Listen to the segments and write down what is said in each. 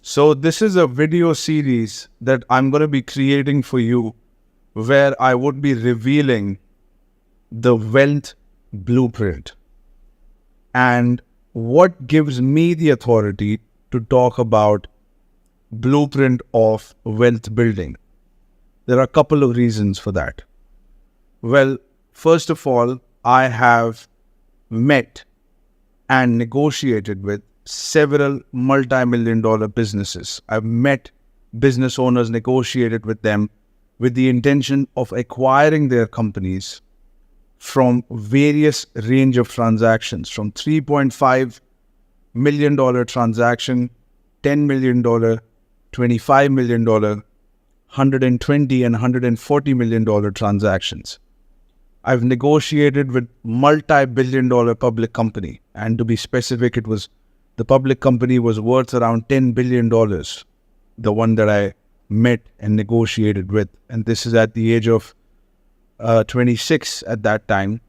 So this is a video series that I'm going to be creating for you where I would be revealing the wealth blueprint and what gives me the authority to talk about blueprint of wealth building. There are a couple of reasons for that. Well, first of all, I have met and negotiated with several multi-million-dollar businesses. I've met business owners, negotiated with them with the intention of acquiring their companies from various range of transactions, from $3.5 million transaction, $10 million, $25 million, $120 and $140 million transactions. I've negotiated with multi-billion-dollar public company, and to be specific, the public company was worth around $10 billion, the one that I met and negotiated with. And this is at the age of 26 at that time,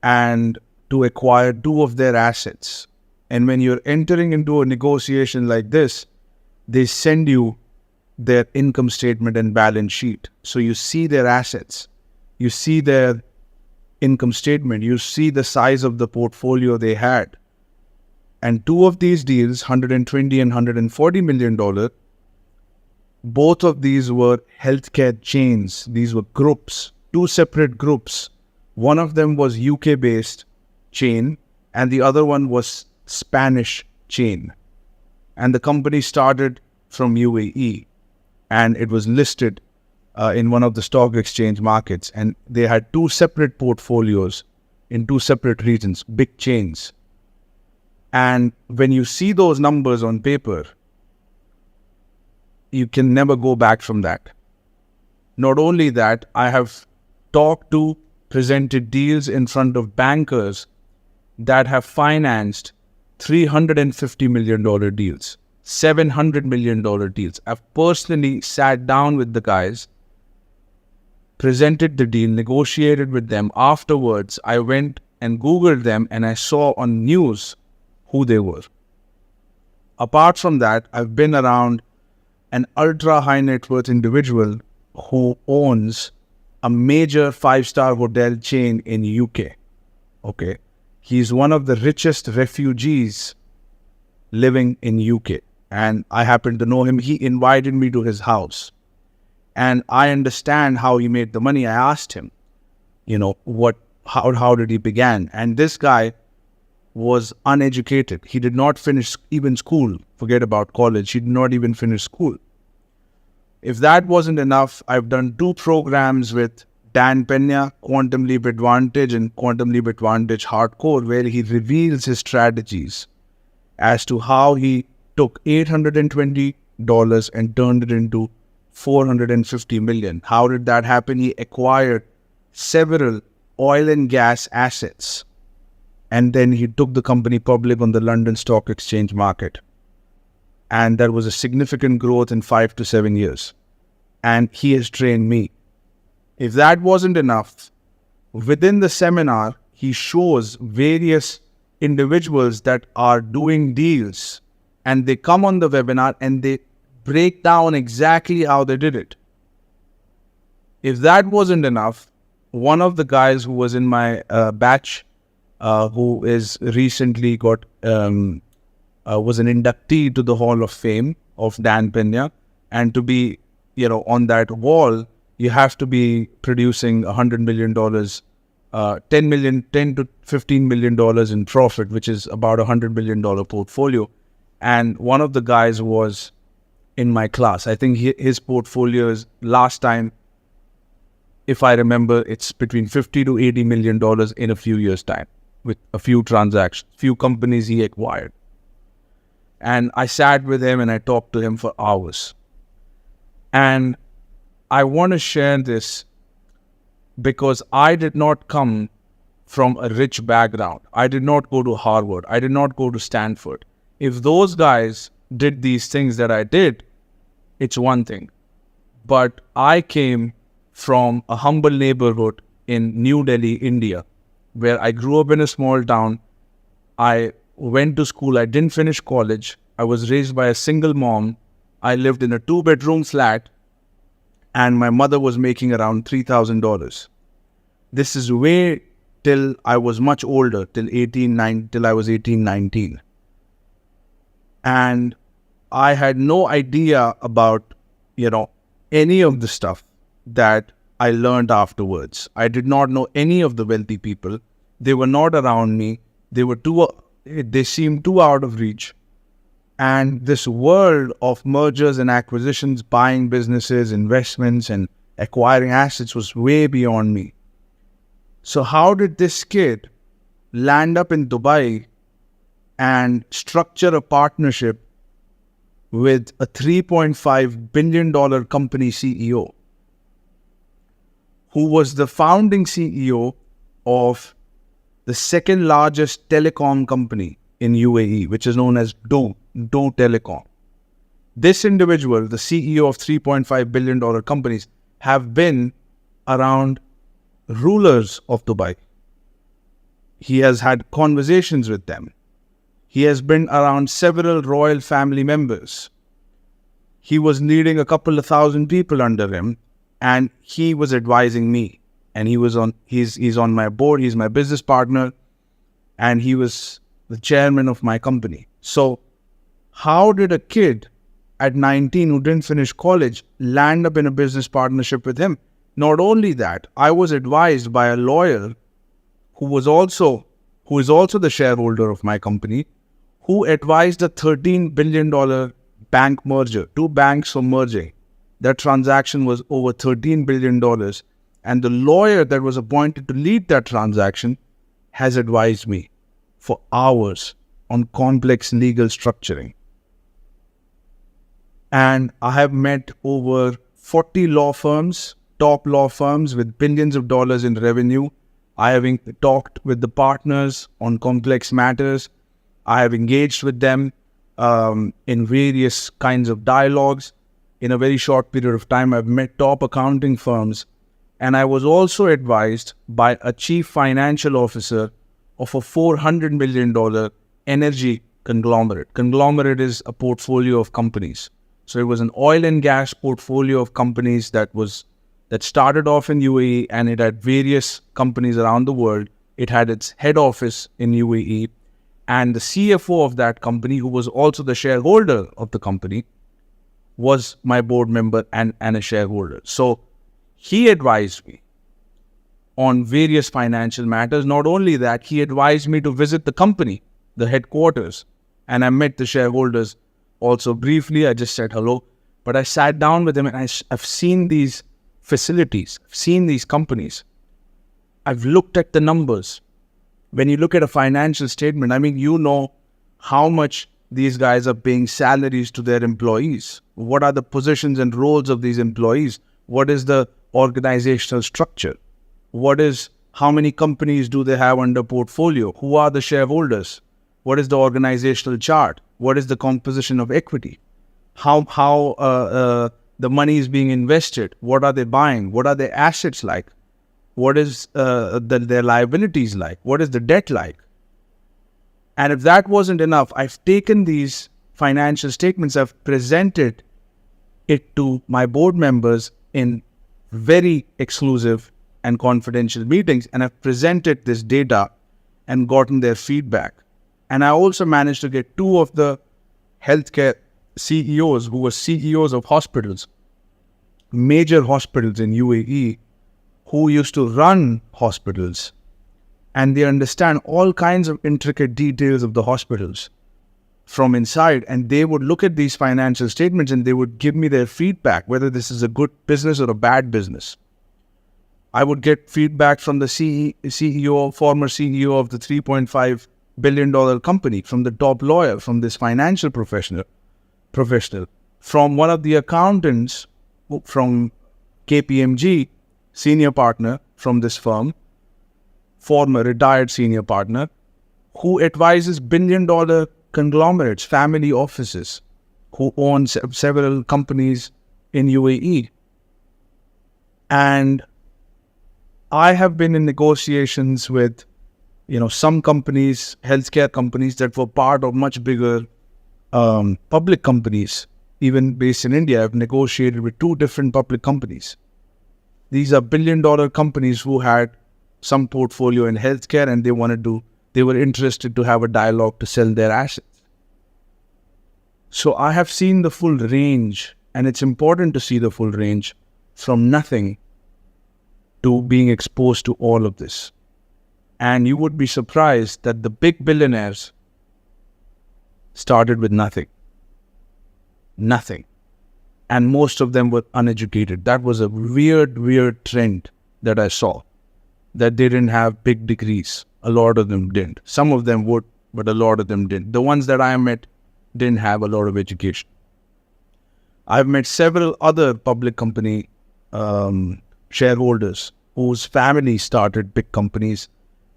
and to acquire two of their assets. And when you're entering into a negotiation like this, they send you their income statement and balance sheet. So you see their assets, you see their income statement, you see the size of the portfolio they had. And two of these deals, $120 and $140 million, both of these were healthcare chains. These were groups, two separate groups. One of them was UK-based chain and the other one was Spanish chain. And the company started from UAE and it was listed in one of the stock exchange markets. And they had two separate portfolios in two separate regions, big chains. And when you see those numbers on paper, you can never go back from that. Not only that, I have presented deals in front of bankers that have financed $350 million deals, $700 million deals. I've personally sat down with the guys, presented the deal, negotiated with them. Afterwards, I went and Googled them and I saw on news who they were. Apart from that, I've been around an ultra high net worth individual who owns a major 5-star hotel chain in UK. Okay. He's one of the richest refugees living in UK. And I happen to know him. He invited me to his house. And I understand how he made the money. I asked him, how did he begin? And this guy was uneducated. He did not finish even school. Forget about college. He did not even finish school. If that wasn't enough, I've done 2 programs with Dan Pena, Quantum Leap Advantage and Quantum Leap Advantage Hardcore, where he reveals his strategies as to how he took $820 and turned it into $450 million. How did that happen? He acquired several oil and gas assets, and then he took the company public on the London Stock Exchange market. And there was a significant growth in 5 to 7 years. And he has trained me. If that wasn't enough, within the seminar, he shows various individuals that are doing deals. And they come on the webinar and they break down exactly how they did it. If that wasn't enough, one of the guys who was in my batch, who is recently was an inductee to the Hall of Fame of Dan Pena, and to be, on that wall, you have to be producing $100 million, $10 to $15 million in profit, which is about $100 million portfolio. And one of the guys was in my class. I think his portfolio is, last time, if I remember, it's between $50 to $80 million in a few years' time, with a few transactions, few companies he acquired. And I sat with him and I talked to him for hours. And I want to share this because I did not come from a rich background. I did not go to Harvard. I did not go to Stanford. If those guys did these things that I did, it's one thing. But I came from a humble neighborhood in New Delhi, India, where I grew up in a small town. I went to school. I didn't finish college. I was raised by a single mom I lived in a 2-bedroom flat and my mother was making around $3,000. This is way till I was much older, till I was 18, 19. And I had no idea about, any of the stuff that I learned afterwards. I did not know any of the wealthy people. They were not around me. They seemed too out of reach. And this world of mergers and acquisitions, buying businesses, investments, and acquiring assets was way beyond me. So how did this kid land up in Dubai and structure a partnership with a $3.5 billion company CEO, who was the founding CEO of the second largest telecom company in UAE, which is known as Do Telecom. This individual, the CEO of $3.5 billion companies, have been around rulers of Dubai. He has had conversations with them. He has been around several royal family members. He was leading a couple of thousand people under him, and he was advising me. And he's on my board, he's my business partner, and he was the chairman of my company. So how did a kid at 19 who didn't finish college land up in a business partnership with him? Not only that, I was advised by a lawyer who is also the shareholder of my company, who advised a $13 billion bank merger. Two banks were merging. That transaction was over $13 billion. And the lawyer that was appointed to lead that transaction has advised me for hours on complex legal structuring. And I have met over 40 law firms, top law firms with billions of dollars in revenue. I have talked with the partners on complex matters. I have engaged with them in various kinds of dialogues. In a very short period of time, I've met top accounting firms. And I was also advised by a chief financial officer of a $400 million energy conglomerate. Conglomerate is a portfolio of companies. So it was an oil and gas portfolio of companies that started off in UAE, and it had various companies around the world. It had its head office in UAE. And the CFO of that company, who was also the shareholder of the company, was my board member and a shareholder. So he advised me on various financial matters. Not only that, he advised me to visit the company, the headquarters, and I met the shareholders also briefly. I just said hello, but I sat down with him and I've seen these facilities, I've seen these companies. I've looked at the numbers. When you look at a financial statement, how much these guys are paying salaries to their employees. What are the positions and roles of these employees? What is the organizational structure? How many companies do they have under portfolio? Who are the shareholders? What is the organizational chart? What is the composition of equity? How the money is being invested? What are they buying? What are their assets like? What is their liabilities like? What is the debt like? And if that wasn't enough, I've taken these financial statements, I've presented it to my board members in very exclusive and confidential meetings, and I've presented this data and gotten their feedback. And I also managed to get two of the healthcare CEOs who were CEOs of hospitals, major hospitals in UAE, who used to run hospitals, and they understand all kinds of intricate details of the hospitals from inside, and they would look at these financial statements and they would give me their feedback, whether this is a good business or a bad business. I would get feedback from the former CEO of the $3.5 billion company, from the top lawyer, from this financial professional, from one of the accountants from KPMG, senior partner from this firm, former retired senior partner, who advises billion-dollar conglomerates, family offices, who own several companies in UAE. And I have been in negotiations with, some companies, healthcare companies that were part of much bigger public companies even based in India, I've negotiated with 2 different public companies. These are billion-dollar companies who had some portfolio in healthcare, and they were interested to have a dialogue to sell their assets. So I have seen the full range, and it's important to see the full range from nothing to being exposed to all of this. And you would be surprised that the big billionaires started with nothing. Nothing. And most of them were uneducated. That was a weird trend that I saw. That they didn't have big degrees. A lot of them didn't. Some of them would, but a lot of them didn't. The ones that I met didn't have a lot of education. I've met several other public company shareholders whose families started big companies,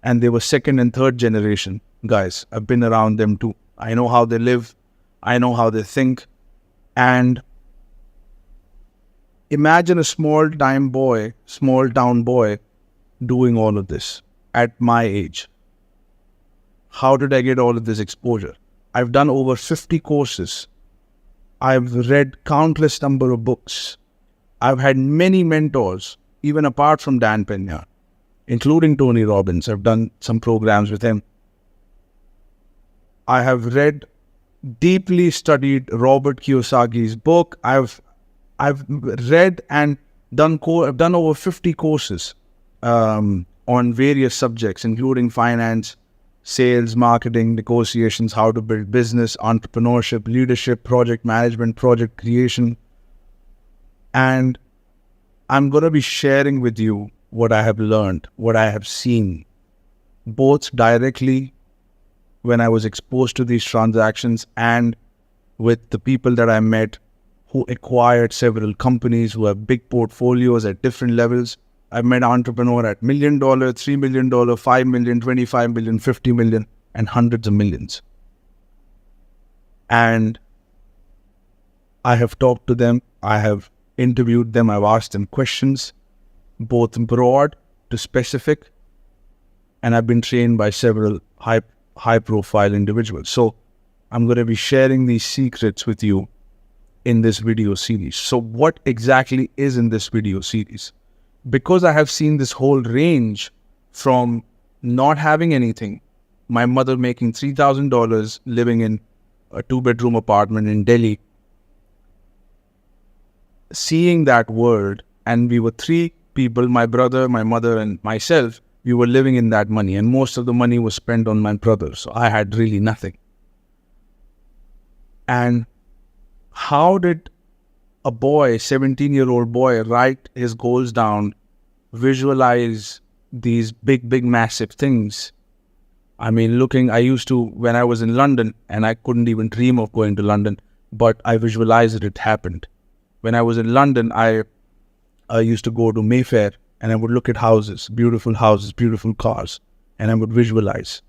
and they were second and third generation guys. I've been around them too. I know how they live. I know how they think. And imagine a small town boy doing all of this at my age. How did I get all of this exposure? I've done over 50 courses. I've read countless number of books. I've had many mentors, even apart from Dan Pena, including Tony Robbins. I've done some programs with him. I have deeply studied Robert Kiyosaki's book. I've read and I've done over 50 courses on various subjects, including finance, sales, marketing, negotiations, how to build business, entrepreneurship, leadership, project management, project creation. And I'm going to be sharing with you what I have learned, what I have seen, both directly when I was exposed to these transactions and with the people that I met who acquired several companies, who have big portfolios at different levels. I've met an entrepreneur at $1 million, $3 million, $5 million, $25 million, $50 million, and hundreds of millions. And I have talked to them, I have interviewed them, I've asked them questions, both broad to specific, and I've been trained by several high-profile individuals. So I'm going to be sharing these secrets with you in this video series. So what exactly is in this video series? Because I have seen this whole range from not having anything, my mother making $3,000, living in a 2-bedroom apartment in Delhi, seeing that world, and we were 3 people, my brother, my mother, and myself. We were living in that money, and most of the money was spent on my brother, so I had really nothing. And how did a boy, 17-year-old boy, write his goals down, visualize these big, massive things? I mean, I used to, when I was in London, and I couldn't even dream of going to London, but I visualized it happened. When I was in London, I used to go to Mayfair, and I would look at houses, beautiful cars, and I would visualize.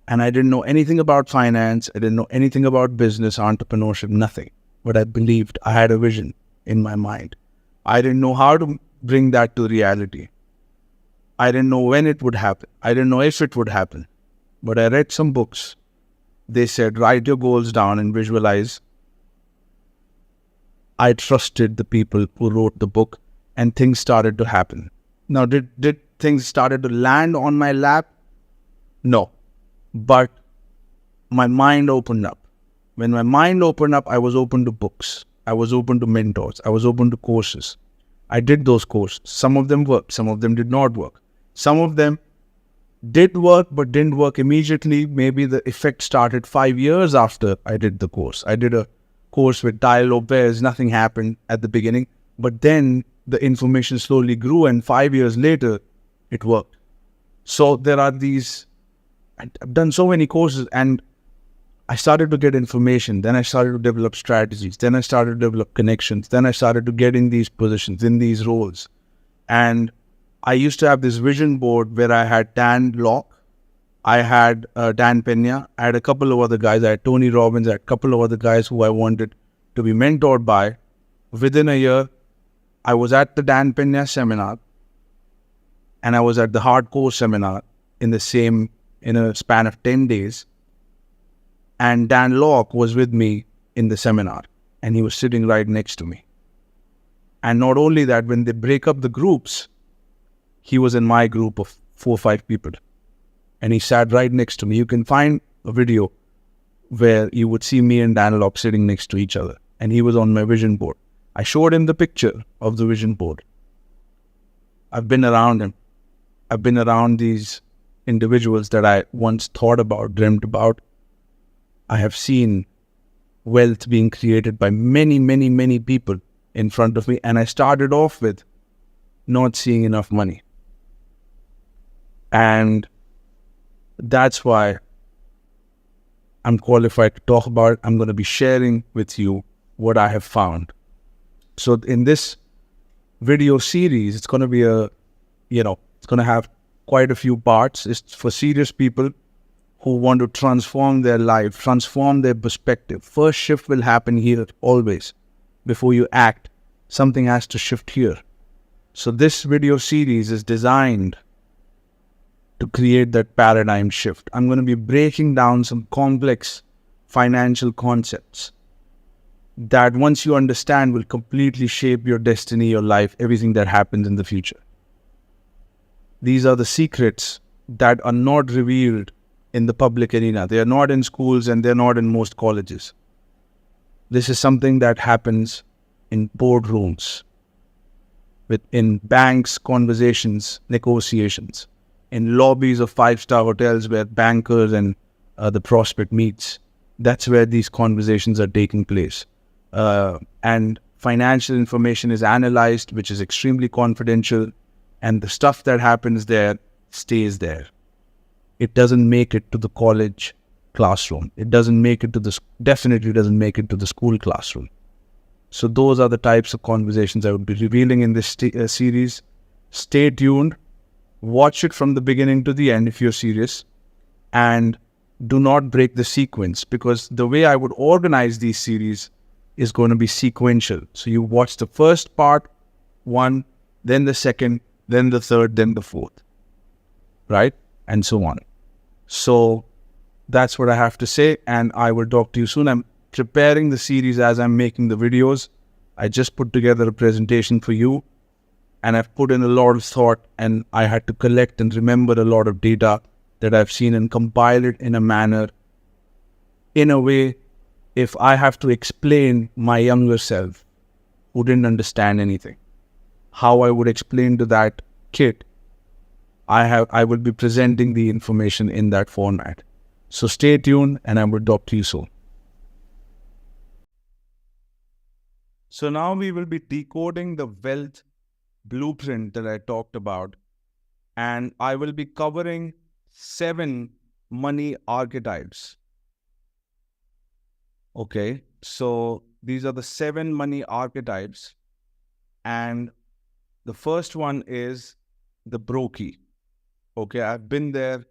And I didn't know anything about finance. I didn't know anything about business, entrepreneurship, nothing. But I believed, I had a vision in my mind. I didn't know how to bring that to reality. I didn't know when it would happen. I didn't know if it would happen. But I read some books. They said, write your goals down and visualize. I trusted the people who wrote the book, and things started to happen. Now, did things started to land on my lap? No. But my mind opened up. When my mind opened up, I was open to books. I was open to mentors. I was open to courses. I did those courses. Some of them worked. Some of them did not work. Some of them did work but didn't work immediately. Maybe the effect started 5 years after I did the course. I did a course with Ty Lopez. Nothing happened at the beginning. But then the information slowly grew, and 5 years later, it worked. So there are these... I've done so many courses, and I started to get information. Then I started to develop strategies. Then I started to develop connections. Then I started to get in these positions, in these roles. And I used to have this vision board where I had Dan Locke, I had Dan Pena, I had a couple of other guys. I had Tony Robbins, I had a couple of other guys who I wanted to be mentored by. Within a year, I was at the Dan Pena seminar, and I was at the hardcore seminar in a span of 10 days. And Dan Locke was with me in the seminar. and he was sitting right next to me. And not only that, when they break up the groups, he was in my group of 4 or 5 people. And he sat right next to me. You can find a video where you would see me and Danilop sitting next to each other. And he was on my vision board. I showed him the picture of the vision board. I've been around him. I've been around these individuals that I once thought about, dreamt about. I have seen wealth being created by many, many, many people in front of me. And I started off with not seeing enough money. And that's why I'm qualified to talk about it. I'm going to be sharing with you what I have found. So in this video series, it's going to be it's going to have quite a few parts. It's for serious people who want to transform their life, transform their perspective. First shift will happen here always. Before you act, something has to shift here. So this video series is designed to create that paradigm shift. I'm going to be breaking down some complex financial concepts that once you understand will completely shape your destiny, your life, everything that happens in the future. These are the secrets that are not revealed in the public arena. They are not in schools and they're not in most colleges. This is something that happens in boardrooms, in banks, conversations, negotiations, in lobbies of 5-star hotels where bankers and the prospect meets. That's where these conversations are taking place. And financial information is analyzed, which is extremely confidential, and the stuff that happens there stays there. It doesn't make it to the college classroom. It doesn't make it to definitely doesn't make it to the school classroom. So those are the types of conversations I would be revealing in this series. Stay tuned. Watch it from the beginning to the end if you're serious. And do not break the sequence, because the way I would organize these series is going to be sequential. So you watch the first part, 1, then the second, then the third, then the fourth, right? And so on. So that's what I have to say, and I will talk to you soon. I'm preparing the series as I'm making the videos. I just put together a presentation for you, and I've put in a lot of thought, and I had to collect and remember a lot of data that I've seen and compile it in a manner, in a way, if I have to explain my younger self who didn't understand anything, how I would explain to that kid, I will be presenting the information in that format. So stay tuned, and I will talk to you soon. So now we will be decoding the wealth blueprint that I talked about, and I will be covering 7 money archetypes. Okay, so these are the 7 money archetypes, and the first one is the brokey. Okay, I've been there.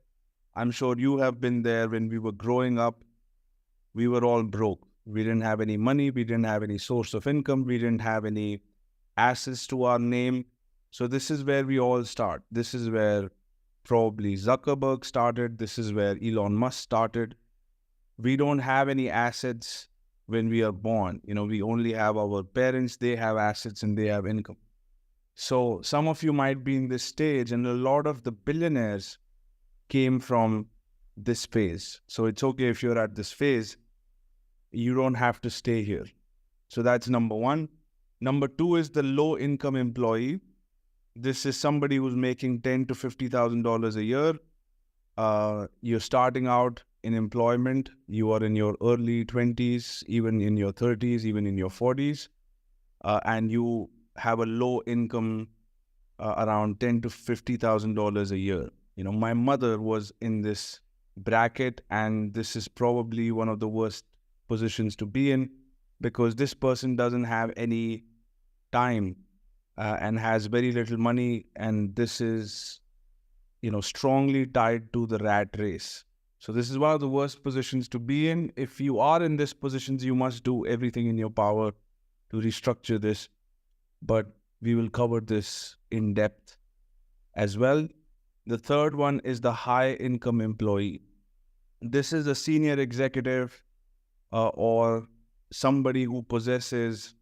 I'm sure you have been there. When we were growing up, we were all broke. We didn't have any money. We didn't have any source of income. We didn't have any assets to our name. So this is where we all start. This is where probably Zuckerberg started. This is where Elon Musk started. We don't have any assets when we are born. We only have our parents. They have assets and they have income. So some of you might be in this stage, and a lot of the billionaires came from this phase. So it's okay if you're at this phase. You don't have to stay here. So that's number 1. Number 2 is the low income employee. This is somebody who's making $10,000 to $50,000 a year. You're starting out in employment. You are in your early 20s, even in your 30s, even in your 40s. And you have a low income around $10,000 to $50,000 a year. My mother was in this bracket, and this is probably one of the worst positions to be in, because this person doesn't have any time and has very little money, and this is strongly tied to the rat race. So this is one of the worst positions to be in. If you are in this position, you must do everything in your power to restructure this, but we will cover this in depth as well. The third one is the high income employee. This is a senior executive or somebody who possesses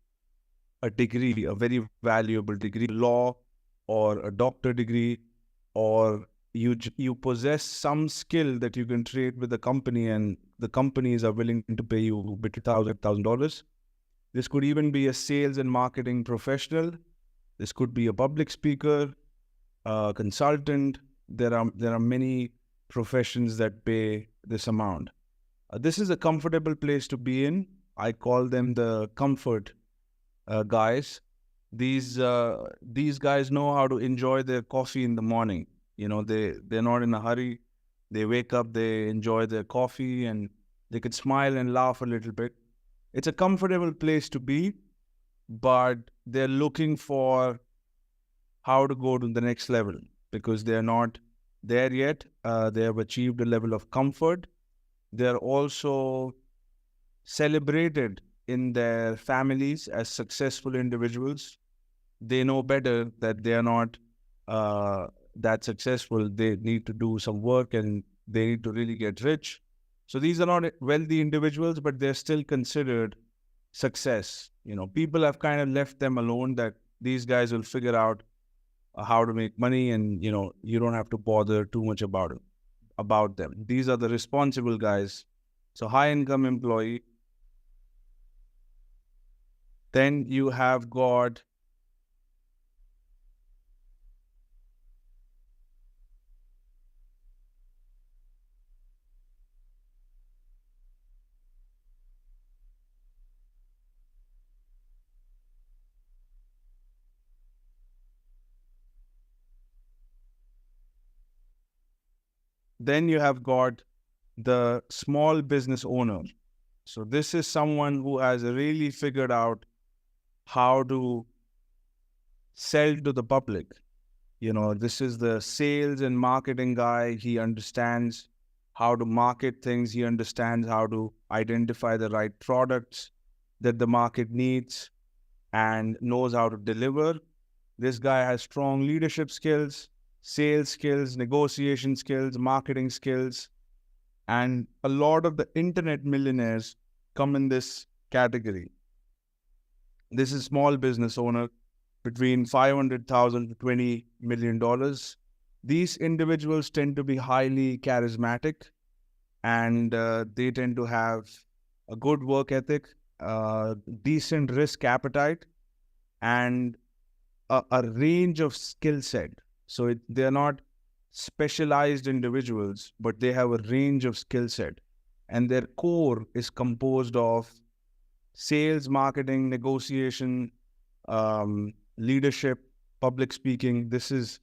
a degree, a very valuable degree, law or a doctor degree, or you possess some skill that you can trade with the company, and the companies are willing to pay you between $1,000. This could even be a sales and marketing professional. This could be a public speaker, a consultant. There are many professions that pay this amount. This is a comfortable place to be in. I call them the comfort guys. These guys know how to enjoy their coffee in the morning. They're not in a hurry. They wake up, they enjoy their coffee, and they could smile and laugh a little bit. It's a comfortable place to be, but they're looking for how to go to the next level because they're not there yet. They have achieved a level of comfort. They're also celebrated in their families as successful individuals. They know better that they are not that successful. They need to do some work and they need to really get rich. So these are not wealthy individuals, but they're still considered success. People have kind of left them alone, that these guys will figure out how to make money, and you don't have to bother too much about them. These are the responsible guys. So high income employee. Then you have got the small business owner. So this is someone who has really figured out how to sell to the public. This is the sales and marketing guy. He understands how to market things. He understands how to identify the right products that the market needs and knows how to deliver. This guy has strong leadership skills, sales skills, negotiation skills, marketing skills. And a lot of the internet millionaires come in this category. This is small business owner between $500,000 to $20 million. These individuals tend to be highly charismatic, and they tend to have a good work ethic, decent risk appetite, and a range of skill set. So they're not specialized individuals, but they have a range of skill set, and their core is composed of sales, marketing, negotiation, leadership, public speaking. This is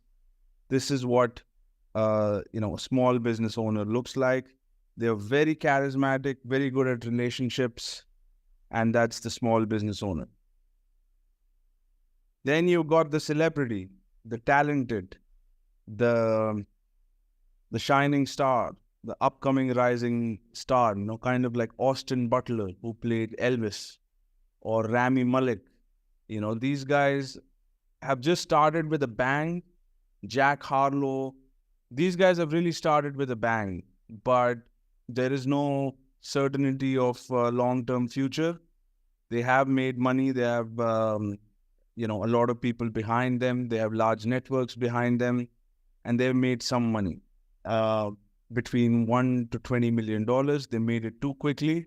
what a small business owner looks like. They're very charismatic, very good at relationships, and that's the small business owner. Then you've got the celebrity, the talented, the shining star, the upcoming rising star, kind of like Austin Butler, who played Elvis, or Rami Malek. These guys have just started with a bang. Jack Harlow. These guys have really started with a bang, but there is no certainty of long-term future. They have made money. They have, a lot of people behind them. They have large networks behind them, and they've made some money. Between $1 to $20 million. They made it too quickly.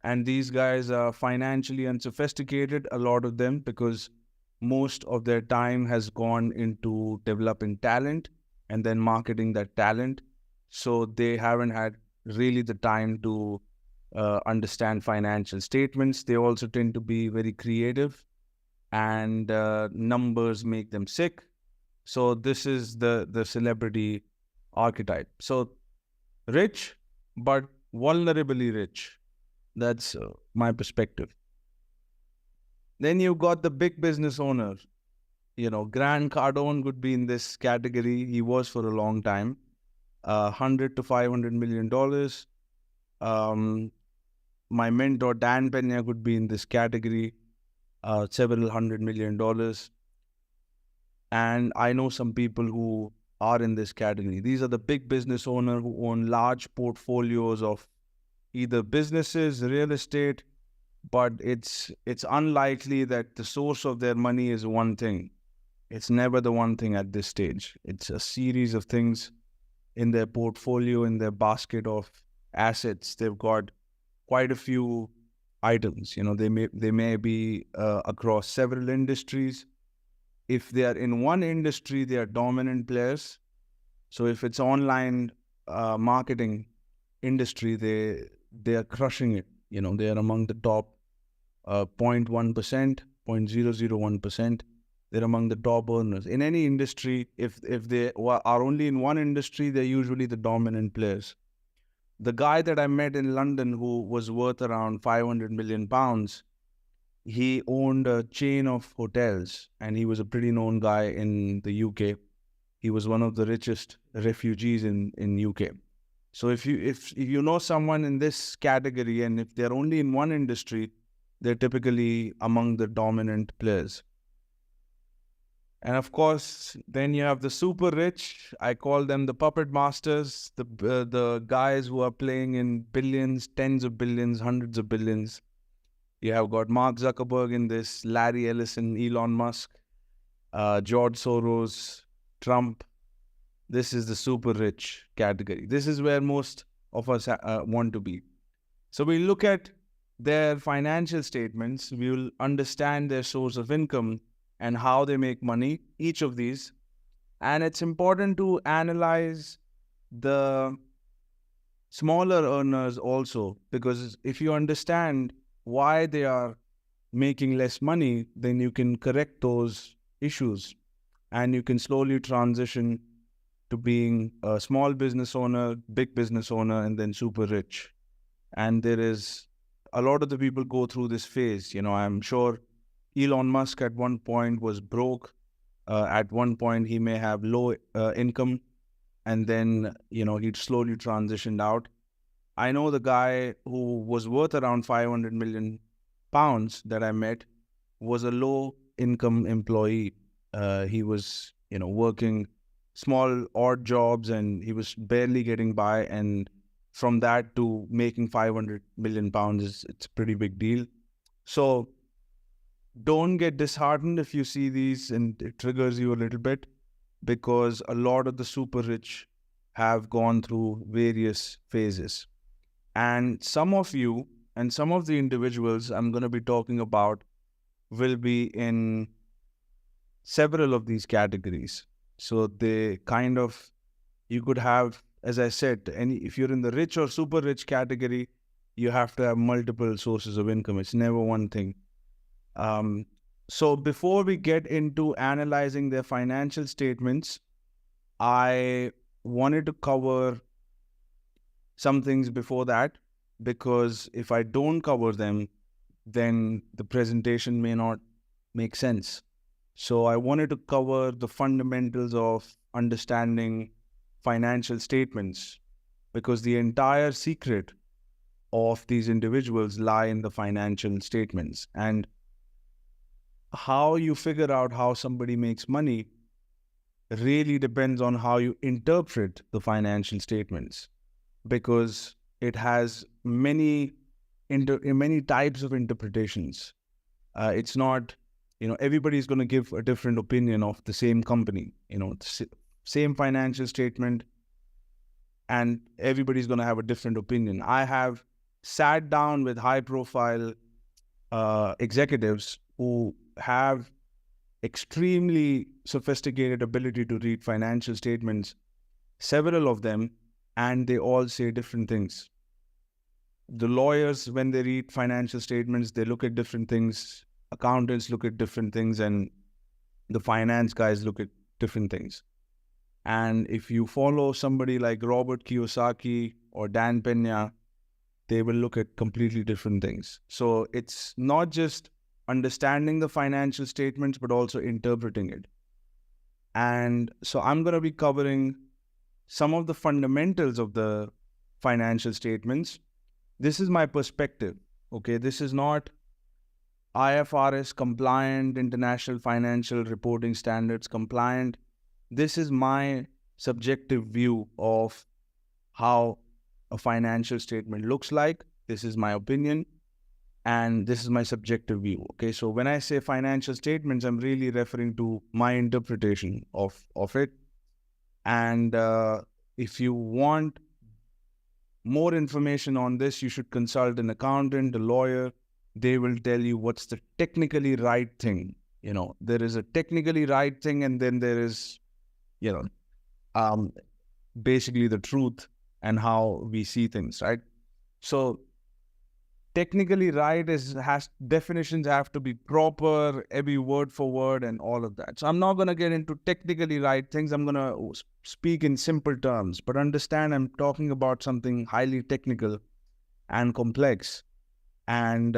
And these guys are financially unsophisticated, a lot of them, because most of their time has gone into developing talent and then marketing that talent. So they haven't had really the time to understand financial statements. They also tend to be very creative, and numbers make them sick. So this is the celebrity archetype. So rich, but vulnerably rich. That's my perspective. Then you've got the big business owner. Grant Cardone would be in this category. He was for a long time. $100 to $500 million. My mentor, Dan Pena, could be in this category. Several $100 million. And I know some people who are in this category. These are the big business owners who own large portfolios of either businesses, real estate, but it's unlikely that the source of their money is one thing. It's never the one thing at this stage. It's a series of things in their portfolio, in their basket of assets. They've got quite a few items. They may be across several industries. If they are in one industry, they are dominant players. So if it's online marketing industry, they are crushing it. They are among the top 0.1%, 0.001%. They're among the top earners in any industry. If they are only in one industry, they're usually the dominant players. The guy that I met in London, who was worth around 500 million pounds, he owned a chain of hotels, and he was a pretty known guy in the UK. He was one of the richest refugees in UK. So if you know someone in this category, and if they're only in one industry, they're typically among the dominant players. And of course, then you have the super rich. I call them the puppet masters, the guys who are playing in billions, tens of billions, hundreds of billions. You have got Mark Zuckerberg in this, Larry Ellison, Elon Musk, George Soros, Trump. This is the super rich category. This is where most of us want to be. So we look at their financial statements. We will understand their source of income and how they make money, each of these. And it's important to analyze the smaller earners also, because if you understand why they are making less money, then you can correct those issues and you can slowly transition to being a small business owner, big business owner, and then super rich. And there is a lot of the people go through this phase. I'm sure Elon Musk at one point was broke. At one point, he may have low income, and then, he'd slowly transitioned out. I know the guy who was worth around 500 million pounds that I met was a low income employee. He was, working small odd jobs, and he was barely getting by. And from that to making 500 million pounds, it's a pretty big deal. So don't get disheartened if you see these and it triggers you a little bit, because a lot of the super rich have gone through various phases. And some of you and some of the individuals I'm going to be talking about will be in several of these categories. So you could have, as I said, if you're in the rich or super rich category, you have to have multiple sources of income. It's never one thing. So before we get into analyzing their financial statements, I wanted to cover some things before that, because if I don't cover them, then the presentation may not make sense. So I wanted to cover the fundamentals of understanding financial statements, because the entire secret of these individuals lie in the financial statements. And how you figure out how somebody makes money really depends on how you interpret the financial statements, because it has many types of interpretations. It's not, everybody's going to give a different opinion of the same company, same financial statement, and everybody's going to have a different opinion. I have sat down with high-profile executives who have extremely sophisticated ability to read financial statements, several of them, and they all say different things. The lawyers, when they read financial statements, they look at different things. Accountants look at different things, and the finance guys look at different things. And if you follow somebody like Robert Kiyosaki or Dan Pena, they will look at completely different things. So it's not just understanding the financial statements, but also interpreting it. And so I'm going to be covering some of the fundamentals of the financial statements. This is my perspective. Okay, this is not IFRS compliant, International Financial Reporting Standards compliant. This is my subjective view of how a financial statement looks like. This is my opinion. And this is my subjective view. Okay, so when I say financial statements, I'm really referring to my interpretation of it. And if you want more information on this, you should consult an accountant, a lawyer. They will tell you what's the technically right thing. There is a technically right thing, and then there is, basically the truth and how we see things, right? So technically right has definitions have to be proper, every word for word and all of that. So I'm not going to get into technically right things. I'm going to speak in simple terms, but understand I'm talking about something highly technical and complex, and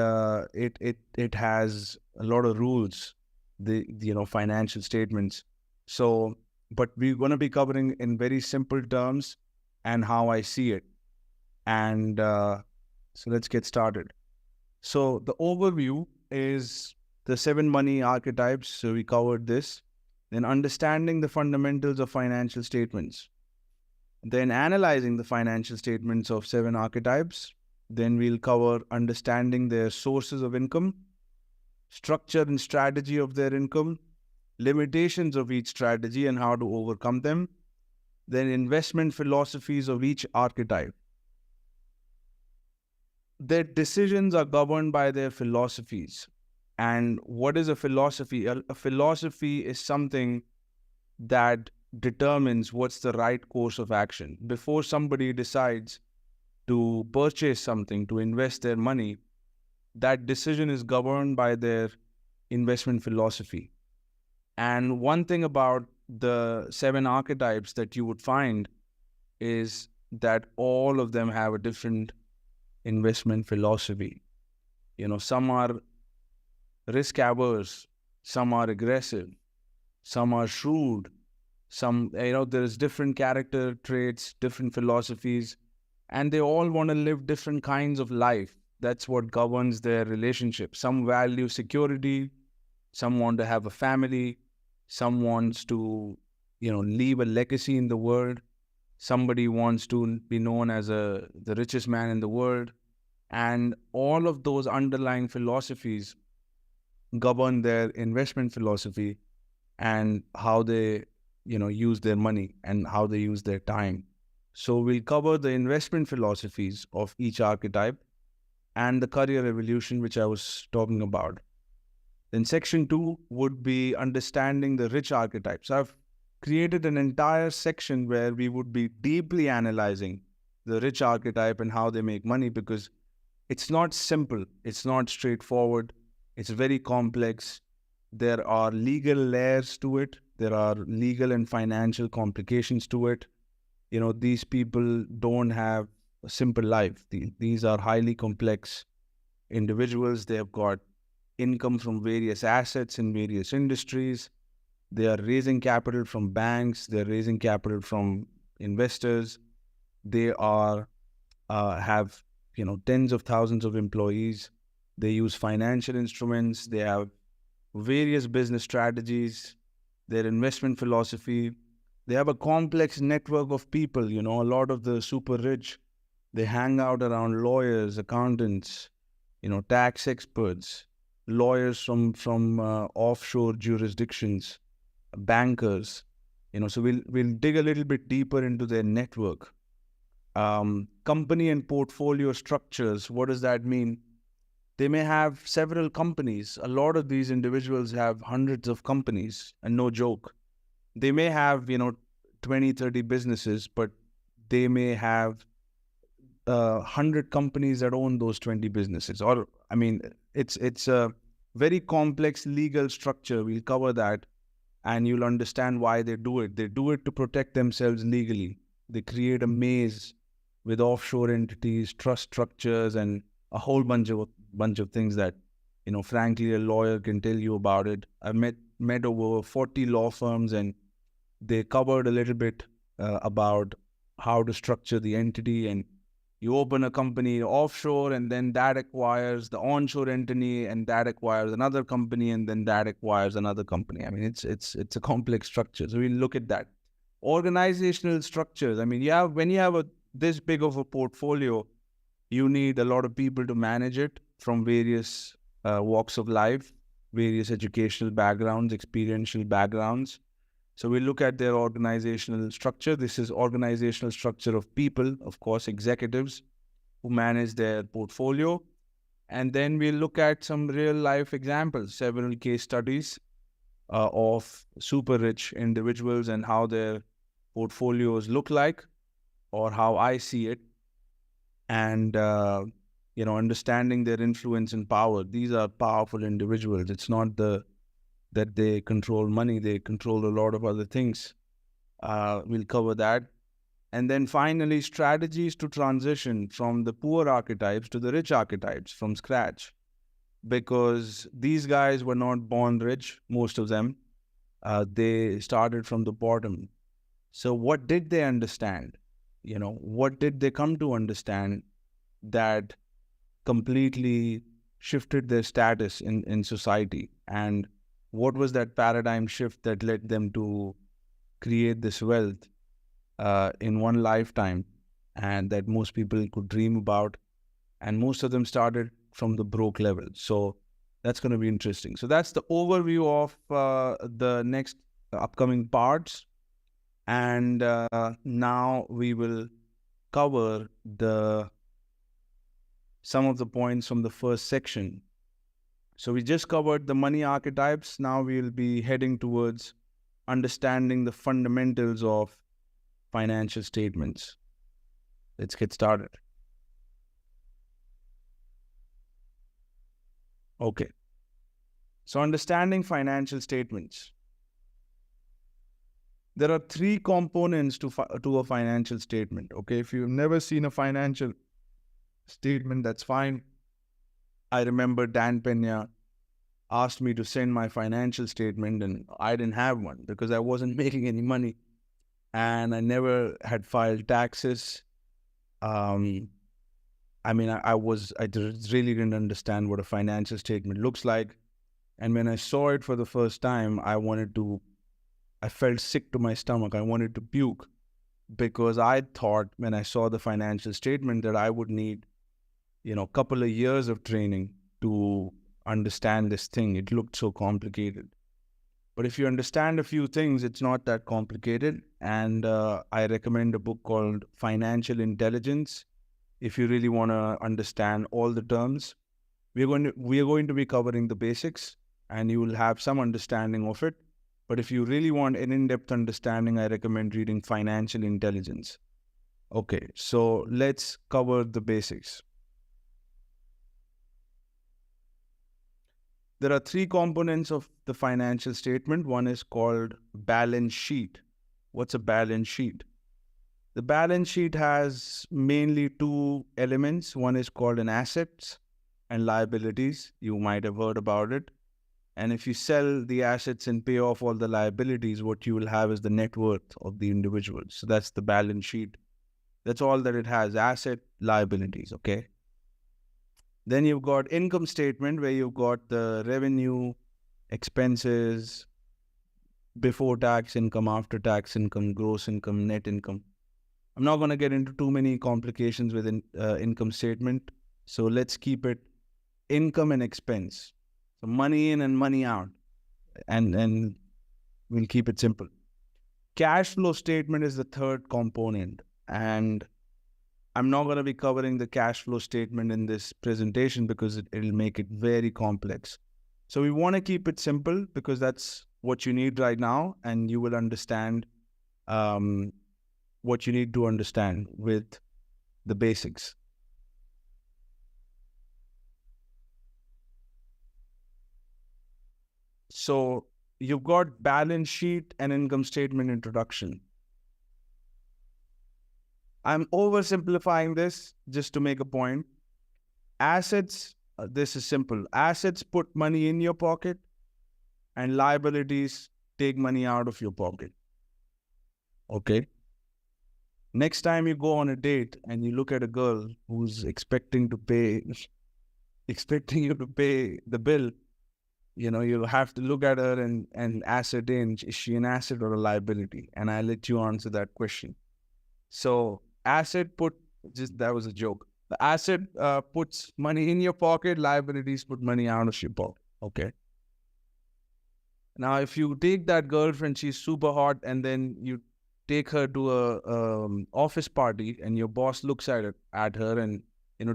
it has a lot of rules, the financial statements. So, but we're going to be covering in very simple terms and how I see it. And so let's get started. So the overview is the 7 money archetypes. So we covered this. Then understanding the fundamentals of financial statements. Then analyzing the financial statements of 7 archetypes. Then we'll cover understanding their sources of income, structure and strategy of their income, limitations of each strategy and how to overcome them. Then investment philosophies of each archetype. Their decisions are governed by their philosophies. And what is a philosophy? A philosophy is something that determines what's the right course of action. Before somebody decides to purchase something, to invest their money, that decision is governed by their investment philosophy. And one thing about the 7 archetypes that you would find is that all of them have a different investment philosophy. Some are risk averse, some are aggressive, some are shrewd, some, there's different character traits, different philosophies, and they all want to live different kinds of life. That's what governs their relationship. Some value security, some want to have a family, some wants to, leave a legacy in the world. Somebody wants to be known as the richest man in the world. And all of those underlying philosophies govern their investment philosophy and how they, use their money and how they use their time. So we'll cover the investment philosophies of each archetype and the career evolution, which I was talking about. Then section 2 would be understanding the rich archetypes. I've created an entire section where we would be deeply analyzing the rich archetype and how they make money, because it's not simple. It's not straightforward. It's very complex. There are legal layers to it. There are legal and financial complications to it. These people don't have a simple life. These are highly complex individuals. They have got income from various assets in various industries. They are raising capital from banks. They're raising capital from investors. They are have tens of thousands of employees. They use financial instruments. They have various business strategies. Their investment philosophy. They have a complex network of people. A lot of the super rich, they hang out around lawyers, accountants, tax experts, lawyers from offshore jurisdictions, bankers. So we'll dig a little bit deeper into their network. Company and portfolio structures. What does that mean? They may have several companies. A lot of these individuals have hundreds of companies, and no joke. They may have, 20, 30 businesses, but they may have 100 companies that own those 20 businesses. Or, it's a very complex legal structure. We'll cover that, and you'll understand why they do it. They do it to protect themselves legally. They create a maze with offshore entities, trust structures, and a whole bunch of things that, frankly, a lawyer can tell you about it. I've met over 40 law firms, and they covered a little bit about how to structure the entity. And you open a company offshore, and then that acquires the onshore entity, and that acquires another company, and then that acquires another company. It's a complex structure. So we'll look at that. Organizational structures. When you have this big of a portfolio, you need a lot of people to manage it. from various walks of life, various educational backgrounds, experiential backgrounds. So we look at their organizational structure. This is organizational structure of people, of course, executives who manage their portfolio. And then we'll look at some real life examples, several case studies of super rich individuals and how their portfolios look like, or how I see it. And, understanding their influence and power. These are powerful individuals. It's not that they control money, they control a lot of other things. We'll cover that. And then finally, strategies to transition from the poor archetypes to the rich archetypes from scratch. Because these guys were not born rich, most of them. They started from the bottom. So what did they understand? What did they come to understand that completely shifted their status in society? And what was that paradigm shift that led them to create this wealth in one lifetime, and that most people could dream about? And most of them started from the broke level. So that's going to be interesting. So that's the overview of the next upcoming parts. And now we will cover some of the points from the first section. So we just covered the money archetypes. Now we'll be heading towards understanding the fundamentals of financial statements. Let's get started. Okay. So understanding financial statements. There are three components to a financial statement. Okay, if you've never seen a financial statement, that's fine. I remember Dan Pena asked me to send my financial statement, and I didn't have one because I wasn't making any money, and I never had filed taxes. I really didn't understand what a financial statement looks like. And when I saw it for the first time, I felt sick to my stomach. I wanted to puke, because I thought when I saw the financial statement that I would need, a couple of years of training to understand this thing. It looked so complicated. But if you understand a few things, it's not that complicated. And I recommend a book called Financial Intelligence. If you really want to understand all the terms, we are going to be covering the basics, and you will have some understanding of it. But if you really want an in-depth understanding, I recommend reading Financial Intelligence. Okay, so let's cover the basics. There are three components of the financial statement. One is called balance sheet. What's a balance sheet? The balance sheet has mainly two elements. One is called an assets and liabilities. You might have heard about it. And if you sell the assets and pay off all the liabilities, what you will have is the net worth of the individual. So that's the balance sheet. That's all that it has: asset, liabilities, okay? Then you've got income statement, where you've got the revenue, expenses, before tax income, after tax income, gross income, net income. I'm not going to get into too many complications with income statement. So let's keep it income and expense. So money in and money out. And we'll keep it simple. Cash flow statement is the third component. And I'm not going to be covering the cash flow statement in this presentation because it'll make it very complex. So we want to keep it simple because that's what you need right now, and you will understand what you need to understand with the basics. So you've got balance sheet and income statement introduction. I'm oversimplifying this just to make a point. Assets, this is simple. Assets put money in your pocket, and liabilities take money out of your pocket. Okay? Next time you go on a date and you look at a girl who's expecting you to pay the bill, you'll have to look at her and ascertain, is she an asset or a liability? And I'll let you answer that question. So that was a joke. Asset puts money in your pocket, liabilities put money out of your pocket. Okay. Now, if you take that girlfriend, she's super hot, and then you take her to a office party, and your boss looks at her and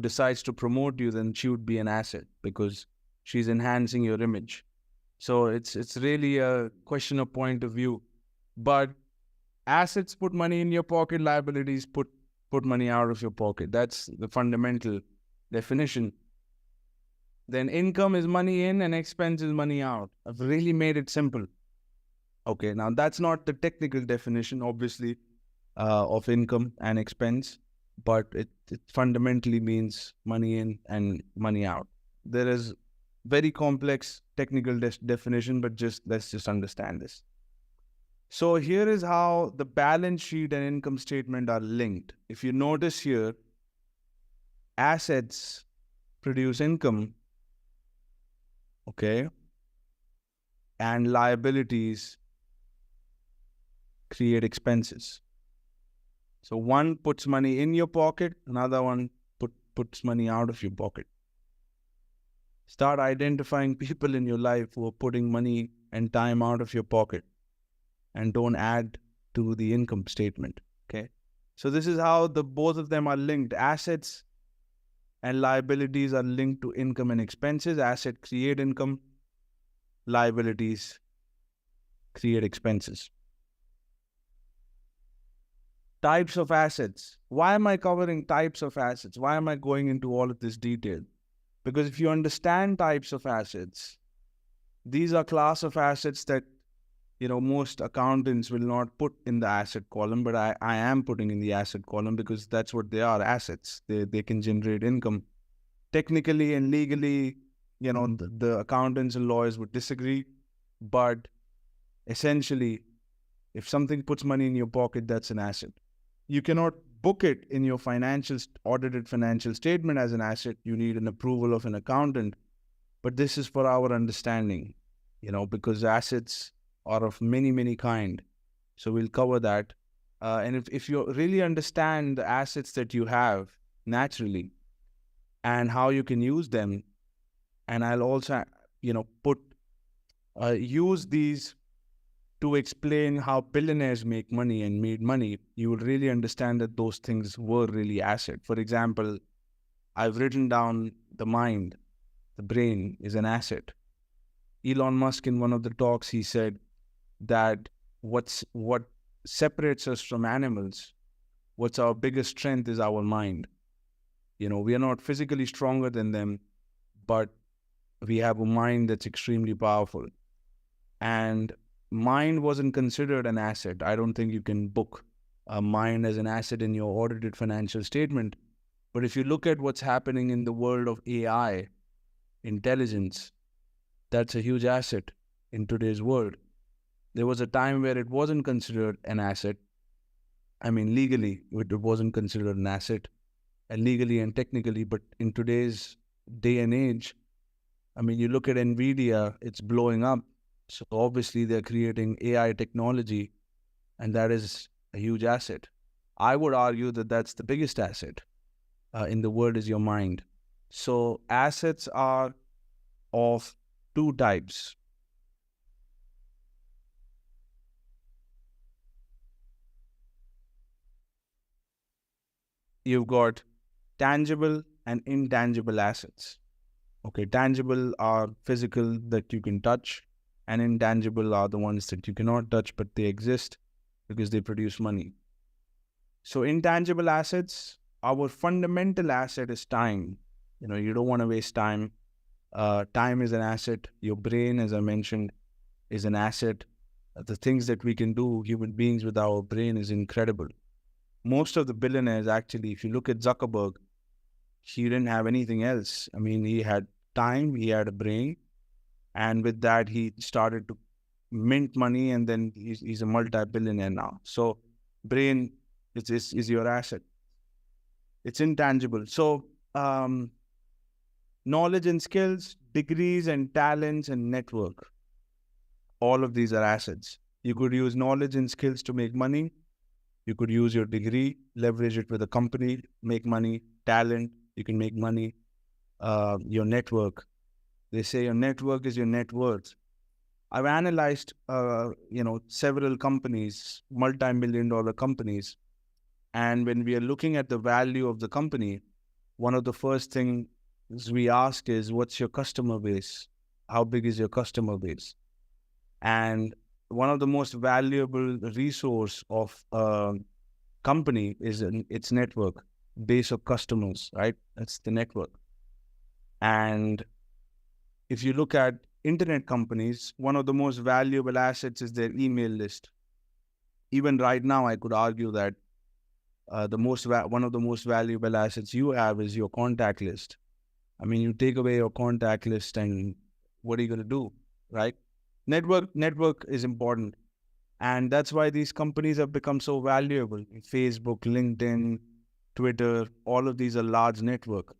decides to promote you, then she would be an asset because she's enhancing your image. So it's really a question of point of view. But assets put money in your pocket, liabilities put money out of your pocket. That's the fundamental definition. Then income is money in and expense is money out. I've really made it simple. Okay, now that's not the technical definition, obviously, of income and expense, but it fundamentally means money in and money out. There is very complex technical definition, but let's just understand this. So here is how the balance sheet and income statement are linked. If you notice here, assets produce income, okay, and liabilities create expenses. So one puts money in your pocket, another one puts money out of your pocket. Start identifying people in your life who are putting money and time out of your pocket and don't add to the income statement, okay? So this is how both of them are linked. Assets and liabilities are linked to income and expenses. Assets create income, liabilities create expenses. Types of assets. Why am I covering types of assets? Why am I going into all of this detail? Because if you understand types of assets, these are class of assets that most accountants will not put in the asset column, but I am putting in the asset column because that's what they are, assets. They can generate income. Technically and legally, the accountants and lawyers would disagree, but essentially, if something puts money in your pocket, that's an asset. You cannot book it in your audited financial statement as an asset. You need an approval of an accountant, but this is for our understanding, because assets are of many, many kind. So we'll cover that. And if you really understand the assets that you have naturally and how you can use them, and I'll also, use these to explain how billionaires make money and made money, you will really understand that those things were really asset. For example, I've written down the mind, the brain is an asset. Elon Musk, in one of the talks, he said that what separates us from animals, what's our biggest strength is our mind. We are not physically stronger than them, but we have a mind that's extremely powerful. And mind wasn't considered an asset. I don't think you can book a mind as an asset in your audited financial statement. But if you look at what's happening in the world of AI, intelligence, that's a huge asset in today's world. There was a time where it wasn't considered an asset. I mean, legally, it wasn't considered an asset, and legally and technically, but in today's day and age, I mean, you look at NVIDIA, it's blowing up. So obviously they're creating AI technology, and that is a huge asset. I would argue that that's the biggest asset in the world is your mind. So assets are of two types. You've got tangible and intangible assets. Okay, tangible are physical that you can touch, and intangible are the ones that you cannot touch, but they exist because they produce money. So intangible assets, our fundamental asset is time. You don't want to waste time. Time is an asset. Your brain, as I mentioned, is an asset. The things that we can do, human beings, with our brain is incredible. Most of the billionaires, actually, if you look at Zuckerberg, he didn't have anything else. I mean, he had time, he had a brain, and with that, he started to mint money, and then he's a multi-billionaire now. So brain is your asset. It's intangible. So knowledge and skills, degrees and talents and network, all of these are assets. You could use knowledge and skills to make money. You could use your degree, leverage it with a company, make money. Talent, You can make money. Your network. They say your network is your net worth. I've analyzed, several companies, multi-million-dollar companies. And when we are looking at the value of the company, one of the first things we ask is, what's your customer base? How big is your customer base? And one of the most valuable resource of a company is its network, base of customers, right? That's the network. And if you look at internet companies, one of the most valuable assets is their email list. Even right now, I could argue that one of the most valuable assets you have is your contact list. I mean, you take away your contact list and what are you going to do, right? Network is important. And that's why these companies have become so valuable. Facebook, LinkedIn, Twitter, all of these are large network.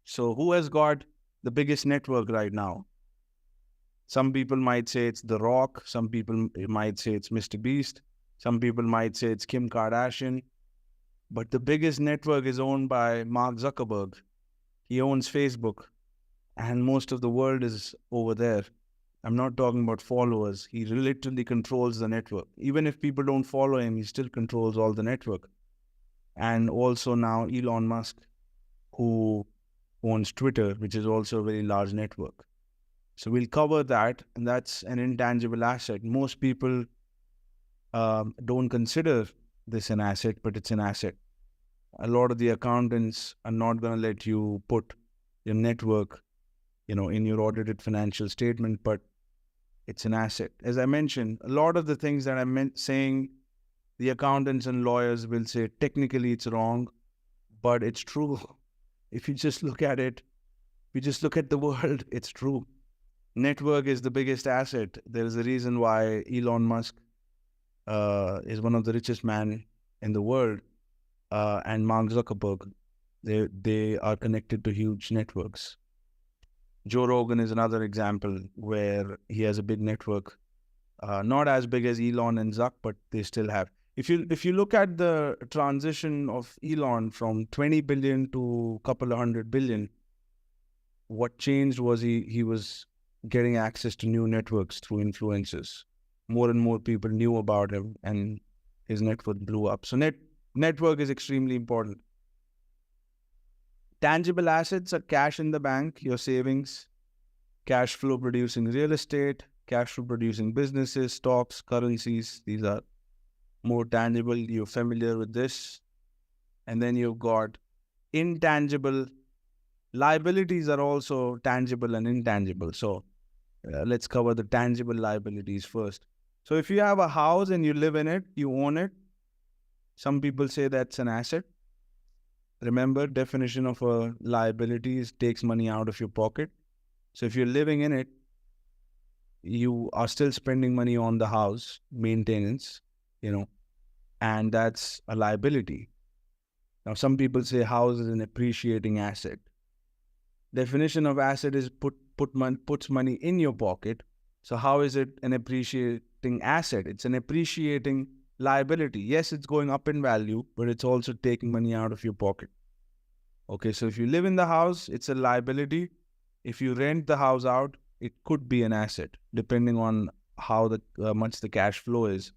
So who has got the biggest network right now? Some people might say it's The Rock. Some people might say it's Mr. Beast. Some people might say it's Kim Kardashian. But the biggest network is owned by Mark Zuckerberg. He owns Facebook. And most of the world is over there. I'm not talking about followers. He literally controls the network. Even if people don't follow him, he still controls all the network. And also now Elon Musk, who owns Twitter, which is also a very large network. So we'll cover that, and that's an intangible asset. Most people don't consider this an asset, but it's an asset. A lot of the accountants are not going to let you put your network, in your audited financial statement, but it's an asset. As I mentioned, a lot of the things that I'm saying, the accountants and lawyers will say technically it's wrong, but it's true. If you just look at it, if you just look at the world, it's true. Network is the biggest asset. There is a reason why Elon Musk is one of the richest men in the world, and Mark Zuckerberg. They are connected to huge networks. Joe Rogan is another example where he has a big network, not as big as Elon and Zuck, but they still have. If you look at the transition of Elon from 20 billion to a couple of 100 billion, what changed was he was getting access to new networks through influencers. More and more people knew about him, and his network blew up. So network is extremely important. Tangible assets are cash in the bank, your savings, cash flow producing real estate, cash flow producing businesses, stocks, currencies. These are more tangible. You're familiar with this. And then you've got intangible. Liabilities are also tangible and intangible. So let's cover the tangible liabilities first. So if you have a house and you live in it, you own it, some people say that's an asset. Remember, definition of a liability is takes money out of your pocket. So if you're living in it, you are still spending money on the house, maintenance, and that's a liability. Now, some people say house is an appreciating asset. Definition of asset is puts money in your pocket. So how is it an appreciating asset? It's an appreciating liability. Yes, it's going up in value, but it's also taking money out of your pocket. Okay, so if you live in the house, it's a liability. If you rent the house out, it could be an asset, depending on how much the cash flow is,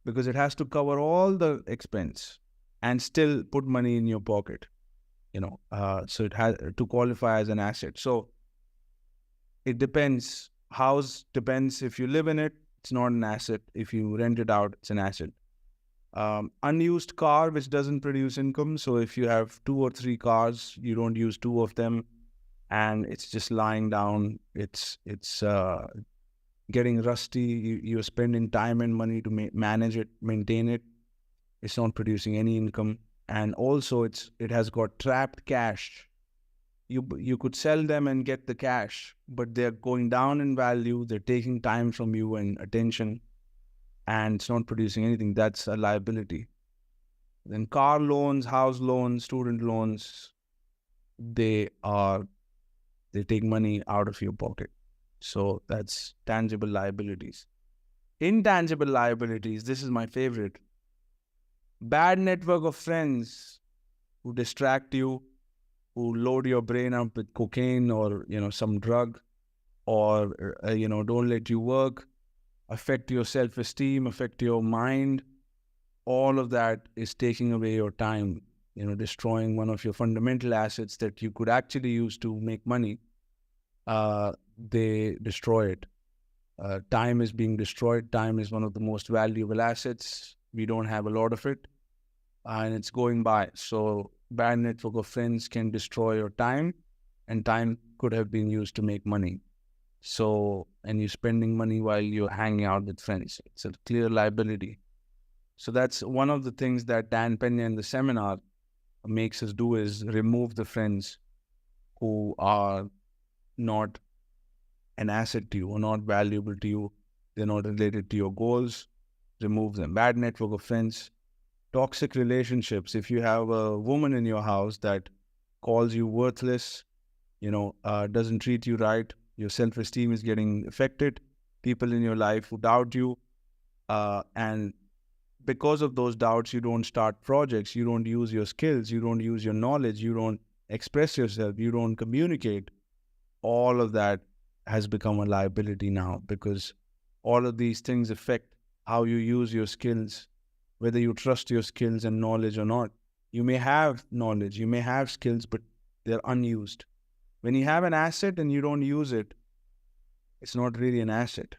because it has to cover all the expense and still put money in your pocket. So it has to qualify as an asset. So it depends. House depends. If you live in it, it's not an asset. If you rent it out, it's an asset. Unused car, which doesn't produce income. So if you have 2 or 3 cars, you don't use 2 of them, and it's just lying down. It's getting rusty. You're spending time and money to manage it, maintain it. It's not producing any income. And also it has got trapped cash. You could sell them and get the cash, but they're going down in value. They're taking time from you and attention, and it's not producing anything. That's a liability. Then car loans, house loans, student loans, they take money out of your pocket. So that's tangible liabilities. Intangible liabilities, this is my favorite. Bad network of friends who distract you, who load your brain up with cocaine or, some drug, or, don't let you work, affect your self-esteem, affect your mind. All of that is taking away your time, destroying one of your fundamental assets that you could actually use to make money. They destroy it. Time is being destroyed. Time is one of the most valuable assets. We don't have a lot of it, and it's going by. So bad network of friends can destroy your time, and time could have been used to make money. So, and you're spending money while you're hanging out with friends. It's a clear liability. So that's one of the things that Dan Pena in the seminar makes us do, is remove the friends who are not an asset to you or not valuable to you. They're not related to your goals. Remove them. Bad network of friends. Toxic relationships. If you have a woman in your house that calls you worthless, doesn't treat you right, your self-esteem is getting affected. People in your life who doubt you, and because of those doubts, you don't start projects, you don't use your skills, you don't use your knowledge, you don't express yourself, you don't communicate. All of that has become a liability now, because all of these things affect how you use your skills, whether you trust your skills and knowledge or not. You may have knowledge, you may have skills, but they're unused. When you have an asset and you don't use it, it's not really an asset.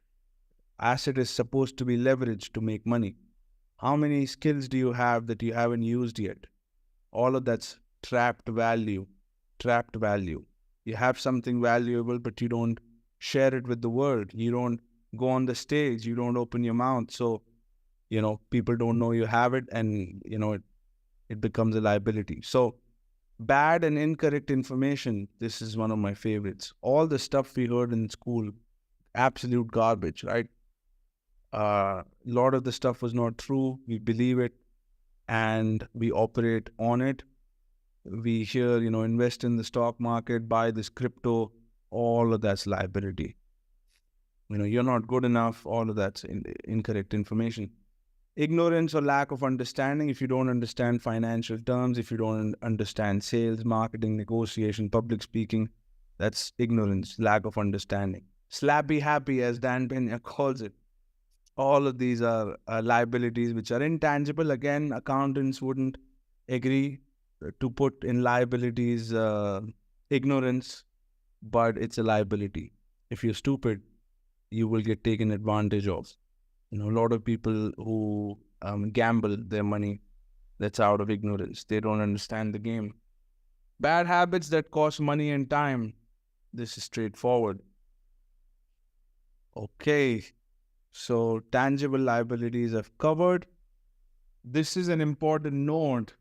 Asset is supposed to be leveraged to make money. How many skills do you have that you haven't used yet? All of that's trapped value. Trapped value. You have something valuable, but you don't share it with the world. You don't go on the stage. You don't open your mouth. So, people don't know you have it, and, it becomes a liability. So, bad and incorrect information, this is one of my favorites. All the stuff we heard in school, absolute garbage, right? A lot of the stuff was not true. We believe it and we operate on it. We hear, invest in the stock market, buy this crypto. All of that's liability. You're not good enough. All of that's incorrect information. Ignorance or lack of understanding. If you don't understand financial terms, if you don't understand sales, marketing, negotiation, public speaking, that's ignorance, lack of understanding. Slappy happy, as Dan Pena calls it. All of these are liabilities which are intangible. Again, accountants wouldn't agree to put in liabilities ignorance, but it's a liability. If you're stupid, you will get taken advantage of. A lot of people who gamble their money, that's out of ignorance. They don't understand the game. Bad habits that cost money and time. This is straightforward. Okay. So tangible liabilities I've covered. This is an important note.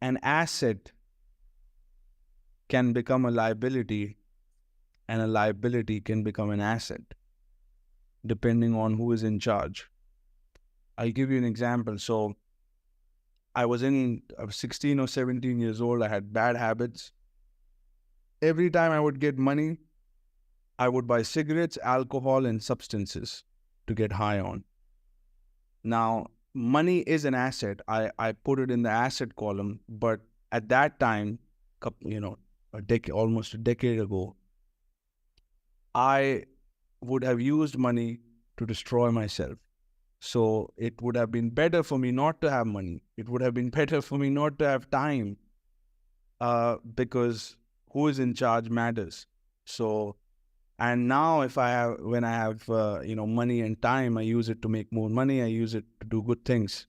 An asset can become a liability, and a liability can become an asset, depending on who is in charge. I'll give you an example. So I was 16 or 17 years old. I had bad habits. Every time I would get money, I would buy cigarettes, alcohol, and substances to get high on. Now, money is an asset. I put it in the asset column, but at that time, almost a decade ago, I would have used money to destroy myself. So it would have been better for me not to have money. It would have been better for me not to have time, because who is in charge matters. So, and now when I have money and time, I use it to make more money. I use it to do good things.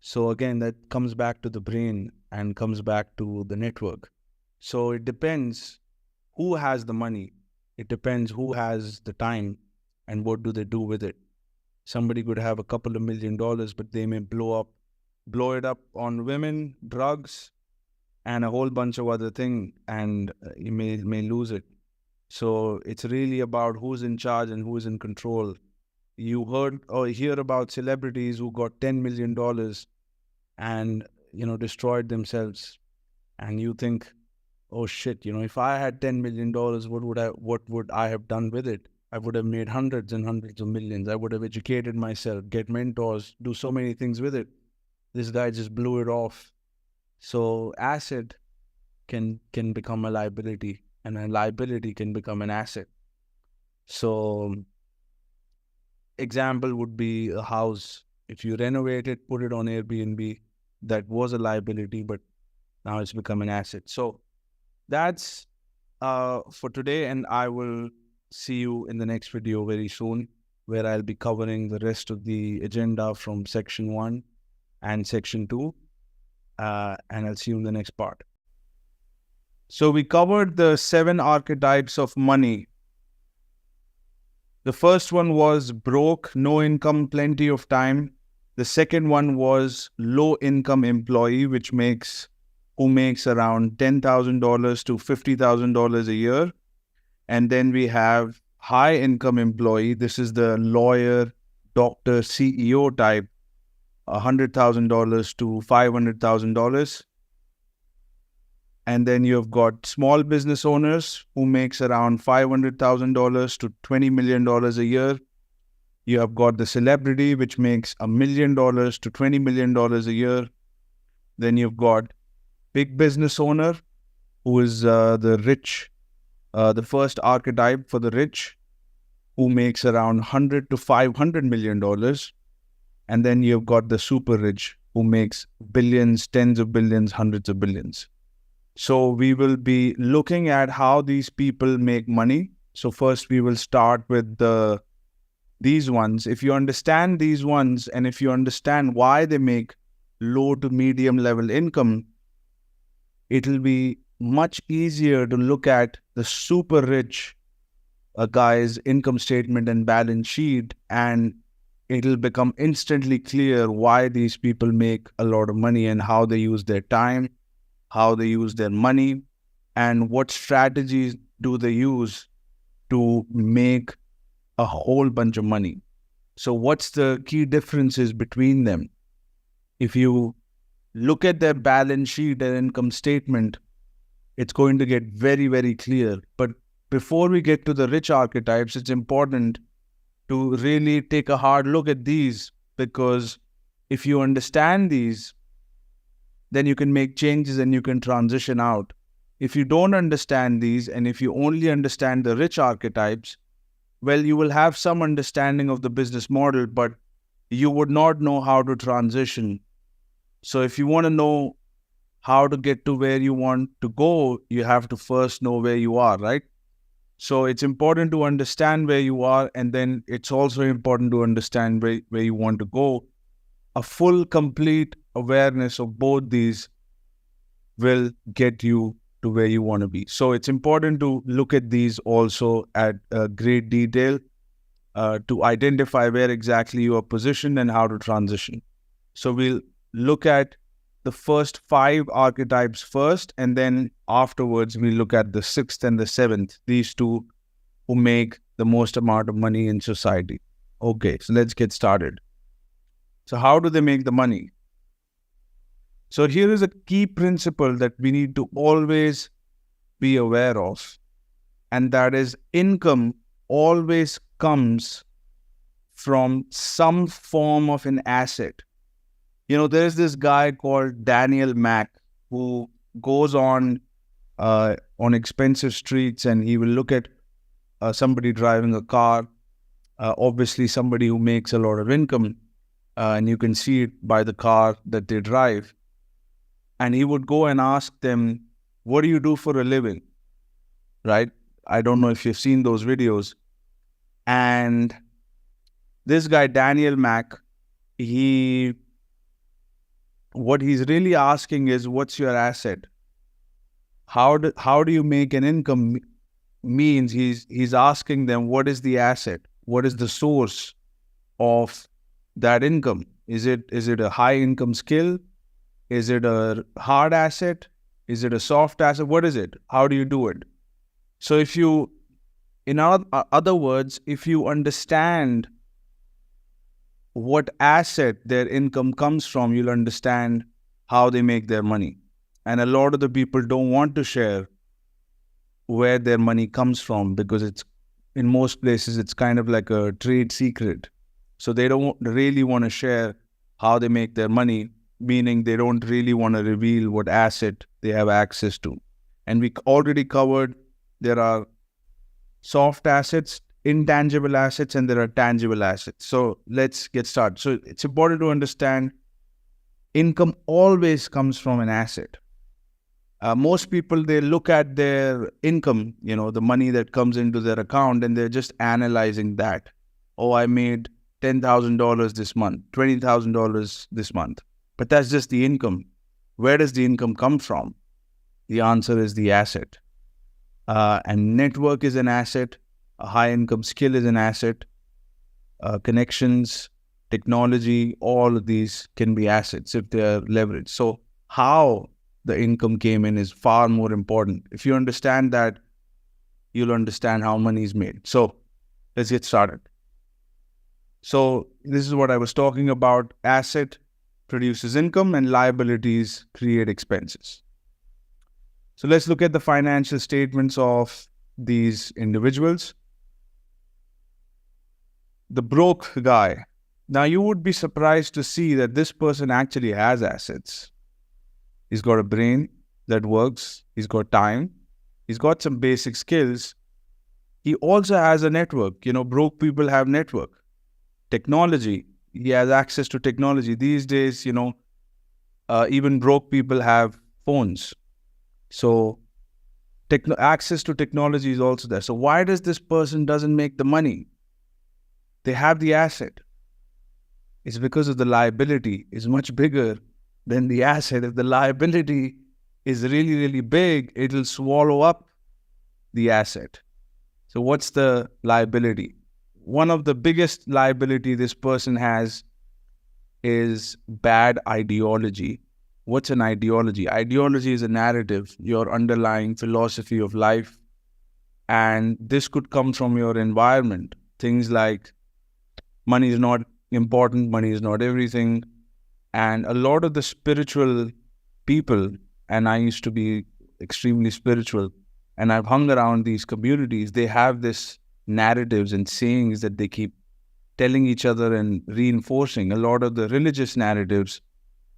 So again, that comes back to the brain and comes back to the network. So it depends who has the money. It depends who has the time and what do they do with it. Somebody could have a couple of $1 million, but they may blow it up on women, drugs, and a whole bunch of other things, and you may lose it. So it's really about who's in charge and who's in control. You heard or hear about celebrities who got $10 million and, destroyed themselves. And you think, oh shit, if I had $10 million, what would I have done with it? I would have made hundreds and hundreds of millions. I would have educated myself, get mentors, do so many things with it. This guy just blew it off. So asset can become a liability, and a liability can become an asset. So example would be a house. If you renovate it, put it on Airbnb, that was a liability, but now it's become an asset. So that's for today, and I will see you in the next video very soon, where I'll be covering the rest of the agenda from section 1 and section 2, and I'll see you in the next part. So we covered the 7 archetypes of money. The first one was broke, no income, plenty of time. The second one was low income employee, who makes around $10,000 to $50,000 a year. And then we have high income employee. This is the lawyer, doctor, CEO type, $100,000 to $500,000. And then you've got small business owners who makes around $500,000 to $20 million a year. You have got the celebrity, which makes $1 million to $20 million a year. Then you've got big business owner, who is the rich, the first archetype for the rich, who makes around $100 to $500 million. And then you've got the super rich, who makes billions, tens of billions, hundreds of billions. So we will be looking at how these people make money. So first we will start with these ones. If you understand these ones, and if you understand why they make low to medium level income, it'll be much easier to look at the super rich guy's income statement and balance sheet, and it'll become instantly clear why these people make a lot of money and how they use their time, how they use their money, and what strategies do they use to make a whole bunch of money. So what's the key differences between them? If you look at their balance sheet and income statement, it's going to get very, very clear. But before we get to the rich archetypes, it's important to really take a hard look at these, because if you understand these, then you can make changes and you can transition out. If you don't understand these, and if you only understand the rich archetypes, well, you will have some understanding of the business model, but you would not know how to transition. So if you want to know how to get to where you want to go, you have to first know where you are, right? So it's important to understand where you are, and then it's also important to understand where you want to go. A full, complete awareness of both these will get you to where you want to be. So it's important to look at these also at great detail to identify where exactly you are positioned and how to transition. So we'll look at the first 5 archetypes first, and then afterwards we look at the 6th and the 7th, these two who make the most amount of money in society. Okay, so let's get started. So how do they make the money? So here is a key principle that we need to always be aware of, and that is income always comes from some form of an asset. You know, there's this guy called Daniel Mack who goes on expensive streets, and he will look at somebody driving a car, obviously somebody who makes a lot of income, and you can see it by the car that they drive. And he would go and ask them, what do you do for a living? Right? I don't know if you've seen those videos. And this guy, Daniel Mack, what he's really asking is, what's your asset? How do you make an income? Means he's asking them, what is the asset? What is the source of that income? Is it a high income skill? Is it a hard asset? Is it a soft asset? What is it? How do you do it? So in other words, if you understand what asset their income comes from, you'll understand how they make their money. And a lot of the people don't want to share where their money comes from, because in most places it's kind of like a trade secret. So they don't really want to share how they make their money, meaning they don't really want to reveal what asset they have access to. And we already covered there are soft assets, intangible assets, and there are tangible assets. So let's get started. So it's important to understand income always comes from an asset. Most people, they look at their income, the money that comes into their account, and they're just analyzing that. Oh, I made $10,000 this month, $20,000 this month. But that's just the income. Where does the income come from? The answer is the asset. And network is an asset. A high income skill is an asset. Connections, technology, all of these can be assets if they are leveraged. So how the income came in is far more important. If you understand that, you'll understand how money is made. So let's get started. So this is what I was talking about. Asset produces income and liabilities create expenses. So let's look at the financial statements of these individuals. The broke guy. Now you would be surprised to see that this person actually has assets. He's got a brain that works. He's got time. He's got some basic skills. He also has a network. Broke people have network. Technology. He has access to technology. These days, even broke people have phones. So access to technology is also there. So why does this person doesn't make the money? They have the asset. It's because of the liability is much bigger than the asset. If the liability is really, really big, it'll swallow up the asset. So what's the liability? One of the biggest liability this person has is bad ideology. What's an ideology? Ideology is a narrative, your underlying philosophy of life. And this could come from your environment. Things like money is not important, money is not everything. And a lot of the spiritual people, and I used to be extremely spiritual, and I've hung around these communities, they have this narratives and sayings that they keep telling each other and reinforcing. A lot of the religious narratives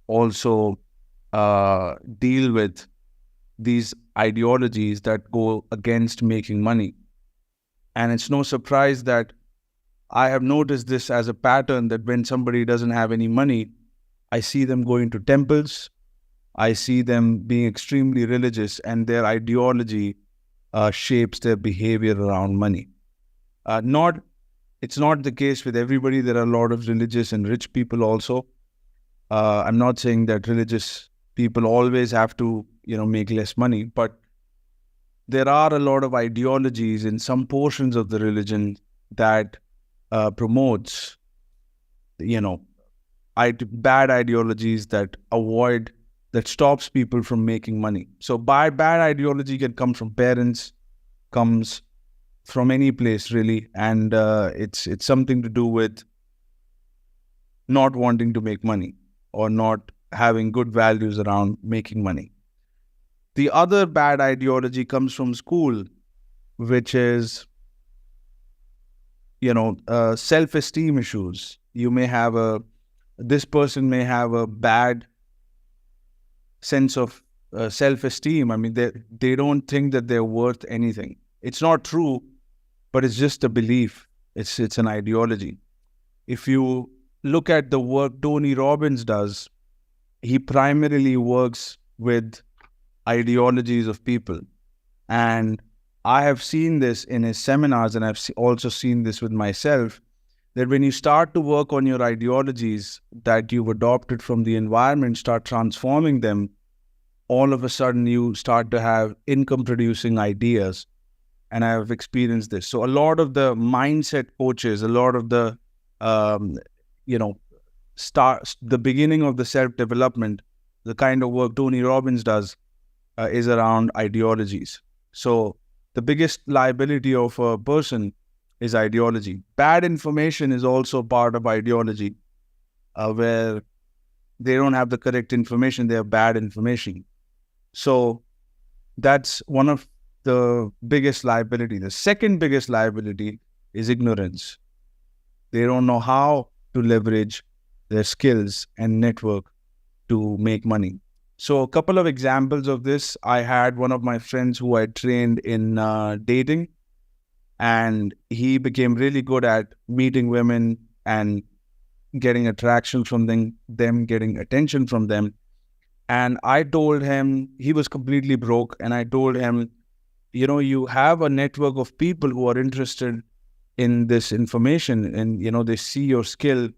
also deal with these ideologies that go against making money. And it's no surprise that I have noticed this as a pattern, that when somebody doesn't have any money, I see them going to temples. I see them being extremely religious, and their ideology shapes their behavior around money. It's not the case with everybody. There are a lot of religious and rich people also. I'm not saying that religious people always have to, make less money, but there are a lot of ideologies in some portions of the religion that promotes, bad ideologies that stops people from making money. So bad ideology can come from parents, comes from any place really, and it's something to do with not wanting to make money or not having good values around making money. The other bad ideology comes from school, which is self-esteem issues. This person may have a bad sense of self-esteem. I mean, they don't think that they're worth anything. It's not true, but it's just a belief. It's an ideology. If you look at the work Tony Robbins does, he primarily works with ideologies of people. And I have seen this in his seminars, and I've also seen this with myself, that when you start to work on your ideologies that you've adopted from the environment, start transforming them, all of a sudden you start to have income-producing ideas. And I have experienced this. So a lot of the mindset coaches, a lot of the, the beginning of the self-development, the kind of work Tony Robbins does is around ideologies. So the biggest liability of a person is ideology. Bad information is also part of ideology, where they don't have the correct information, they have bad information. So that's one of the biggest liability. The second biggest liability is ignorance. They don't know how to leverage their skills and network to make money. So a couple of examples of this. I had one of my friends who I trained in dating, and he became really good at meeting women and getting attraction from them getting attention from them. And I told him, he was completely broke, and I told him, you have a network of people who are interested in this information, and they see your skill,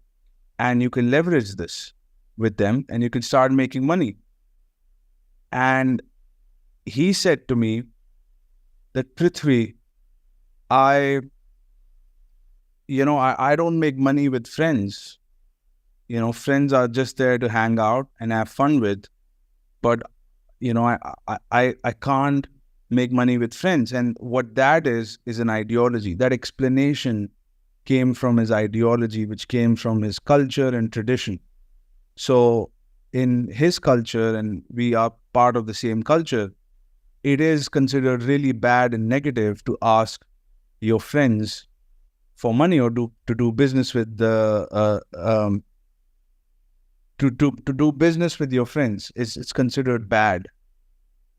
and you can leverage this with them, and you can start making money. And he said to me that, Prithvi, I don't make money with friends. Friends are just there to hang out and have fun with, but I can't make money with friends. And what that is an ideology. That explanation came from his ideology, which came from his culture and tradition. So in his culture, and we are part of the same culture, it is considered really bad and negative to ask your friends for money, or to do business with to do business with your friends. It's considered bad.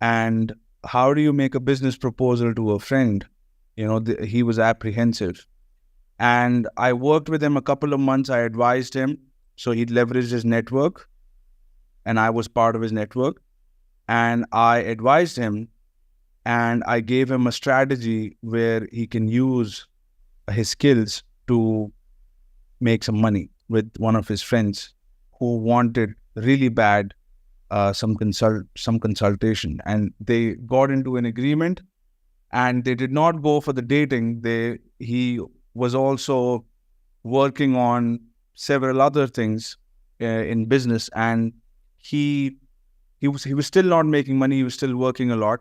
And how do you make a business proposal to a friend? He was apprehensive. And I worked with him a couple of months. I advised him. So he'd leveraged his network, and I was part of his network. And I advised him, and I gave him a strategy where he can use his skills to make some money with one of his friends who wanted really bad some consultation. And they got into an agreement, and they did not go for the dating. He was also working on several other things in business, and he was still not making money. He was still working a lot.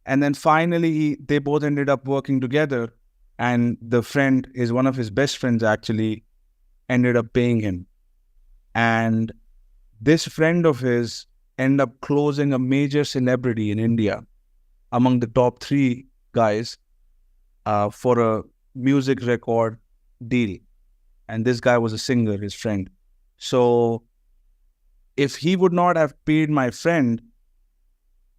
And then finally, they both ended up working together, and the friend is one of his best friends, actually ended up paying him. And this friend of his ended up closing a major celebrity in India, among the top 3 guys, for a music record deal. And this guy was a singer, his friend. So if he would not have paid my friend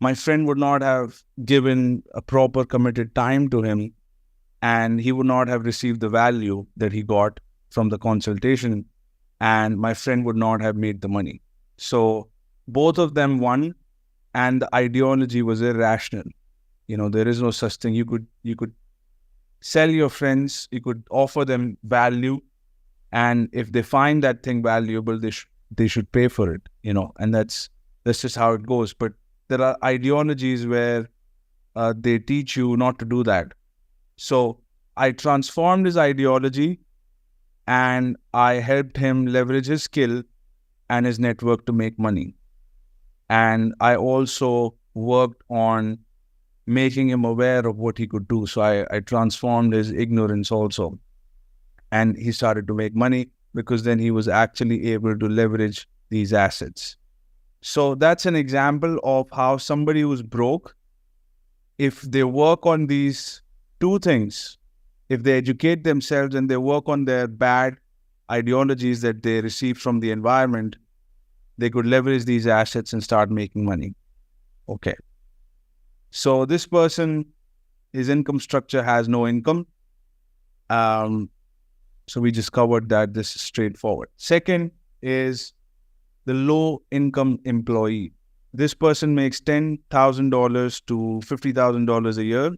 would not have given a proper committed time to him, and he would not have received the value that he got from the consultation, and my friend would not have made the money. So both of them won, and the ideology was irrational. There is no such thing. You could sell your friends, you could offer them value, and if they find that thing valuable, they should pay for it, and that's just how it goes. But there are ideologies where they teach you not to do that. So I transformed his ideology, and I helped him leverage his skill and his network to make money. And I also worked on making him aware of what he could do. So I transformed his ignorance also. And he started to make money, because then he was actually able to leverage these assets. So that's an example of how somebody who's broke, if they work on these 2 things, if they educate themselves and they work on their bad ideologies that they receive from the environment, they could leverage these assets and start making money. Okay. So this person, his income structure has no income. So we just covered that. This is straightforward. Second is the low income employee. This person makes $10,000 to $50,000 a year.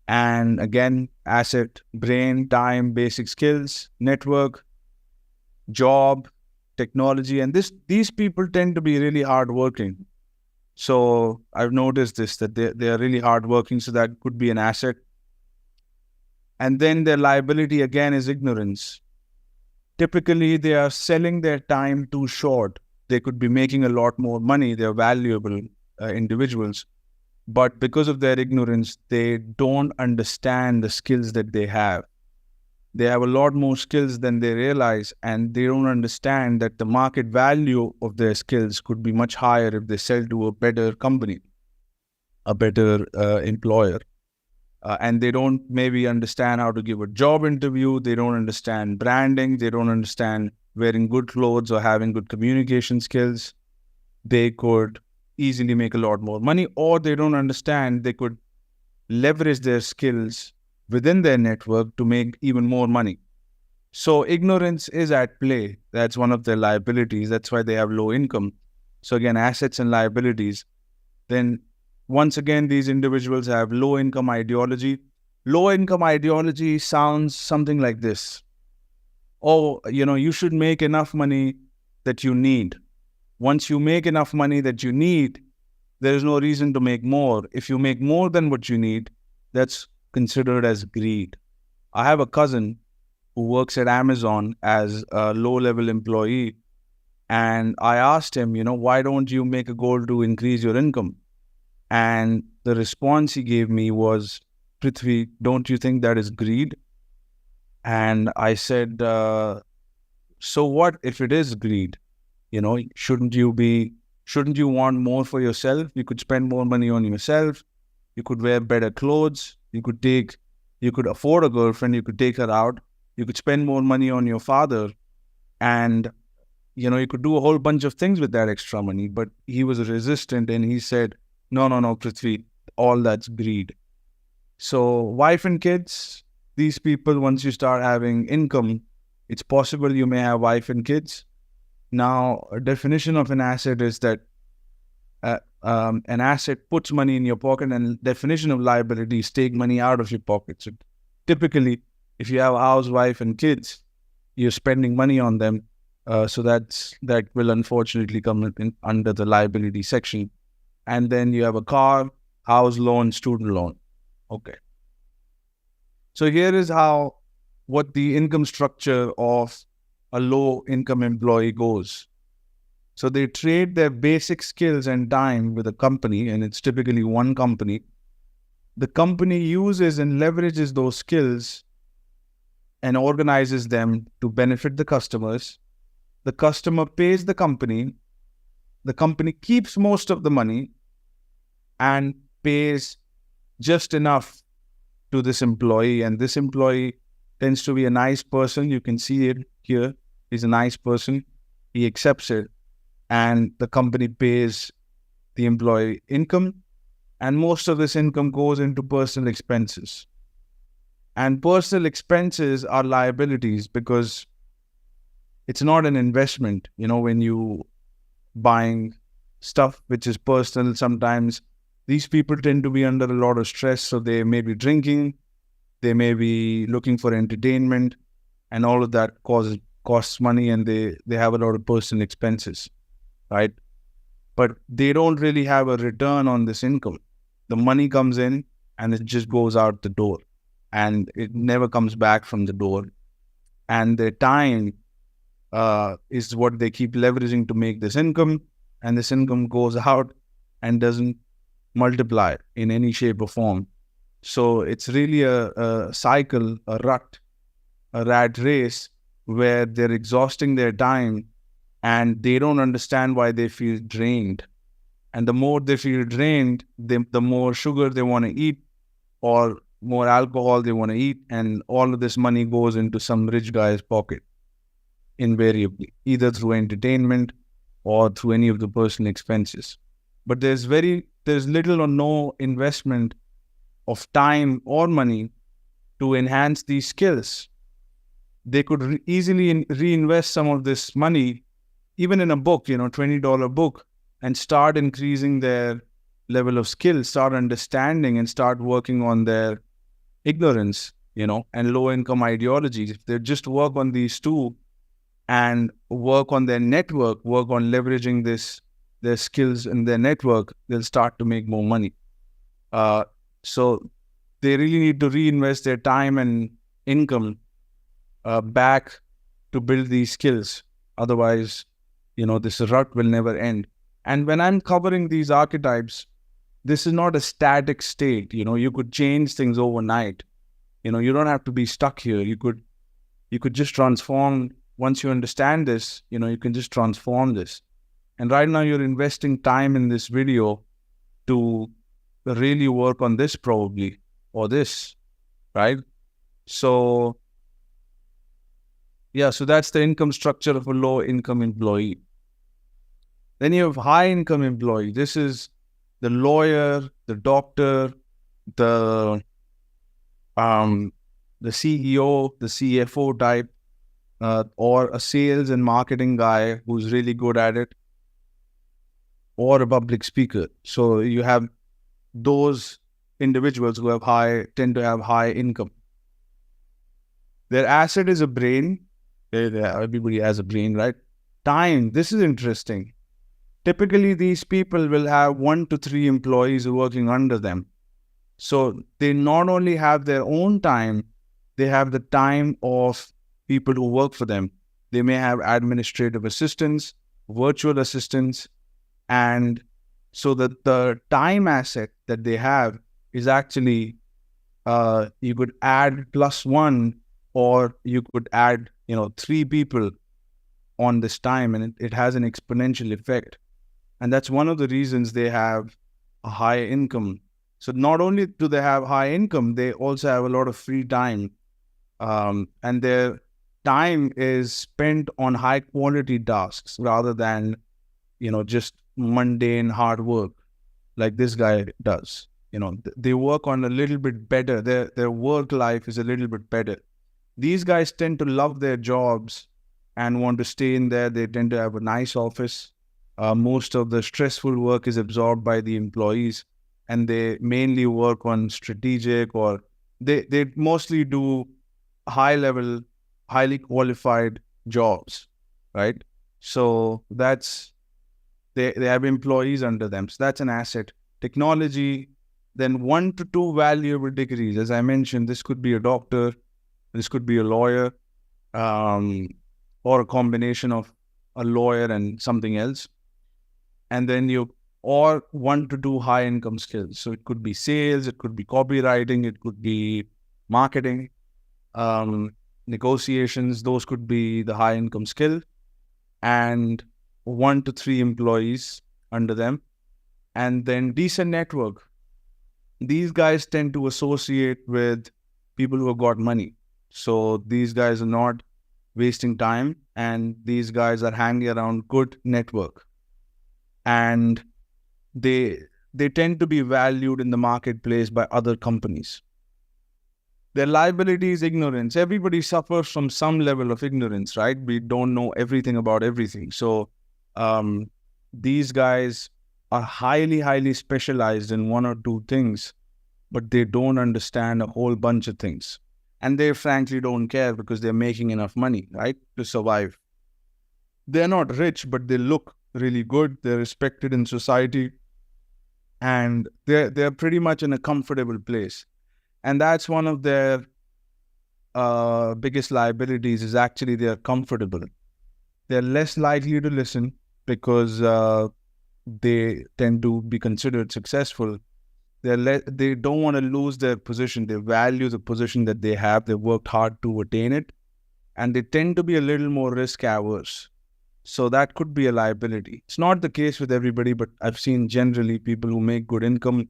And again, asset, brain, time, basic skills, network, job, technology. And these people tend to be really hardworking. So I've noticed this, that they are really hardworking. So that could be an asset. And then their liability again is ignorance. Typically, they are selling their time too short. They could be making a lot more money. They're valuable individuals. But because of their ignorance, they don't understand the skills that they have. They have a lot more skills than they realize, and they don't understand that the market value of their skills could be much higher if they sell to a better company, a better employer. And they don't maybe understand how to give a job interview. They don't understand branding. They don't understand wearing good clothes or having good communication skills. they could easily make a lot more money, or they don't understand they could leverage their skills within their network to make even more money. So ignorance is at play. That's one of their liabilities. That's why they have low income. So again, assets and liabilities. Then once again, these individuals have low income ideology. Low income ideology sounds something like this. Oh, you should make enough money that you need. Once you make enough money that you need, there is no reason to make more. If you make more than what you need, that's considered as greed. I have a cousin who works at Amazon as a low-level employee, and I asked him, why don't you make a goal to increase your income? And the response he gave me was, Prithvi, don't you think that is greed? And I said, so what if it is greed? Shouldn't you want more for yourself? You could spend more money on yourself. You could wear better clothes. You could afford a girlfriend. You could take her out. You could spend more money on your father. And, you could do a whole bunch of things with that extra money. But he was resistant and he said, no, Prithvi, all that's greed. So wife and kids, these people, once you start having income, it's possible you may have wife and kids. Now, a definition of an asset is that an asset puts money in your pocket, and definition of liability is take money out of your pocket. So typically, if you have a house, wife, and kids, you're spending money on them. So that will unfortunately come under the liability section. And then you have a car, house loan, student loan. Okay. So here is what the income structure of a low-income employee goes. So they trade their basic skills and time with a company, and it's typically one company. The company uses and leverages those skills and organizes them to benefit the customers. The customer pays the company keeps most of the money and pays just enough to this employee. And this employee tends to be a nice person. You can see it here. He's a nice person. He accepts it. And the company pays the employee income. And most of this income goes into personal expenses. And personal expenses are liabilities because it's not an investment. When you buying stuff which is personal, sometimes these people tend to be under a lot of stress. So they may be drinking, they may be looking for entertainment, and all of that costs money, and they have a lot of personal expenses, right? But they don't really have a return on this income. The money comes in and it just goes out the door, and it never comes back from the door. And their time is what they keep leveraging to make this income, and this income goes out and doesn't multiply in any shape or form. So it's really a cycle, a rat race, where they're exhausting their time and they don't understand why they feel drained. And the more they feel drained, the more sugar they want to eat or more alcohol they want to eat, and all of this money goes into some rich guy's pocket invariably, either through entertainment or through any of the personal expenses. But there's little or no investment of time or money to enhance these skills. They could easily reinvest some of this money, even in a book, $20 book, and start increasing their level of skill, start understanding, and start working on their ignorance, and low-income ideologies. If they just work on these two and work on their network, work on leveraging their skills in their network, they'll start to make more money. So they really need to reinvest their time and income back to build these skills. Otherwise, this rut will never end. And when I'm covering these archetypes, this is not a static state. You could change things overnight. You don't have to be stuck here. You could just transform. Once you understand this, you can just transform this. And right now you're investing time in this video to really work on this probably, or this, right? So, yeah, so that's the income structure of a low income employee. Then you have high income employee. This is the lawyer, the doctor, the um, the CEO, the CFO type, or a sales and marketing guy who's really good at it, or a public speaker. So you have those individuals who tend to have high income. Their asset is a brain. Everybody has a brain, right? Time. This is interesting. Typically, these people will have 1 to 3 employees working under them. So they not only have their own time, they have the time of people who work for them. They may have administrative assistants, virtual assistants, and so that the time asset that they have is actually, you could add +1, or you could add, 3 people on this time, and it has an exponential effect. And that's one of the reasons they have a high income. So not only do they have high income, they also have a lot of free time. And their time is spent on high quality tasks rather than, just mundane hard work like this guy does. They work on a little bit better. Their work life is a little bit better. These guys tend to love their jobs and want to stay in there. They tend to have a nice office. Most of the stressful work is absorbed by the employees, and they mainly work on strategic, or they mostly do high level, highly qualified jobs, right? So they have employees under them. So that's an asset. Technology, then 1 to 2 valuable degrees. As I mentioned, this could be a doctor, this could be a lawyer, or a combination of a lawyer and something else. And then or 1 to 2 high income skills. So it could be sales, it could be copywriting, it could be marketing, negotiations. Those could be the high income skill. And 1 to 3 employees under them. And then decent network. These guys tend to associate with people who have got money. So these guys are not wasting time, and these guys are hanging around good network. And they tend to be valued in the marketplace by other companies. Their liability is ignorance. Everybody suffers from some level of ignorance, right? We don't know everything about everything. So these guys are highly, highly specialized in 1 or 2 things, but they don't understand a whole bunch of things. And they frankly don't care because they're making enough money, right, to survive. They're not rich, but they look really good. They're respected in society, and they're pretty much in a comfortable place. And that's one of their biggest liabilities, is actually they're comfortable. They're less likely to listen because they tend to be considered successful. They don't want to lose their position. They value the position that they have. They worked hard to attain it, and they tend to be a little more risk averse. So that could be a liability. It's not the case with everybody, but I've seen generally people who make good income,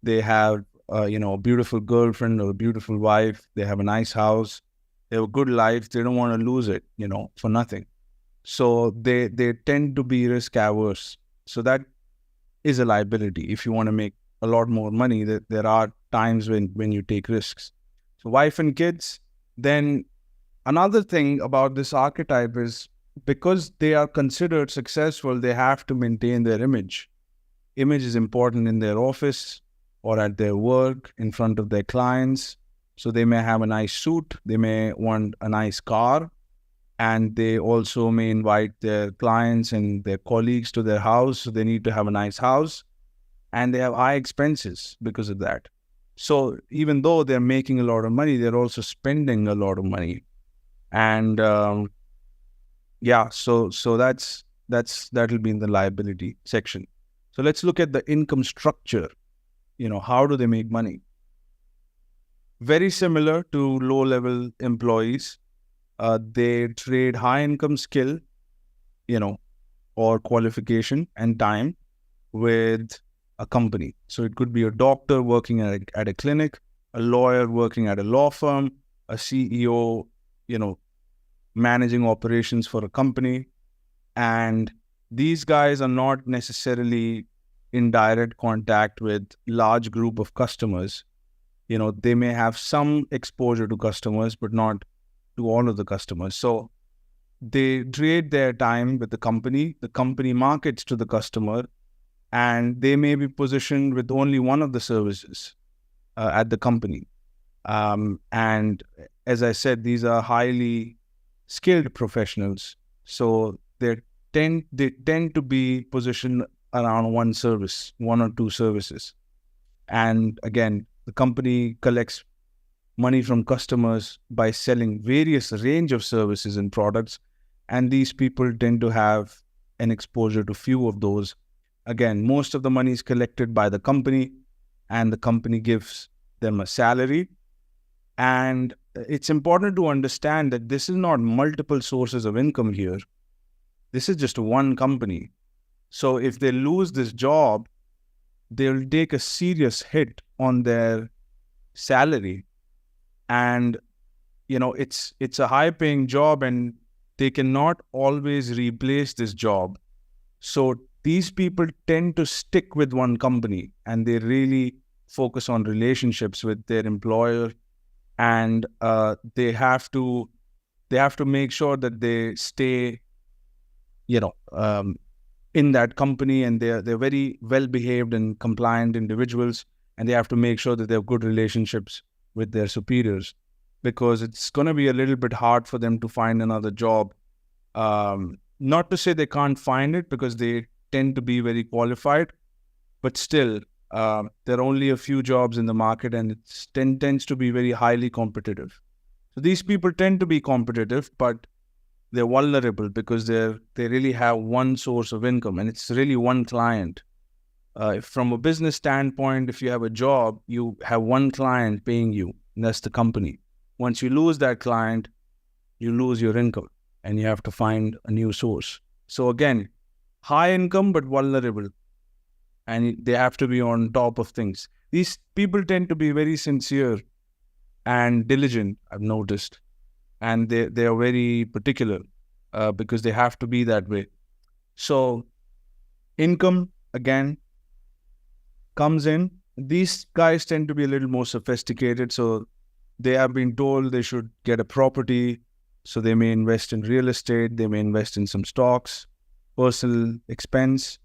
they have a beautiful girlfriend or a beautiful wife. They have a nice house. They have a good life. They don't want to lose it, for nothing. So they tend to be risk averse. So that is a liability. If you want to make a lot more money, there are times when you take risks. So wife and kids. Then another thing about this archetype is, because they are considered successful, they have to maintain their image. Image is important in their office or at their work, in front of their clients. So they may have a nice suit, they may want a nice car, and they also may invite their clients and their colleagues to their house. So they need to have a nice house, and they have high expenses because of that. So even though they're making a lot of money, they're also spending a lot of money. And so that'll be in the liability section. So let's look at the income structure. How do they make money? Very similar to low-level employees. They trade high income skill, or qualification and time with a company. So it could be a doctor working at a clinic, a lawyer working at a law firm, a CEO, managing operations for a company. And These guys are not necessarily in direct contact with large group of customers. They may have some exposure to customers, but not to all of the customers. So they trade their time with the company markets to the customer, and they may be positioned with only one of the services at the company. And as I said, these are highly skilled professionals. So they tend to be positioned around one service, one or two services. And again, the company collects money from customers by selling various range of services and products. And these people tend to have an exposure to few of those. Again, most of the money is collected by the company, and the company gives them a salary. And it's important to understand that this is not multiple sources of income here. This is just one company. So if they lose this job, they'll take a serious hit on their salary. And, it's a high paying job, and they cannot always replace this job. So these people tend to stick with one company, and they really focus on relationships with their employer. And they have to make sure that they stay, in that company, and they're very well behaved and compliant individuals, and they have to make sure that they have good relationships with their superiors, because it's going to be a little bit hard for them to find another job. Not to say they can't find it, because they tend to be very qualified, but still, there are only a few jobs in the market, and it tends to be very highly competitive. So these people tend to be competitive, but they're vulnerable because they really have one source of income, and it's really one client. From a business standpoint, if you have a job, you have one client paying you, and that's the company. Once you lose that client, you lose your income, and you have to find a new source. So again, high income but vulnerable, and they have to be on top of things. These people tend to be very sincere and diligent, I've noticed, and they are very particular because they have to be that way. So income, again, comes in. These guys tend to be a little more sophisticated, so they have been told they should get a property, so they may invest in real estate, they may invest in some stocks, personal expense,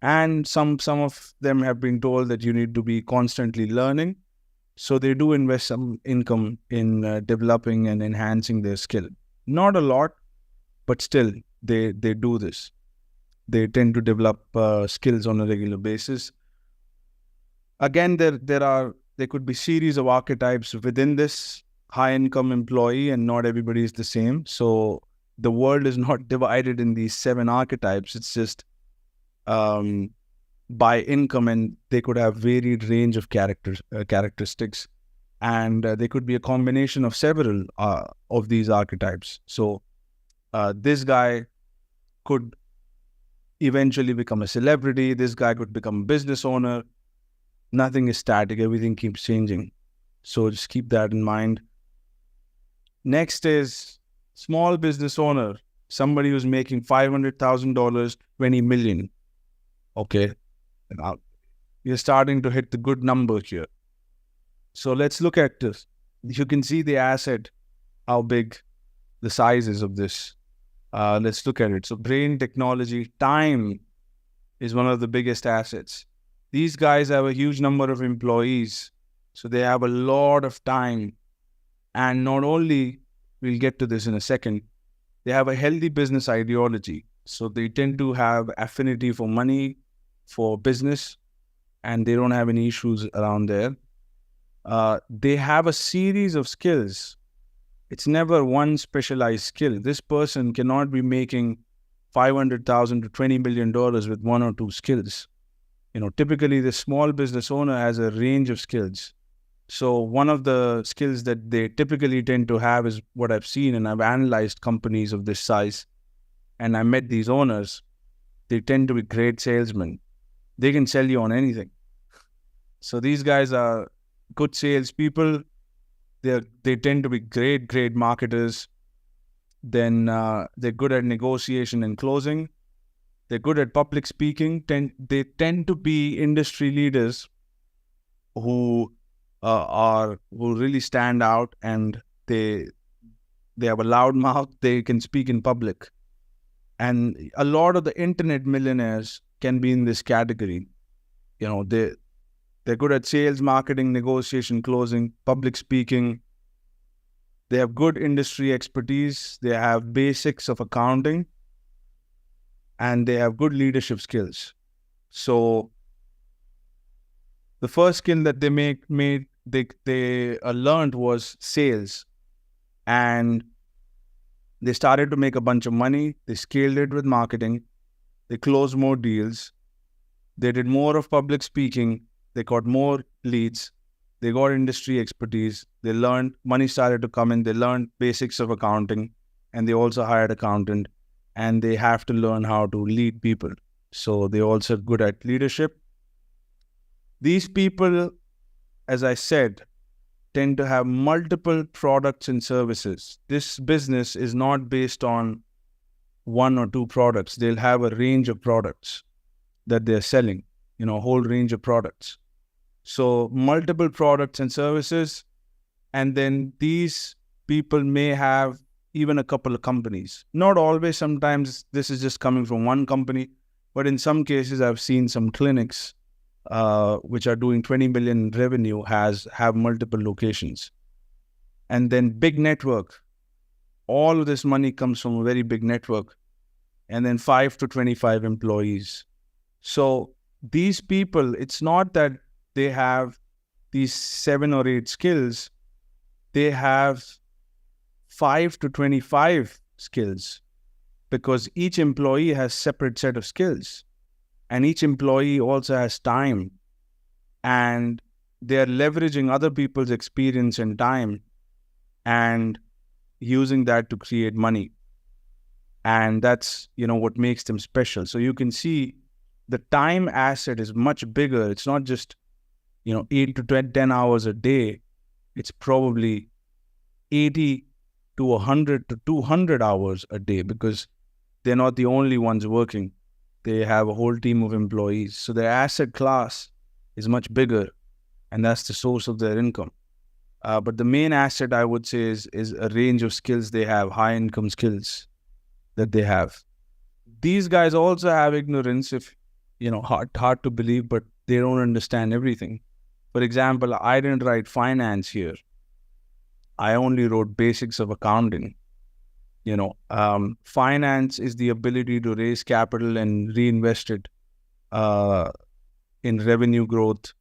and some of them have been told that you need to be constantly learning. So they do invest some income in developing and enhancing their skill. Not a lot, but still they do this. They tend to develop skills on a regular basis. Again, there could be series of archetypes within this high income employee, and not everybody is the same. So the world is not divided in these 7 archetypes. It's just by income, and they could have varied range of characteristics, and they could be a combination of several of these archetypes. So this guy could eventually become a celebrity. This guy could become a business owner. Nothing is static. Everything keeps changing. So just keep that in mind. Next is small business owner, somebody who's making $500,000, 20 million. Okay, now you're starting to hit the good number here. So let's look at this. You can see the asset, how big the size is of this. Let's look at it. So brain, technology, time is one of the biggest assets. These guys have a huge number of employees, so they have a lot of time. And not only, we'll get to this in a second, they have a healthy business ideology. So they tend to have affinity for money, for business, and they don't have any issues around there. They have a series of skills. It's never one specialized skill. This person cannot be making $500,000 to $20 million with one or two skills. Typically the small business owner has a range of skills. So one of the skills that they typically tend to have is what I've seen, and I've analyzed companies of this size, and I met these owners. They tend to be great salesmen. They can sell you on anything. So these guys are good salespeople. They tend to be great marketers. Then they're good at negotiation and closing. they're good at public speaking. They tend to be industry leaders who who really stand out, and they have a loud mouth. They can speak in public, and a lot of the internet millionaires can be in this category. They're good at sales, marketing, negotiation, closing, public speaking. They have good industry expertise. They have basics of accounting, and they have good leadership skills. So the first skill that they learned was sales, and they started to make a bunch of money. They scaled it with marketing. They closed more deals. They did more of public speaking. They got more leads. They got industry expertise. They learned, money started to come in. They learned basics of accounting, and they also hired accountant, and they have to learn how to lead people. So they're also good at leadership. These people, as I said, tend to have multiple products and services. This business is not based on one or two products. They'll have a range of products that they're selling, a whole range of products. So multiple products and services. And then these people may have even a couple of companies. Not always. Sometimes this is just coming from one company. But in some cases, I've seen some clinics which are doing 20 million revenue have multiple locations. And then big network. All of this money comes from a very big network. And then 5 to 25 employees. So these people, it's not that they have these 7 or 8 skills. They have 5 to 25 skills, because each employee has separate set of skills, and each employee also has time, and they're leveraging other people's experience and time and using that to create money. And that's, what makes them special. So you can see the time asset is much bigger. It's not just, 8 to 10 hours a day. It's probably 80 to 100 to 200 hours a day, because they're not the only ones working. They have a whole team of employees. So their asset class is much bigger, and that's the source of their income. But the main asset, I would say, is a range of skills they have, high income skills that they have. These guys also have ignorance, if, hard to believe, but they don't understand everything. For example, I didn't write finance here. I only wrote basics of accounting. Finance is the ability to raise capital and reinvest it in revenue growth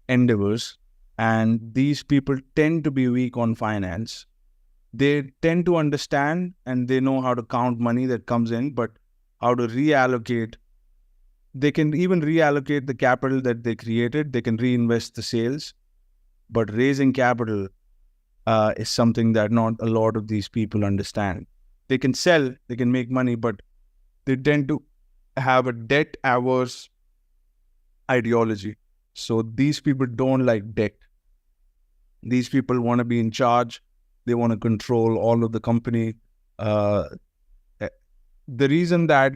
endeavors. And these people tend to be weak on finance. They tend to understand and they know how to count money that comes in, but how to reallocate. They can even reallocate the capital that they created. They can reinvest the sales. But raising capital is something that not a lot of these people understand. They can sell, they can make money, but they tend to have a debt-averse ideology. So these people don't like debt. These people want to be in charge. They want to control all of the company. The reason that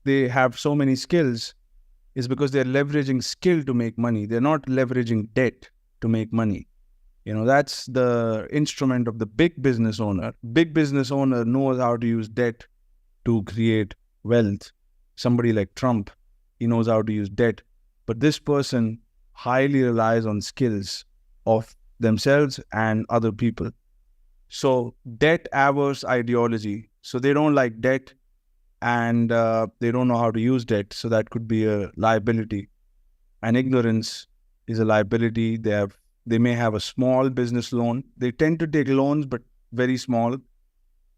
they have so many skills is because they're leveraging skill to make money. They're not leveraging debt to make money. That's the instrument of the big business owner. Big business owner knows how to use debt to create wealth. Somebody like Trump, he knows how to use debt. But this person highly relies on skills of themselves and other people. So debt-averse ideology. So they don't like debt, and they don't know how to use debt. So that could be a liability. And ignorance is a liability. They may have a small business loan. They tend to take loans, but very small.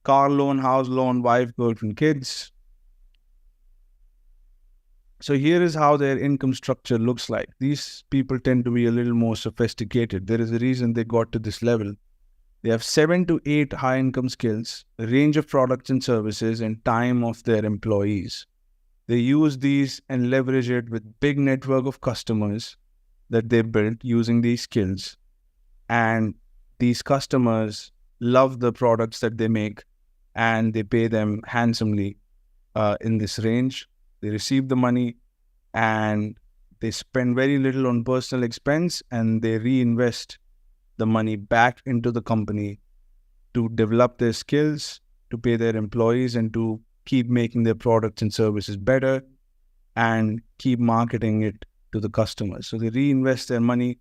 Car loan, house loan, wife, girlfriend, kids. So here is how their income structure looks like. These people tend to be a little more sophisticated. There is a reason they got to this level. They have 7 to 8 high income skills, a range of products and services, and time of their employees. They use these and leverage it with big network of customers that they built using these skills. And these customers love the products that they make, and they pay them handsomely. in this range. They receive the money and they spend very little on personal expense, and they reinvest the money back into the company to develop their skills, to pay their employees, and to keep making their products and services better and keep marketing it to the customers. So they reinvest their money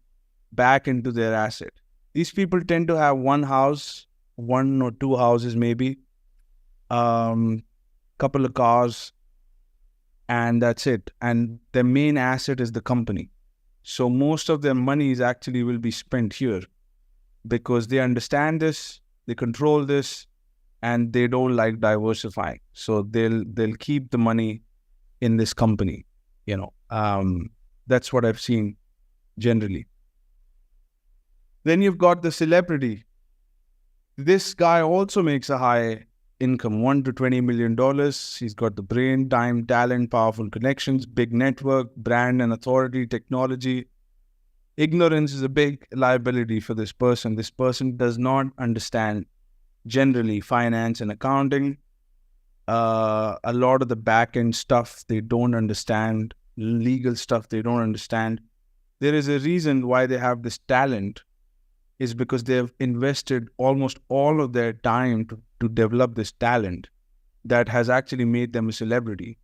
back into their asset. These people tend to have one house, one or two houses maybe, couple of cars, and that's it. And their main asset is the company. So most of their money is actually will be spent here because they understand this, they control this, and they don't like diversifying. So they'll keep the money in this company. That's what I've seen generally. Then you've got the celebrity. This guy also makes a high income, $1 to $20 million. He's got the brain, time, talent, powerful connections, big network, brand and authority, technology. Ignorance is a big liability for this person. This person does not understand generally finance and accounting. A lot of the back-end stuff they don't understand, legal stuff they don't understand. There is a reason why they have this talent, is because they've invested almost all of their time to develop this talent that has actually made them a celebrity.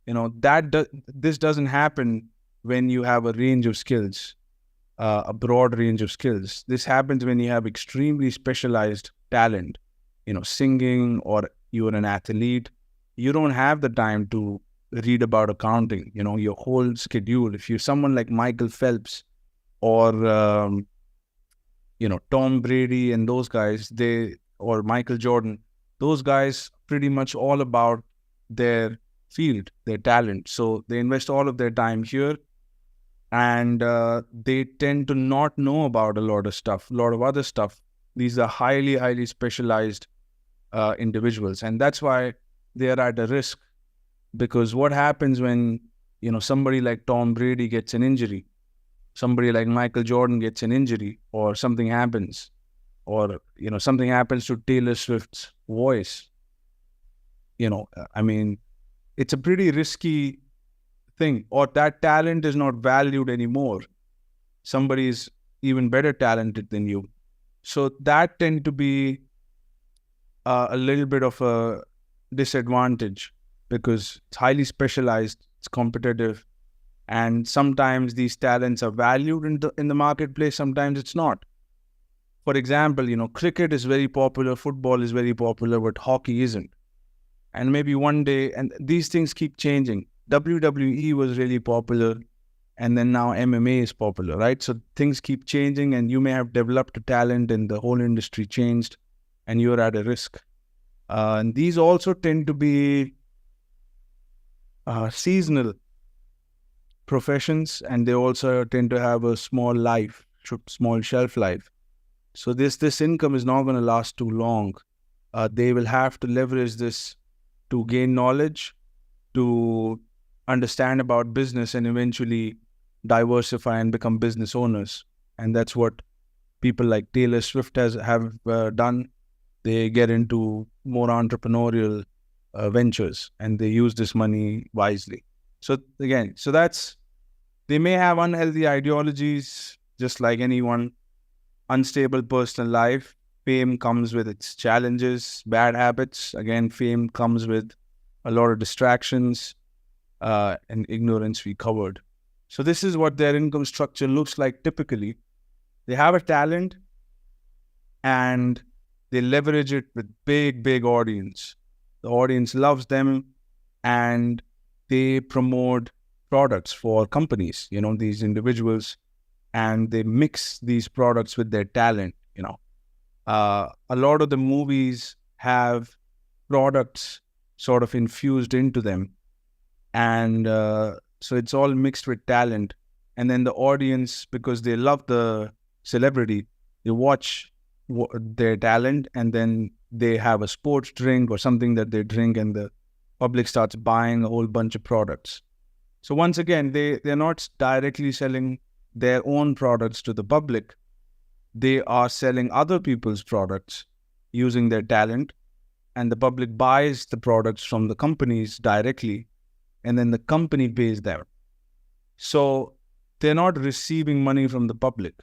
This doesn't happen when you have a range of skills, a broad range of skills. This happens when you have extremely specialized talent, singing, or you're an athlete. You don't have the time to read about accounting, your whole schedule. If you're someone like Michael Phelps or Tom Brady and those guys, or Michael Jordan, those guys pretty much all about their field, their talent. So they invest all of their time here, and they tend to not know about a lot of other stuff. These are highly, highly specialized individuals, and that's why they are at a risk. Because what happens when somebody like Tom Brady gets an injury, somebody like Michael Jordan gets an injury, or something happens, or something happens to Taylor Swift's voice? It's a pretty risky thing. Or that talent is not valued anymore. Somebody is even better talented than you. So that tend to be a little bit of a disadvantage, because it's highly specialized, it's competitive, and sometimes these talents are valued in the marketplace, sometimes it's not. For example, cricket is very popular, football is very popular, but hockey isn't. And maybe one day, and these things keep changing. WWE was really popular, and then now MMA is popular, right? So things keep changing, and you may have developed a talent and the whole industry changed, and you're at a risk. And these also tend to be seasonal professions, and they also tend to have a small shelf life. So this income is not going to last too long. They will have to leverage this to gain knowledge, to understand about business, and eventually diversify and become business owners. And that's what people like Taylor Swift have done. They get into more entrepreneurial ventures, and they use this money wisely. So again, they may have unhealthy ideologies, just like anyone. Unstable personal life. Fame comes with its challenges, bad habits. Again, fame comes with a lot of distractions and ignorance we covered. So this is what their income structure looks like typically. They have a talent and they leverage it with big audience. The audience loves them, and they promote products for companies, these individuals, and they mix these products with their talent. A lot of the movies have products sort of infused into them, and so it's all mixed with talent. And then the audience, because they love the celebrity, they watch their talent, and then they have a sports drink or something that they drink, and the public starts buying a whole bunch of products. So once again, they're not directly selling their own products to the public. They are selling other people's products using their talent, and the public buys the products from the companies directly, and then the company pays them. So they're not receiving money from the public.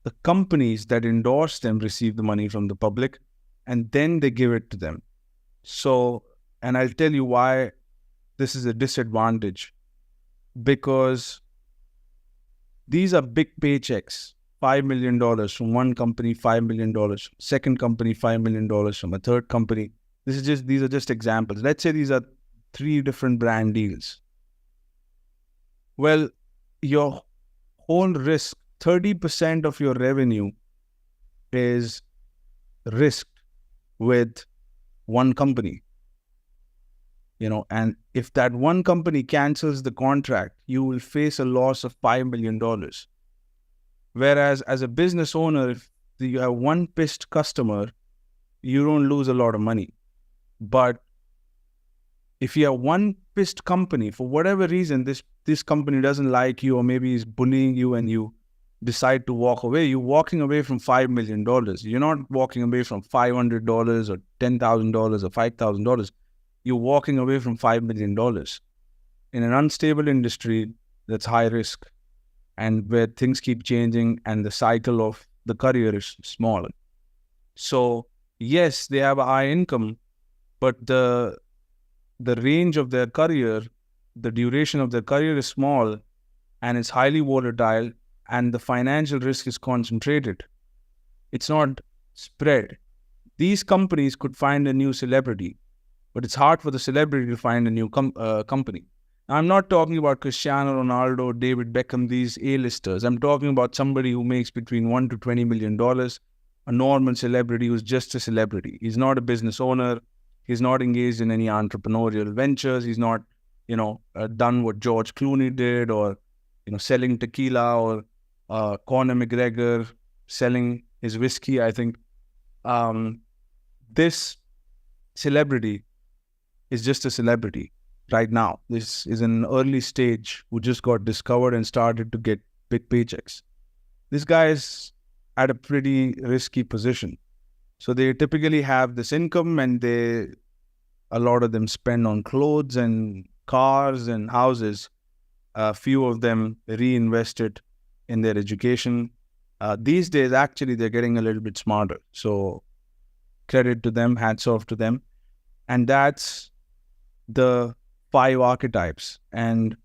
The companies that endorse them receive the money from the public, and then they give it to them. So, and I'll tell you why this is a disadvantage. Because these are big paychecks. $5 million from one company, $5 million, second company, $5 million from a third company. These are just examples. Let's say these are 3 different brand deals. Well, your whole risk, 30% of your revenue is risked with one company. And if that one company cancels the contract, you will face a loss of $5 million. Whereas as a business owner, if you have one pissed customer, you don't lose a lot of money. But if you have one pissed company, for whatever reason, this company doesn't like you, or maybe is bullying you, and you decide to walk away, you're walking away from $5 million. You're not walking away from $500 or $10,000 or $5,000. You're walking away from $5 million in an unstable industry that's high risk, and where things keep changing and the cycle of the career is small. So yes, they have a high income, but the range of their career, the duration of their career is small, and it's highly volatile, and the financial risk is concentrated. It's not spread. These companies could find a new celebrity, but it's hard for the celebrity to find a new company. Now, I'm not talking about Cristiano Ronaldo, David Beckham, these A-listers. I'm talking about somebody who makes between $1 to $20 million, a normal celebrity who's just a celebrity. He's not a business owner. He's not engaged in any entrepreneurial ventures. He's not, done what George Clooney did, or, selling tequila, or Conor McGregor selling his whiskey. I think this celebrity is just a celebrity right now. This is an early stage who just got discovered and started to get big paychecks. This guy is at a pretty risky position. So they typically have this income, and a lot of them spend on clothes and cars and houses. A few of them reinvest it in their education. These days, actually, they're getting a little bit smarter. So credit to them, hats off to them. And that's the 5 archetypes. And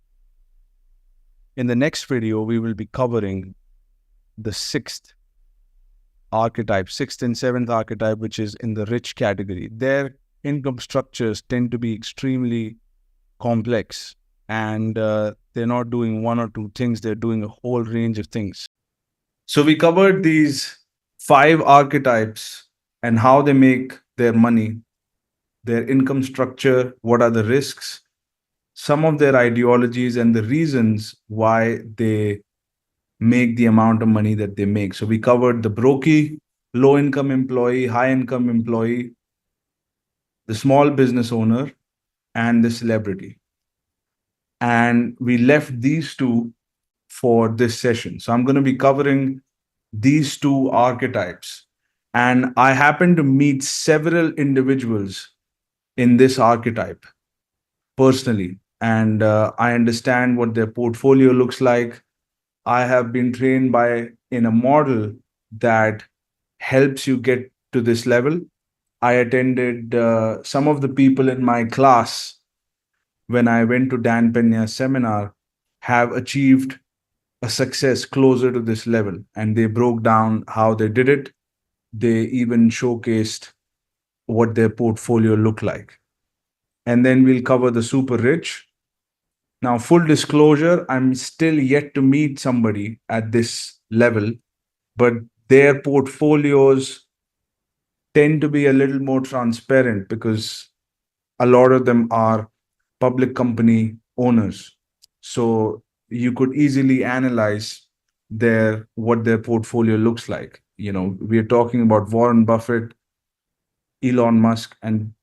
in the next video, we will be covering the 6th archetype, 6th and 7th archetype, which is in the rich category. Their income structures tend to be extremely complex, and they're not doing 1 or 2 things. They're doing a whole range of things. So we covered these 5 archetypes and how they make their money, their income structure, what are the risks, some of their ideologies, and the reasons why they make the amount of money that they make. So we covered the brokey, low-income employee, high-income employee, the small business owner, and the celebrity. And we left these 2 for this session. So I'm going to be covering these 2 archetypes. And I happen to meet several individuals in this archetype personally. And I understand what their portfolio looks like. I have been trained in a model that helps you get to this level. I attended some of the people in my class when I went to Dan Penya's seminar have achieved a success closer to this level. And they broke down how they did it. They even showcased what their portfolio looked like. And then we'll cover the super rich. Now, full disclosure, I'm still yet to meet somebody at this level, but their portfolios tend to be a little more transparent because a lot of them are public company owners. So you could easily analyze what their portfolio looks like. We're talking about Warren Buffett, Elon Musk, and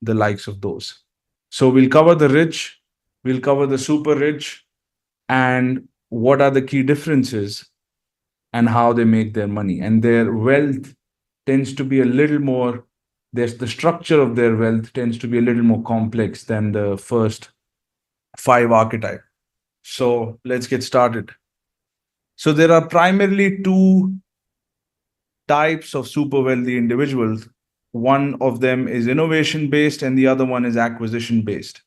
the likes of those. So we'll cover the rich, we'll cover the super rich, and what are the key differences and how they make their money. And their wealth tends to be a little more the structure of their wealth tends to be a little more complex than the first five archetypes. So let's get started. So there are primarily two types of super wealthy individuals. One of them is innovation based, and the other one is acquisition based.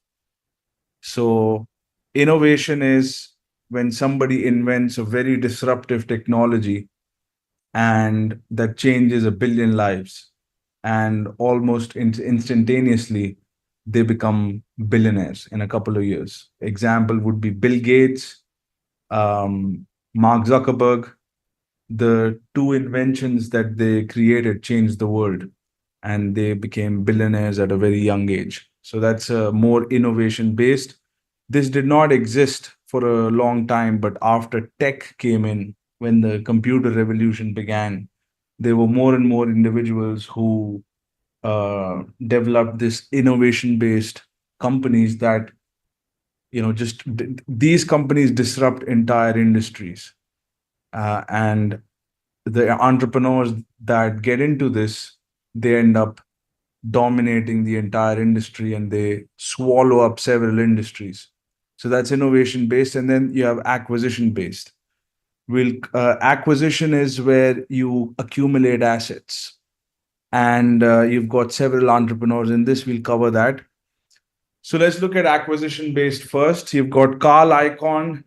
So, innovation is when somebody invents a very disruptive technology and that changes a billion lives, and almost instantaneously they become billionaires in a couple of years. Example would be Bill Gates, Mark Zuckerberg. The two inventions that they created changed the world, and they became billionaires at a very young age. So that's more innovation based. This did not exist for a long time, but after tech came in, when the computer revolution began, there were more and more individuals who developed this innovation based companies that, just these companies disrupt entire industries. And the entrepreneurs that get into this, they end up dominating the entire industry and they swallow up several industries. So that's innovation based. And then you have acquisition based. Acquisition is where you accumulate assets. And you've got several entrepreneurs in this. We'll cover that. So let's look at acquisition based first. You've got Carl Icahn.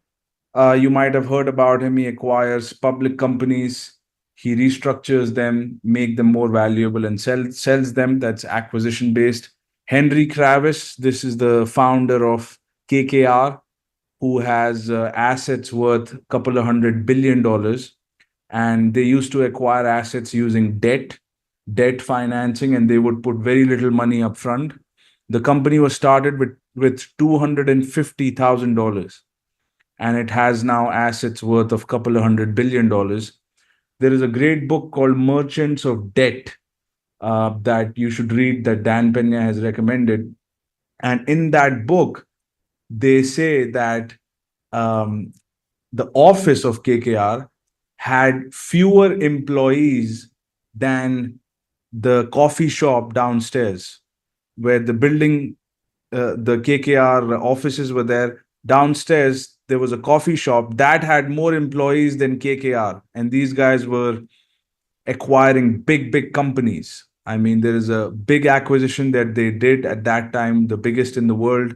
You might have heard about him. He acquires public companies, he restructures them, make them more valuable, and sells them. That's acquisition based. Henry Kravis, this is the founder of KKR, who has assets worth a couple of $100 billion. And they used to acquire assets using debt financing, and they would put very little money up front. The company was started with $250,000, and it has now assets worth of a couple of $100 billion. There is a great book called Merchants of Debt that you should read, that Dan Pena has recommended. And in that book, they say that the office of KKR had fewer employees than the coffee shop downstairs, where the building, the KKR offices were there. Downstairs, there was a coffee shop that had more employees than KKR. And these guys were acquiring big companies. I mean, there is a big acquisition that they did at that time, the biggest in the world.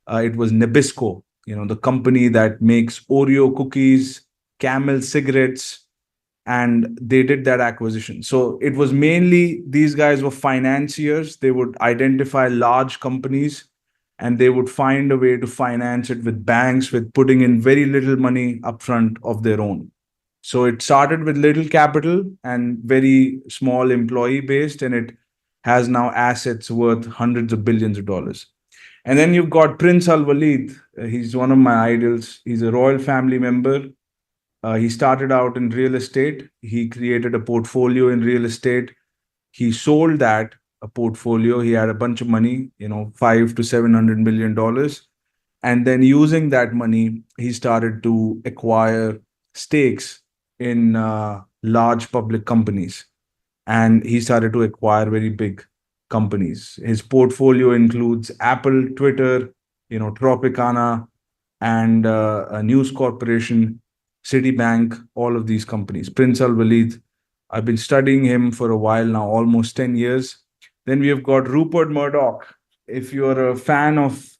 It was Nabisco, the company that makes Oreo cookies, Camel cigarettes, and they did that acquisition. So it was mainly, these guys were financiers. They would identify large companies and they would find a way to finance it with banks, with putting in very little money upfront of their own. So it started with little capital and very small employee based, and it has now assets worth hundreds of billions of dollars. And then you've got Prince Al Walid. He's one of my idols. He's a royal family member. He started out in real estate. He created a portfolio in real estate. He sold that a portfolio. He had a bunch of money, $500 to $700 million. And then using that money, he started to acquire stakes in large public companies. And he started to acquire very big companies. His portfolio includes Apple, Twitter, Tropicana, and a News Corporation, Citibank, all of these companies. Prince Al Walid, I've been studying him for a while now, almost 10 years. Then we have got Rupert Murdoch. If you're a fan of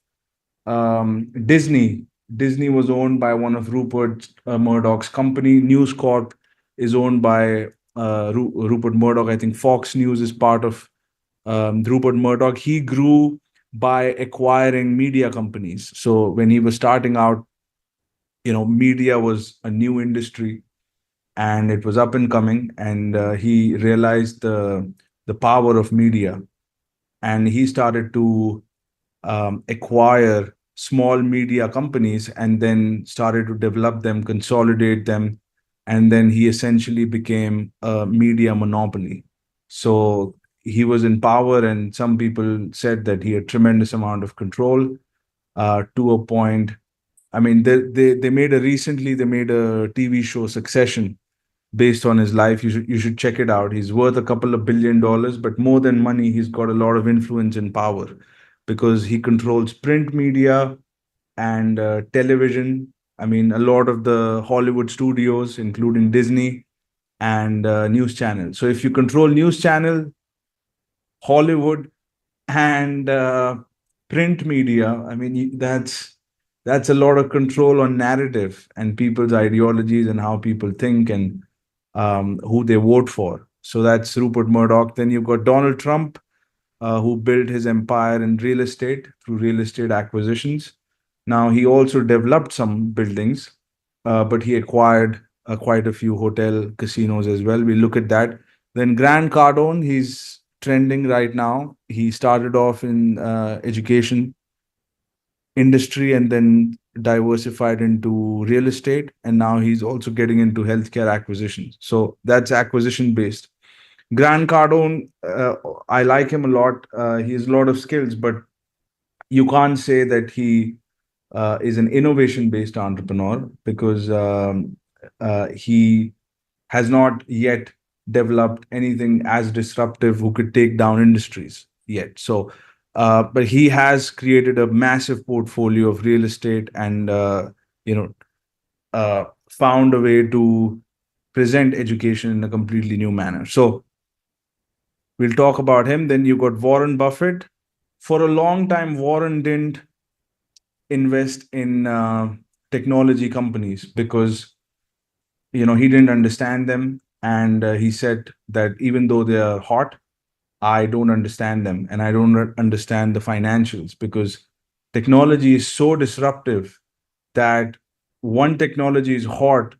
Disney was owned by one of Rupert Murdoch's company. News Corp is owned by Rupert Murdoch. I think Fox News is part of Rupert Murdoch. He grew by acquiring media companies. So when he was starting out, media was a new industry and it was up and coming, and he realized the power of media, and he started to acquire small media companies and then started to develop them, consolidate them, and then he essentially became a media monopoly. So he was in power, and some people said that he had tremendous amount of control to a point. I mean, they made a TV show, Succession, based on his life. You should check it out. He's worth a couple of $1 billion, but more than money, he's got a lot of influence and power because he controls print media and television. I mean, a lot of the Hollywood studios, including Disney and news channels. So if you control news channel, Hollywood, and print media, I mean, that's a lot of control on narrative and people's ideologies and how people think and who they vote for. So that's Rupert Murdoch. Then you've got Donald Trump, who built his empire in real estate through real estate acquisitions. Now, he also developed some buildings, but he acquired quite a few hotel casinos as well. We look at that. Then Grant Cardone, he's trending right now. He started off in education industry and then diversified into real estate. And now he's also getting into healthcare acquisitions. So that's acquisition based. Grant Cardone, I like him a lot. He has a lot of skills, but you can't say that he is an innovation based entrepreneur because he has not yet developed anything as disruptive who could take down industries yet. So, but he has created a massive portfolio of real estate and, you know, found a way to present education in a completely new manner. So, we'll talk about him. Then you got Warren Buffett. For a long time, Warren didn't invest in technology companies because he didn't understand them, and he said that even though they are hot, I don't understand them, and I don't understand the financials because technology is so disruptive that one technology is hot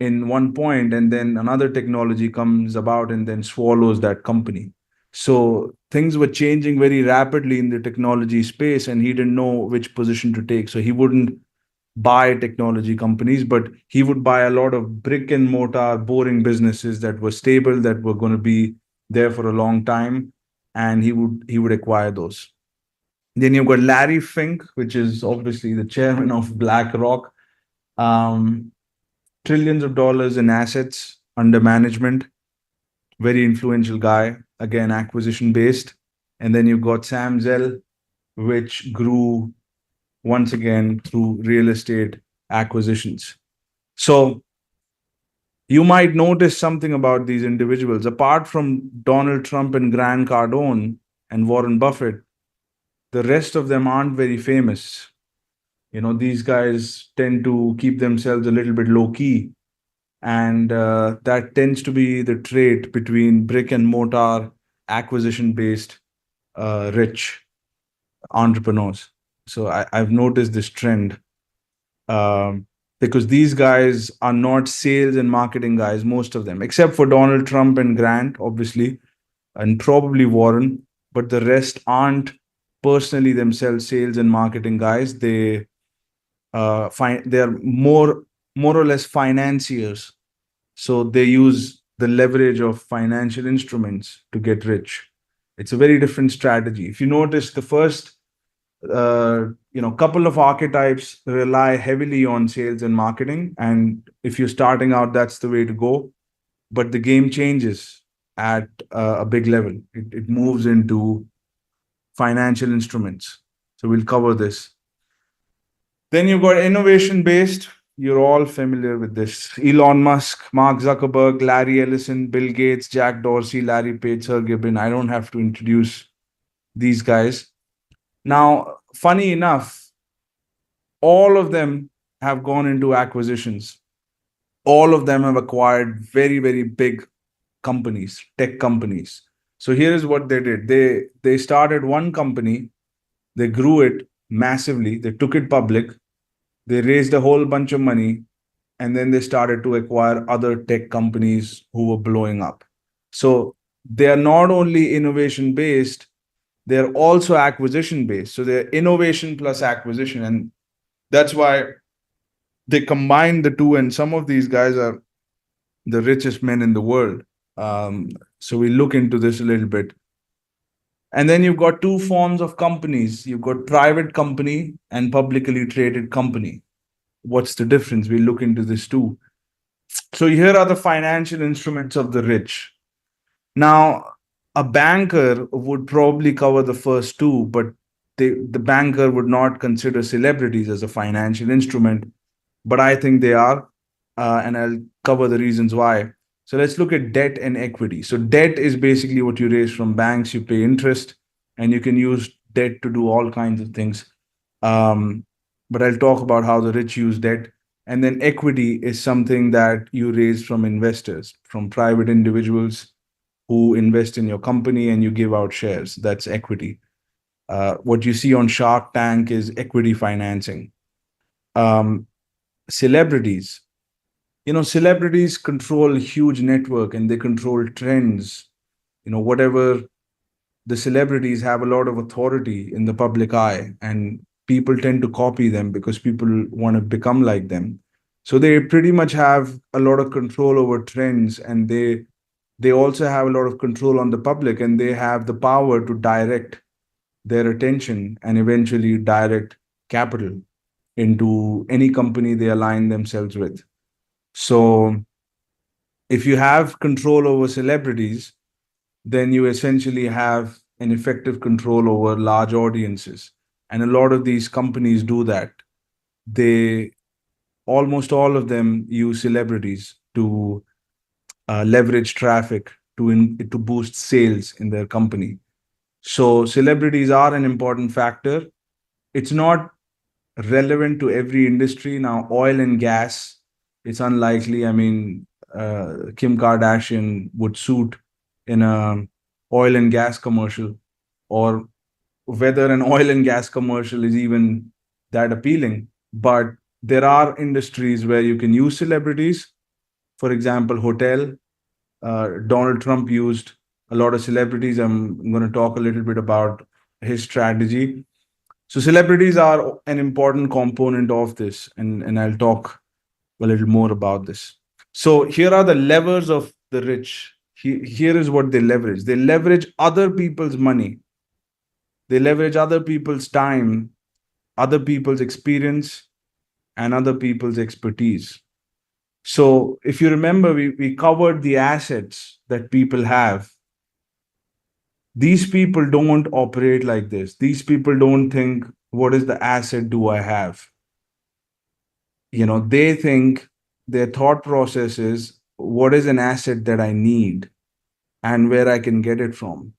in one point and then another technology comes about and then swallows that company. So things were changing very rapidly in the technology space, and he didn't know which position to take. So he wouldn't buy technology companies, but he would buy a lot of brick and mortar, boring businesses that were stable, that were going to be there for a long time, and he would acquire those. Then you've got Larry Fink, which is obviously the chairman of BlackRock. Trillions of dollars in assets under management. Very influential guy, again, acquisition based. And then you've got Sam Zell, which grew once again through real estate acquisitions. So you might notice something about these individuals. Apart from Donald Trump and Grant Cardone and Warren Buffett, the rest of them aren't very famous. These guys tend to keep themselves a little bit low key. And that tends to be the trait between brick and mortar, acquisition based, rich entrepreneurs. So I've noticed this trend because these guys are not sales and marketing guys, most of them, except for Donald Trump and Grant, obviously, and probably Warren, but the rest aren't personally themselves sales and marketing guys. They're more or less financiers. So they use the leverage of financial instruments to get rich. It's a very different strategy. If you notice, the first couple of archetypes rely heavily on sales and marketing, and if you're starting out, that's the way to go. But the game changes at a big level. It moves into financial instruments. So we'll cover this. Then you've got innovation based. You're all familiar with this. Elon Musk, Mark Zuckerberg, Larry Ellison, Bill Gates, Jack Dorsey, Larry Page, Sergey Brin. I don't have to introduce these guys. Now, funny enough, all of them have gone into acquisitions. All of them have acquired very, very big companies, tech companies. So here is what they did. They started one company, they grew it massively, they took it public, they raised a whole bunch of money, and then they started to acquire other tech companies who were blowing up. So they are not only innovation based, they're also acquisition based. So they're innovation plus acquisition. And that's why they combine the two. And some of these guys are the richest men in the world. So we look into this a little bit. And then you've got two forms of companies. You've got private company and publicly traded company. What's the difference? We look into this too. So here are the financial instruments of the rich. Now, a banker would probably cover the first two, but the banker would not consider celebrities as a financial instrument, but I think they are, and I'll cover the reasons why. So let's look at debt and equity. So debt is basically what you raise from banks. You pay interest, and you can use debt to do all kinds of things. Um, but I'll talk about how the rich use debt. And then equity is something that you raise from investors, from private individuals who invest in your company, and you give out shares. That's equity. What you see on Shark Tank is equity financing. Um, Celebrities, celebrities control huge network, and they control trends. Whatever, the celebrities have a lot of authority in the public eye, and people tend to copy them because people want to become like them. So they pretty much have a lot of control over trends, and they also have a lot of control on the public, and they have the power to direct their attention and eventually direct capital into any company they align themselves with. So if you have control over celebrities, then you essentially have an effective control over large audiences. And a lot of these companies do that. They Almost all of them use celebrities to leverage traffic to boost sales in their company. So celebrities are an important factor. It's not relevant to every industry. Now, oil and gas, it's unlikely. I mean, Kim Kardashian would suit in a oil and gas commercial, or whether an oil and gas commercial is even that appealing. But there are industries where you can use celebrities. For example, hotel. Donald Trump used a lot of celebrities. I'm going to talk a little bit about his strategy. So celebrities are an important component of this, and I'll talk a little more about this. So here are the levers of the rich. Here is what they leverage. They leverage other people's money. They leverage other people's time, other people's experience, and other people's expertise. So if you remember, we covered the assets that people have. These people don't operate like this. These people don't think, what is the asset do I have? They think, their thought process is, what is an asset that I need and where I can get it from?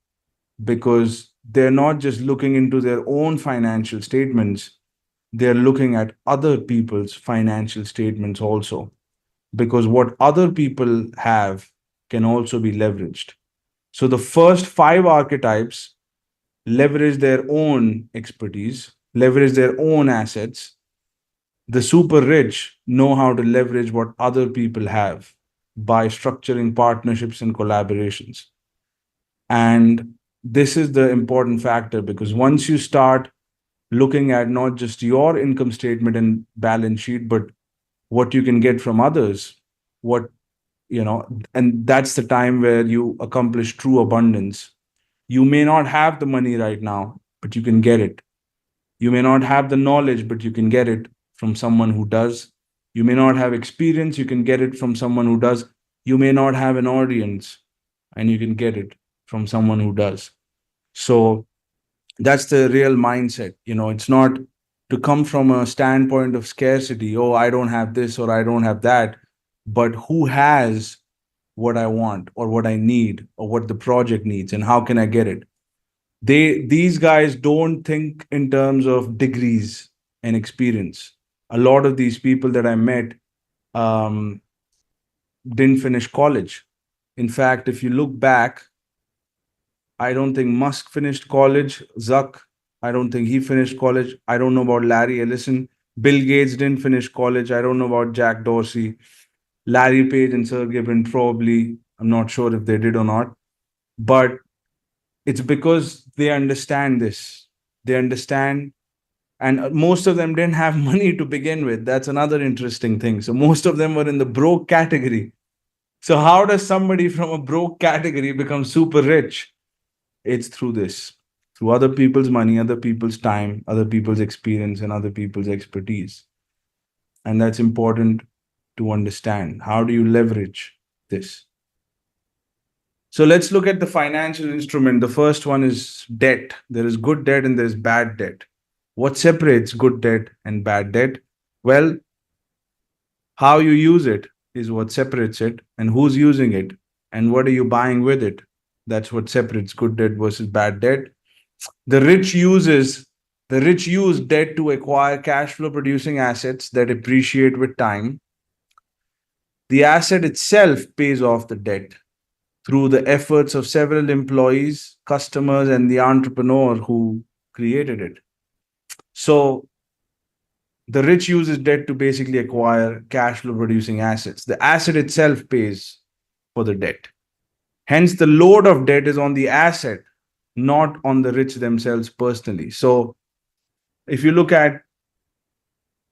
Because they're not just looking into their own financial statements, they're looking at other people's financial statements also. Because what other people have can also be leveraged. So the first five archetypes leverage their own expertise, leverage their own assets. The super rich know how to leverage what other people have by structuring partnerships and collaborations. And this is the important factor, because once you start looking at not just your income statement and balance sheet, but what you can get from others, what, and that's the time where you accomplish true abundance. You may not have the money right now, but you can get it. You may not have the knowledge, but you can get it from someone who does. You may not have experience, you can get it from someone who does. You may not have an audience, and you can get it from someone who does. So that's the real mindset. It's not to come from a standpoint of scarcity. Oh, I don't have this or I don't have that, but who has what I want or what I need or what the project needs, and how can I get it? These guys don't think in terms of degrees and experience. A lot of these people that I met um, didn't finish college. In fact, if you look back, I don't think Musk finished college. Zuck, I don't think he finished college. I don't know about Larry Ellison. Bill Gates didn't finish college. I don't know about Jack Dorsey. Larry Page and Sergey Brin probably, I'm not sure if they did or not. But it's because they understand this. They understand, and most of them didn't have money to begin with. That's another interesting thing. So most of them were in the broke category. So how does somebody from a broke category become super rich? It's through this, through other people's money, other people's time, other people's experience, and other people's expertise. And that's important to understand. How do you leverage this? So let's look at the financial instrument. The first one is debt. There is good debt and there's bad debt. What separates good debt and bad debt? Well, how you use it is what separates it, and who's using it, and what are you buying with it. That's what separates good debt versus bad debt. The rich uses the rich use debt to acquire cash flow producing assets that appreciate with time. The asset itself pays off the debt through the efforts of several employees, customers, and the entrepreneur who created it. So the rich uses debt to basically acquire cash flow producing assets. The asset itself pays for the debt. Hence, the load of debt is on the asset, not on the rich themselves personally. So if you look at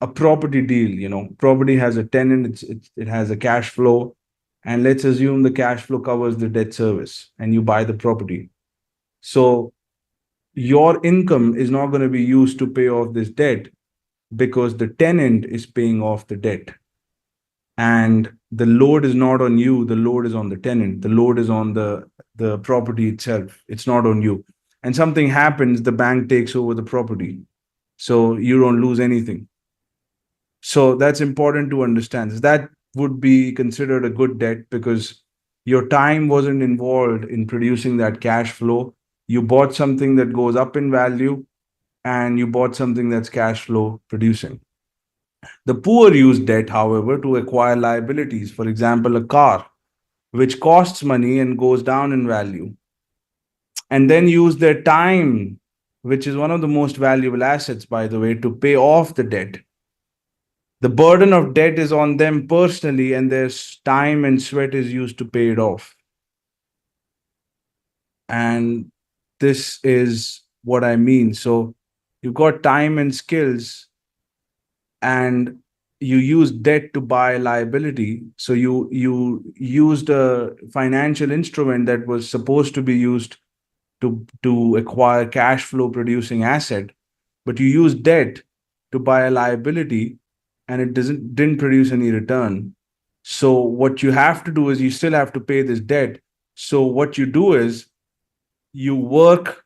a property deal, property has a tenant, it has a cash flow, and let's assume the cash flow covers the debt service and you buy the property. So your income is not going to be used to pay off this debt because the tenant is paying off the debt. And the load is not on you, the load is on the tenant, the load is on the property itself. It's not on you. And something happens, the bank takes over the property. So you don't lose anything. So that's important to understand. That would be considered a good debt because your time wasn't involved in producing that cash flow. You bought something that goes up in value and you bought something that's cash flow producing. The poor use debt, however, to acquire liabilities. For example, a car, which costs money and goes down in value, and then use their time, which is one of the most valuable assets, by the way, to pay off the debt. The burden of debt is on them personally, and their time and sweat is used to pay it off. And this is what I mean. So you've got time and skills, and you use debt to buy liability. So you used a financial instrument that was supposed to be used to acquire cash flow producing asset, but you use debt to buy a liability, and it didn't produce any return. So what you have to do is you still have to pay this debt. So what you do is you work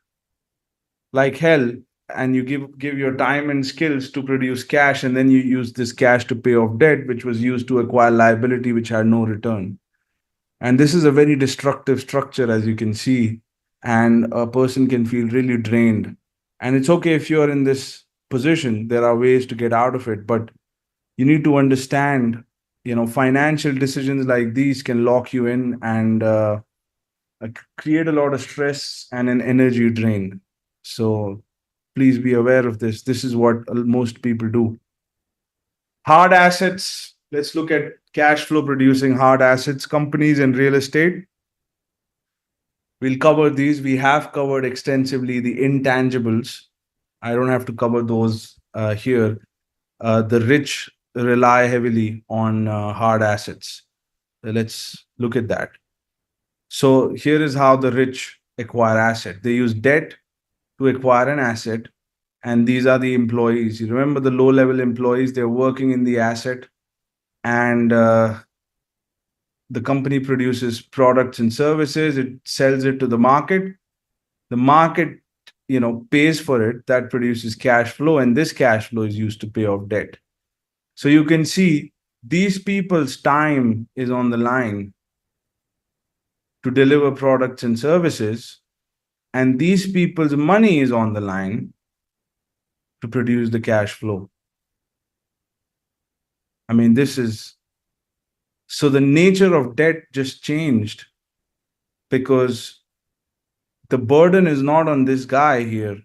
like hell and you give your time and skills to produce cash, and then you use this cash to pay off debt, which was used to acquire liability which had no return. And this is a very destructive structure, as you can see, and a person can feel really drained. And it's okay if you're in this position, there are ways to get out of it, but you need to understand, financial decisions like these can lock you in and create a lot of stress and an energy drain. So please be aware of this. This is what most people do. Hard assets. Let's look at cash flow producing hard assets, companies and real estate. We'll cover these. We have covered extensively the intangibles. I don't have to cover those here. The rich rely heavily on hard assets. Let's look at that. So here is how the rich acquire asset. They use debt to acquire an asset, and these are the employees. You remember the low-level employees, they're working in the asset, and the company produces products and services, it sells it to the market. The market, pays for it, that produces cash flow, and this cash flow is used to pay off debt. So you can see these people's time is on the line to deliver products and services, and these people's money is on the line to produce the cash flow. I mean, so the nature of debt just changed because the burden is not on this guy here.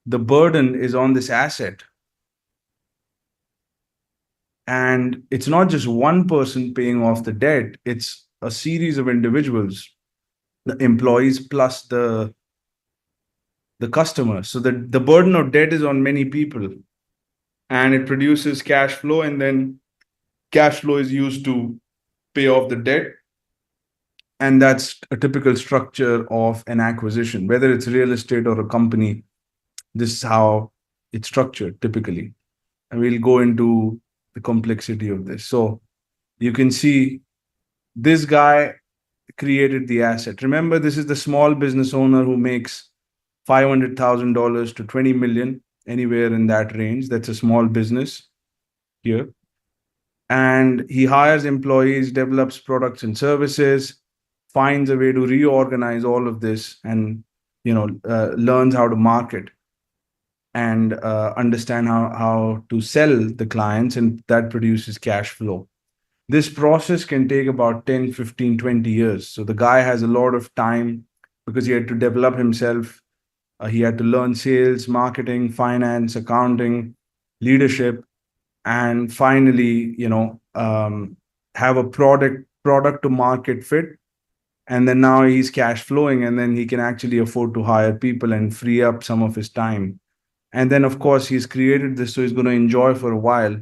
The burden is on this asset. And it's not just one person paying off the debt, it's a series of individuals, the employees plus the customer. So the burden of debt is on many people, and it produces cash flow, and then cash flow is used to pay off the debt. And that's a typical structure of an acquisition, whether it's real estate or a company. This is how it's structured typically. And we'll go into the complexity of this. So you can see this guy created the asset. Remember, this is the small business owner who makes $500,000 to 20 million, anywhere in that range. That's a small business here. And he hires employees, develops products and services, finds a way to reorganize all of this, and learns how to market and understand how to sell the clients, and that produces cash flow. This process can take about 10, 15, 20 years. So the guy has a lot of time because he had to develop himself. He had to learn sales, marketing, finance, accounting, leadership, and finally, have a product to market fit. And then now he's cash flowing, and then he can actually afford to hire people and free up some of his time. And then, of course, he's created this, so he's going to enjoy for a while.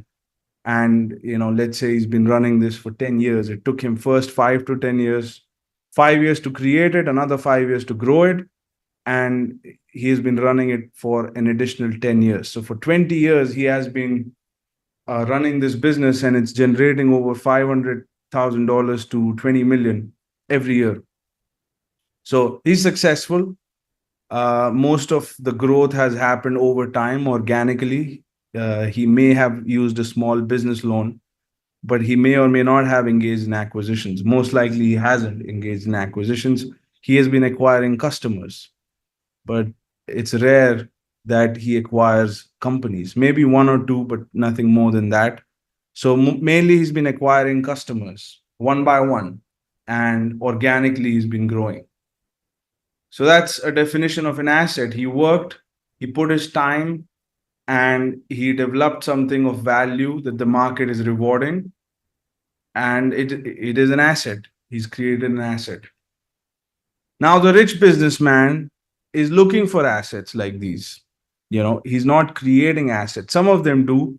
And let's say he's been running this for 10 years. It took him first 5 to 10 years, 5 years to create it, another 5 years to grow it, and he has been running it for an additional 10 years. So for 20 years he has been running this business, and it's generating over $500,000 to 20 million every year. So he's successful. Most of the growth has happened over time organically. He may have used a small business loan, but he may or may not have engaged in acquisitions. Most likely, he hasn't engaged in acquisitions. He has been acquiring customers, but it's rare that he acquires companies. Maybe one or two, but nothing more than that. So mainly, he's been acquiring customers one by one, and organically, he's been growing. So that's a definition of an asset. He worked, he put his time, and he developed something of value that the market is rewarding. And it is an asset. He's created an asset. Now, the rich businessman is looking for assets like these. He's not creating assets. Some of them do,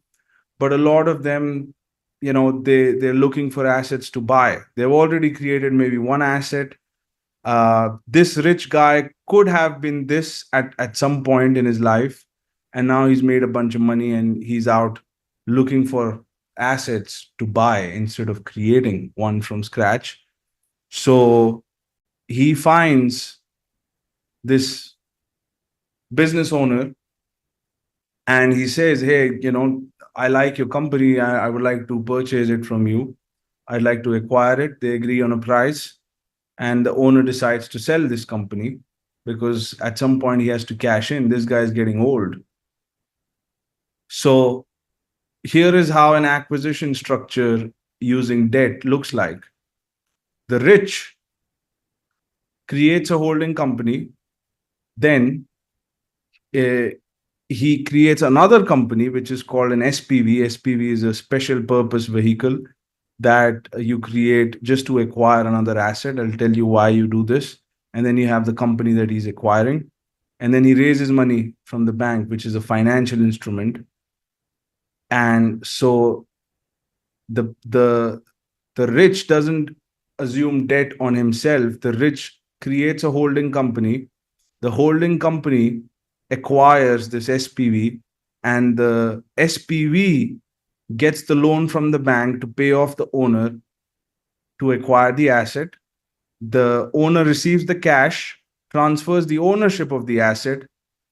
but a lot of them, they're looking for assets to buy. They've already created maybe one asset. This rich guy could have been this at some point in his life, and now he's made a bunch of money and he's out looking for assets to buy instead of creating one from scratch. So he finds this business owner and he says, hey, I like your company. I would like to purchase it from you. I'd like to acquire it. They agree on a price. And the owner decides to sell this company because at some point he has to cash in. This guy is getting old. So here is how an acquisition structure using debt looks like. The rich creates a holding company. Then he creates another company, which is called an SPV. SPV is a special purpose vehicle that you create just to acquire another asset. I'll tell you why you do this. And then you have the company that he's acquiring. And then he raises money from the bank, which is a financial instrument. And so the rich doesn't assume debt on himself. The rich creates a holding company. The holding company acquires this SPV, and the SPV gets the loan from the bank to pay off the owner to acquire the asset. The owner receives the cash, transfers the ownership of the asset,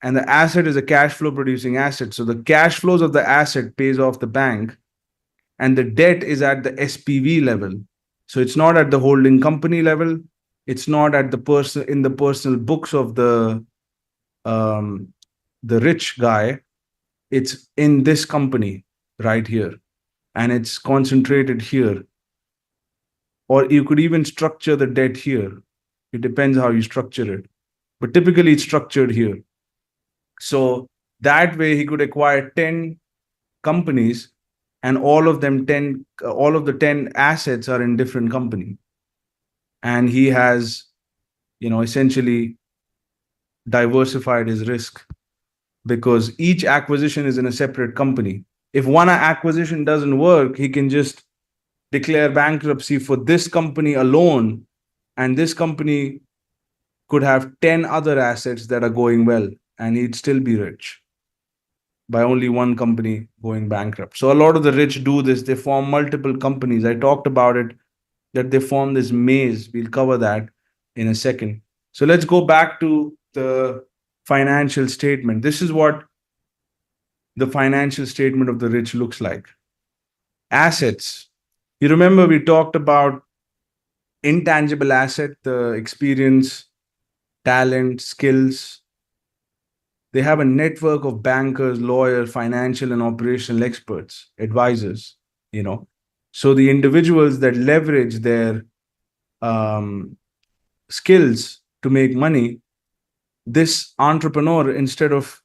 and the asset is a cash flow producing asset. So the cash flows of the asset pays off the bank, and the debt is at the SPV level. So it's not at the holding company level. It's not at the person in the personal books of the rich guy. It's in this company right here, and it's concentrated here. Or you could even structure the debt here. It depends how you structure it, but typically it's structured here. So that way he could acquire 10 companies, and all of the 10 assets are in different company. And he has, essentially diversified his risk because each acquisition is in a separate company. If one acquisition doesn't work, he can just declare bankruptcy for this company alone, and this company could have 10 other assets that are going well, and he'd still be rich. by only one company going bankrupt. So a lot of the rich do this. They form multiple companies. I talked about it, that they form this maze. We'll cover that in a second. So let's go back to the financial statement. This is what the financial statement of the rich looks like. Assets. You remember we talked about intangible asset, the experience, talent, skills. They have a network of bankers, lawyers, financial and operational experts, advisors, you know. So the individuals that leverage their um, skills to make money, this entrepreneur, instead of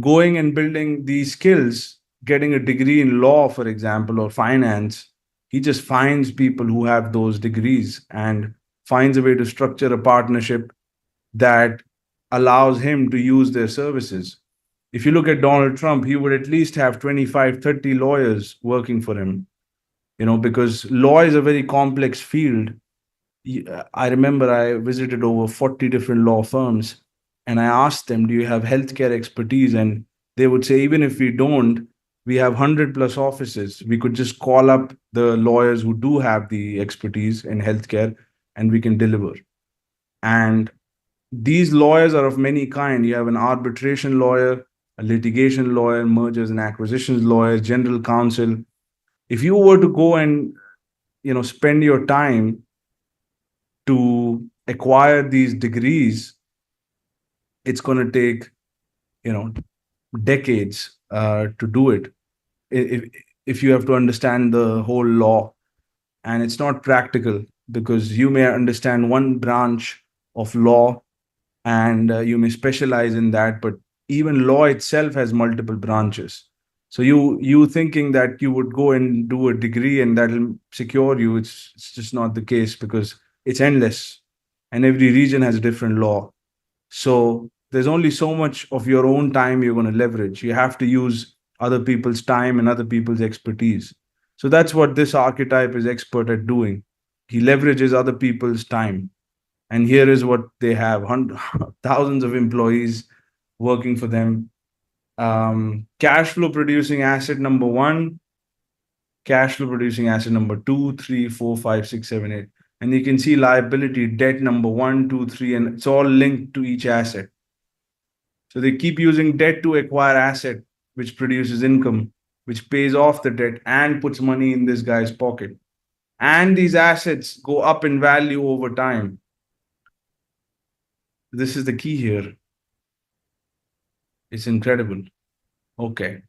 going and building these skills, getting a degree in law, for example, or finance, he just finds people who have those degrees and finds a way to structure a partnership that allows him to use their services. If you look at Donald Trump, he would at least have 25, 30 lawyers working for him, because law is a very complex field. I remember I visited over 40 different law firms and I asked them, do you have healthcare expertise? And they would say, even if we don't, we have 100 plus offices. We could just call up the lawyers who do have the expertise in healthcare and we can deliver. And these lawyers are of many kind. You have an arbitration lawyer, a litigation lawyer, mergers and acquisitions lawyer, general counsel. If you were to go and spend your time to acquire these degrees, it's going to take decades to do it. If you have to understand the whole law, and it's not practical because you may understand one branch of law and you may specialize in that, but even law itself has multiple branches. So you thinking that you would go and do a degree and that'll secure you, it's just not the case, because it's endless and every region has a different law. So there's only so much of your own time you're going to leverage. You have to use other people's time and other people's expertise. So that's what this archetype is expert at doing. He leverages other people's time. And here is what they have: thousands of employees working for them. Cash flow producing asset number one, cash flow producing asset number 2, 3, 4, 5, 6, 7, 8. And you can see liability, debt number 1, 2, 3, and it's all linked to each asset. So they keep using debt to acquire asset, which produces income, which pays off the debt and puts money in this guy's pocket. And these assets go up in value over time. This is the key here. It's incredible. Okay.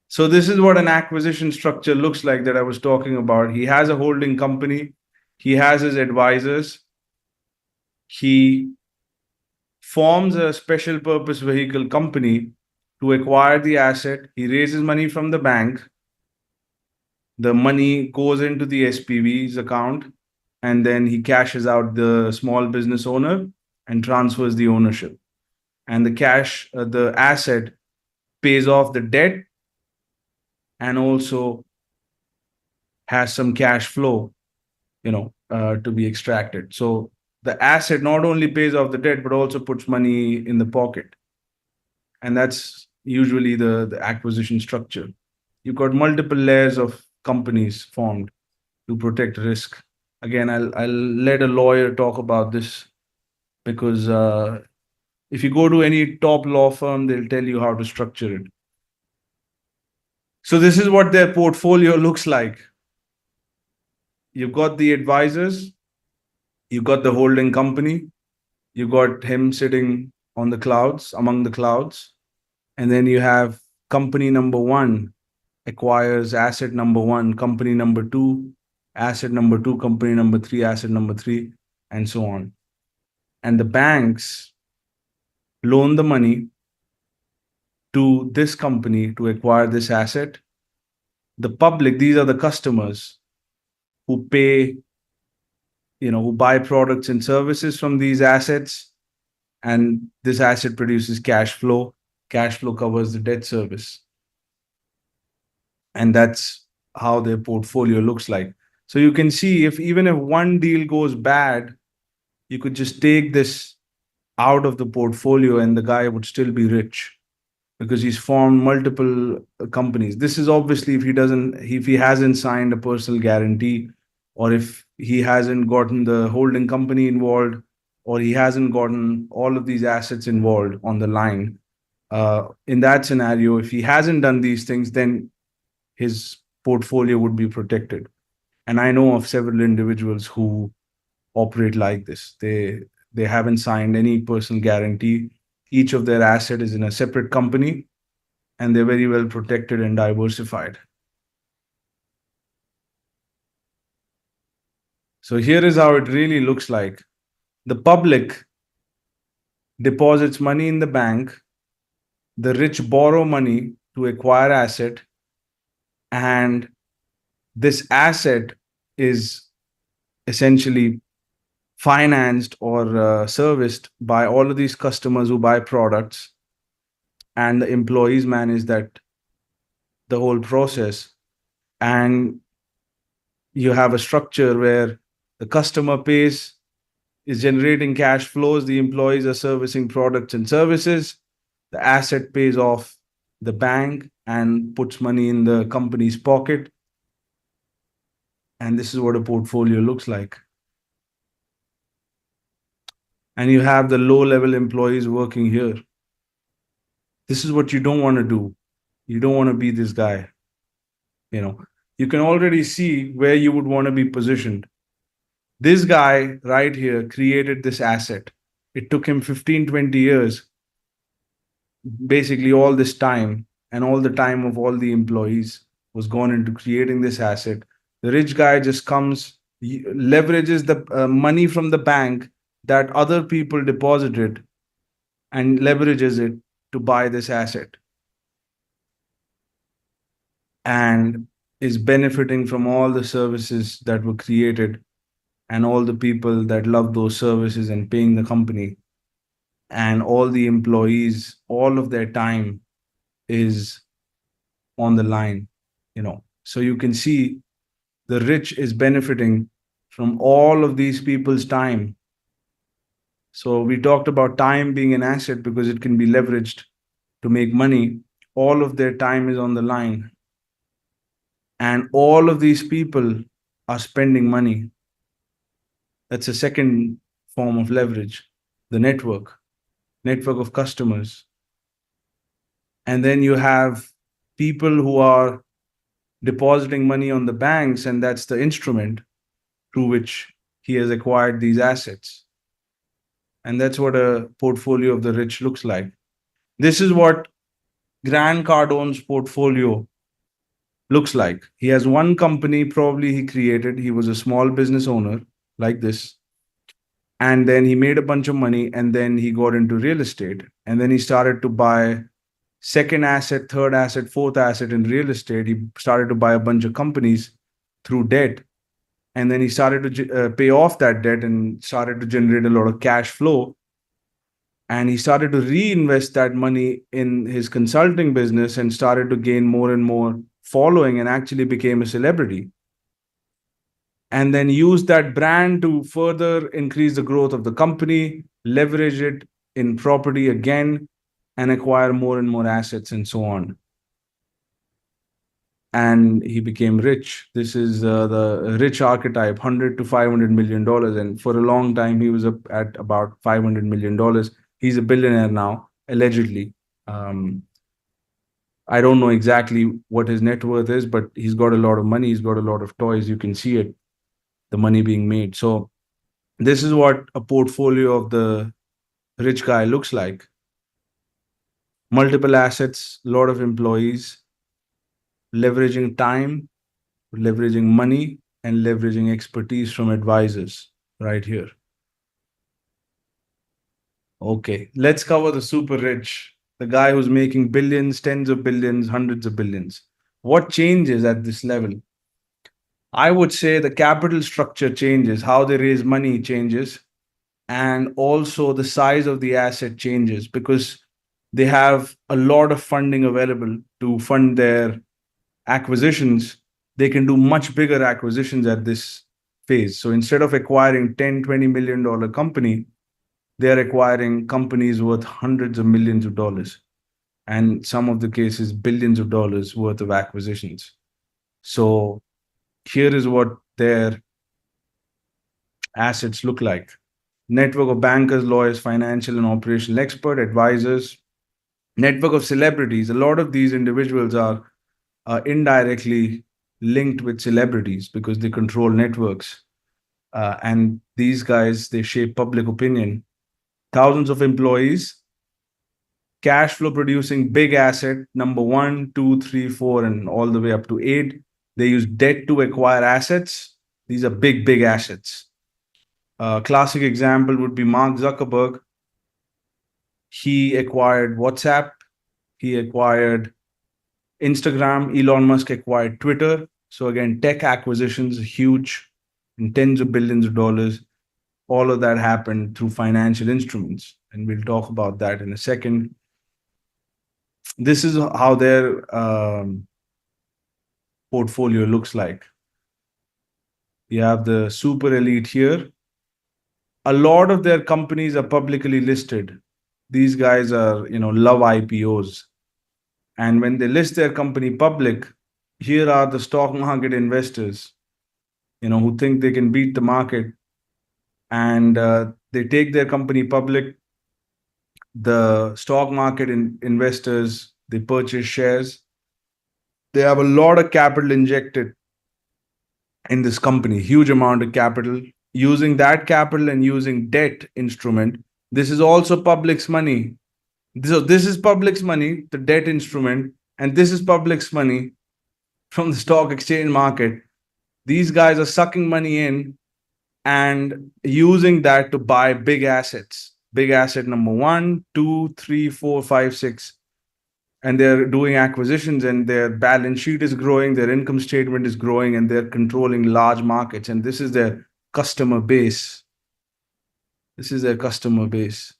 So this is what an acquisition structure looks like that I was talking about. He has a holding company. He has his advisors. He forms a special purpose vehicle company to acquire the asset. He raises money from the bank. The money goes into the SPV's account, and then he cashes out the small business owner and transfers the ownership. And the asset pays off the debt and also has some cash flow, to be extracted. So the asset not only pays off the debt, but also puts money in the pocket. And that's usually the acquisition structure. You've got multiple layers of companies formed to protect risk. Again, I'll let a lawyer talk about this, because if you go to any top law firm, they'll tell you how to structure it. So this is what their portfolio looks like. You've got the advisors, you've got the holding company, you've got him sitting on the clouds, among the clouds, and then you have company number one acquires asset number one, company number two, asset number two, company number three, asset number three, and so on. And the banks loan the money to this company to acquire this asset. The public, these are the customers who pay, who buy products and services from these assets. And this asset produces cash flow. Cash flow covers the debt service. And that's how their portfolio looks like. So you can see, even if one deal goes bad, you could just take this out of the portfolio and the guy would still be rich because he's formed multiple companies. This is obviously if he hasn't signed a personal guarantee, or if he hasn't gotten the holding company involved, or he hasn't gotten all of these assets involved on the line. In that scenario, if he hasn't done these things, then his portfolio would be protected. And I know of several individuals who operate like this. They haven't signed any personal guarantee. Each of their asset is in a separate company, and they're very well protected and diversified. So here is how it really looks like. The public deposits money in the bank, the rich borrow money to acquire asset, and this asset is essentially financed or serviced by all of these customers who buy products, and the employees manage that the whole process. And you have a structure where the customer pays, is generating cash flows, the employees are servicing products and services, the asset pays off the bank and puts money in the company's pocket. And this is what a portfolio looks like. And you have the low level employees working here. This is what you don't want to do. You don't want to be this guy. You can already see where you would want to be positioned. This guy right here created this asset. It took him 15, 20 years, basically all this time, and all the time of all the employees was gone into creating this asset. The rich guy just comes, leverages the money from the bank that other people deposited, and leverages it to buy this asset, and is benefiting from all the services that were created and all the people that love those services and paying the company, and all the employees, all of their time is on the line. So you can see the rich is benefiting from all of these people's time. So we talked about time being an asset because it can be leveraged to make money. All of their time is on the line, and all of these people are spending money. That's a second form of leverage, the network of customers. And then you have people who are depositing money on the banks, and that's the instrument through which he has acquired these assets. And that's what a portfolio of the rich looks like. This is what Grant Cardone's portfolio looks like. He has one company, probably he created. He was a small business owner like this. And then he made a bunch of money, and then he got into real estate. And then he started to buy second asset, third asset, fourth asset in real estate. He started to buy a bunch of companies through debt. And then he started to pay off that debt and started to generate a lot of cash flow. And he started to reinvest that money in his consulting business and started to gain more and more following, and actually became a celebrity. And then used that brand to further increase the growth of the company, leverage it in property again, and acquire more and more assets and so on. And he became rich. This is the rich archetype, $100 to $500 million. And for a long time, he was up at about $500 million. He's a billionaire now, allegedly. I don't know exactly what his net worth is, but he's got a lot of money. He's got a lot of toys. You can see it, the money being made. So this is what a portfolio of the rich guy looks like. Multiple assets, a lot of employees, leveraging time, leveraging money, and leveraging expertise from advisors right here. Okay, let's cover the super rich, the guy who's making billions, tens of billions, hundreds of billions. What changes at this level? I would say the capital structure changes, how they raise money changes, and also the size of the asset changes, because they have a lot of funding available to fund their acquisitions. They can do much bigger acquisitions at this phase. So instead of acquiring $10, $20 million company, they're acquiring companies worth hundreds of millions of dollars, and some of the cases, billions of dollars worth of acquisitions. So here is what their assets look like. Network of bankers, lawyers, financial and operational expert, advisors, network of celebrities. A lot of these individuals are indirectly linked with celebrities because they control networks. And these guys, they shape public opinion. Thousands of employees, cash flow producing big asset, number one, two, three, four, and all the way up to eight. They use debt to acquire assets. These are big, big assets. Classic example would be Mark Zuckerberg. He acquired WhatsApp. He acquired Instagram. Elon Musk acquired Twitter. So again, tech acquisitions, huge, in tens of billions of dollars. All of that happened through financial instruments. And we'll talk about that in a second. This is how their portfolio looks like. You have the super elite here. A lot of their companies are publicly listed. These guys are, love IPOs. And when they list their company public, here are the stock market investors, who think they can beat the market. And they take their company public. The stock market investors, they purchase shares. They have a lot of capital injected in this company, huge amount of capital. Using that capital and using debt instrument, this is also public's money. So this is public's money, the debt instrument, and this is public's money from the stock exchange market. These guys are sucking money in and using that to buy big assets. Big asset number one, two, three, four, five, six. And they're doing acquisitions, and their balance sheet is growing, their income statement is growing, and they're controlling large markets. And this is their customer base. This is their customer base.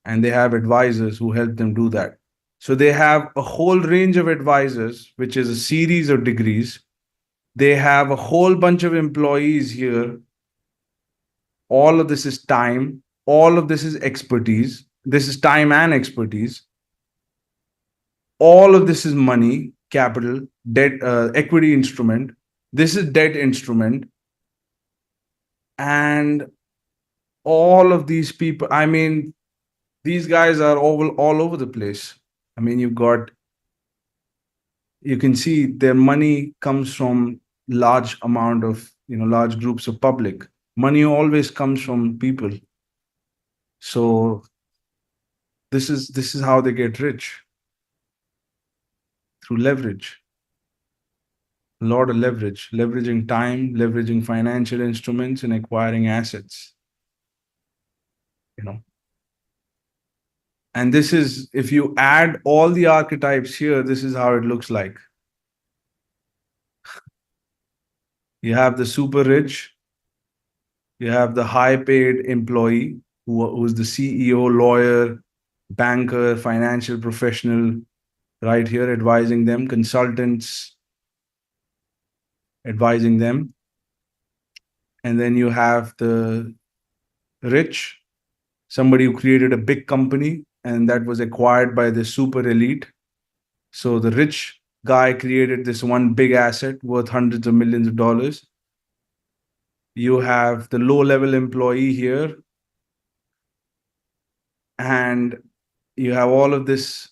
And they have advisors who help them do that. So they have a whole range of advisors, which is a series of degrees. They have a whole bunch of employees here. All of this is time. All of this is expertise. This is time and expertise. All of this is money, capital, debt, equity instrument. This is debt instrument. And all of these people, these guys are all over the place. You can see their money comes from large amount of, large groups of public. Money always comes from people. So this is how they get rich. Through leverage. A lot of leverage, leveraging time, leveraging financial instruments, and acquiring assets. And this is, if you add all the archetypes here, this is how it looks like. You have the super rich. You have the high paid employee who's the CEO, lawyer, banker, financial professional, right here advising them, consultants advising them. And then you have the rich, somebody who created a big company and that was acquired by the super elite. So the rich guy created this one big asset worth hundreds of millions of dollars. You have the low-level employee here, and you have all of this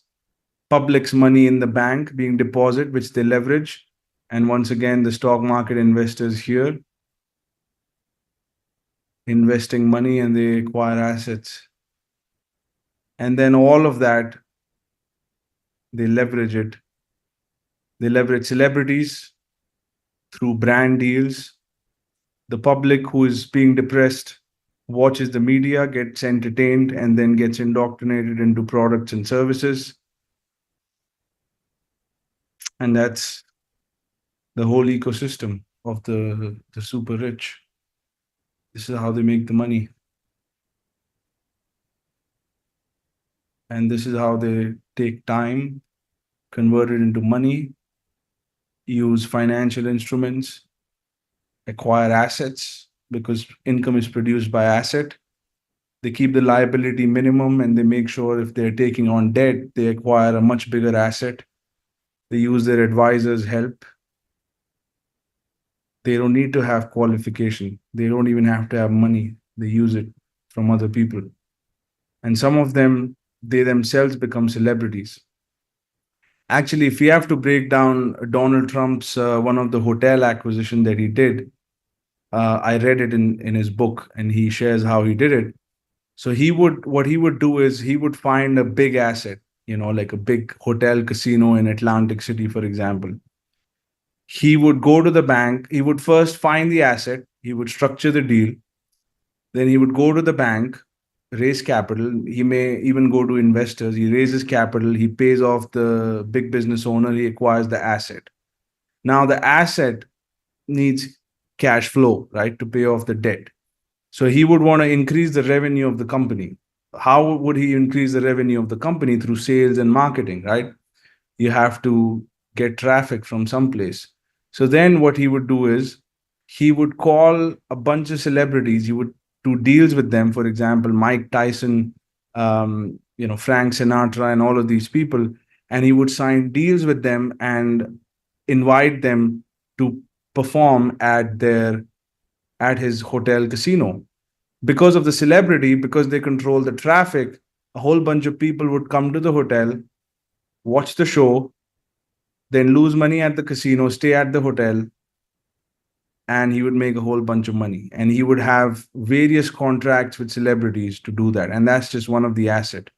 public's money in the bank being deposited, which they leverage. And once again, the stock market investors here investing money, and they acquire assets. And then all of that, they leverage it. They leverage celebrities through brand deals. The public who is being depressed watches the media, gets entertained, and then gets indoctrinated into products and services. And that's the whole ecosystem of the super rich. This is how they make the money. And this is how they take time, convert it into money, use financial instruments, acquire assets, because income is produced by asset. They keep the liability minimum, and they make sure if they're taking on debt, they acquire a much bigger asset. They use their advisors' help. They don't need to have qualification. They don't even have to have money. They use it from other people. And some of them, they themselves become celebrities. Actually, if we have to break down Donald Trump's one of the hotel acquisition that he did, I read it in his book, and he shares how he did it. So what he would do is he would find a big asset, like a big hotel casino in Atlantic City, for example. He would go to the bank. He would first find the asset. He would structure the deal. Then he would go to the bank, raise capital. He may even go to investors. He raises capital. He pays off the big business owner. He acquires the asset. Now the asset needs cash flow, right, to pay off the debt. So he would want to increase the revenue of the company. How would he increase the revenue of the company? Through sales and marketing, right? You have to get traffic from someplace. So then what he would do is he would call a bunch of celebrities. He would do deals with them. For example, Mike Tyson, Frank Sinatra, and all of these people. And he would sign deals with them and invite them to perform at his hotel casino. Because of the celebrity, because they control the traffic, a whole bunch of people would come to the hotel, watch the show, then lose money at the casino, stay at the hotel, and he would make a whole bunch of money. And he would have various contracts with celebrities to do that. And that's just one of the asset.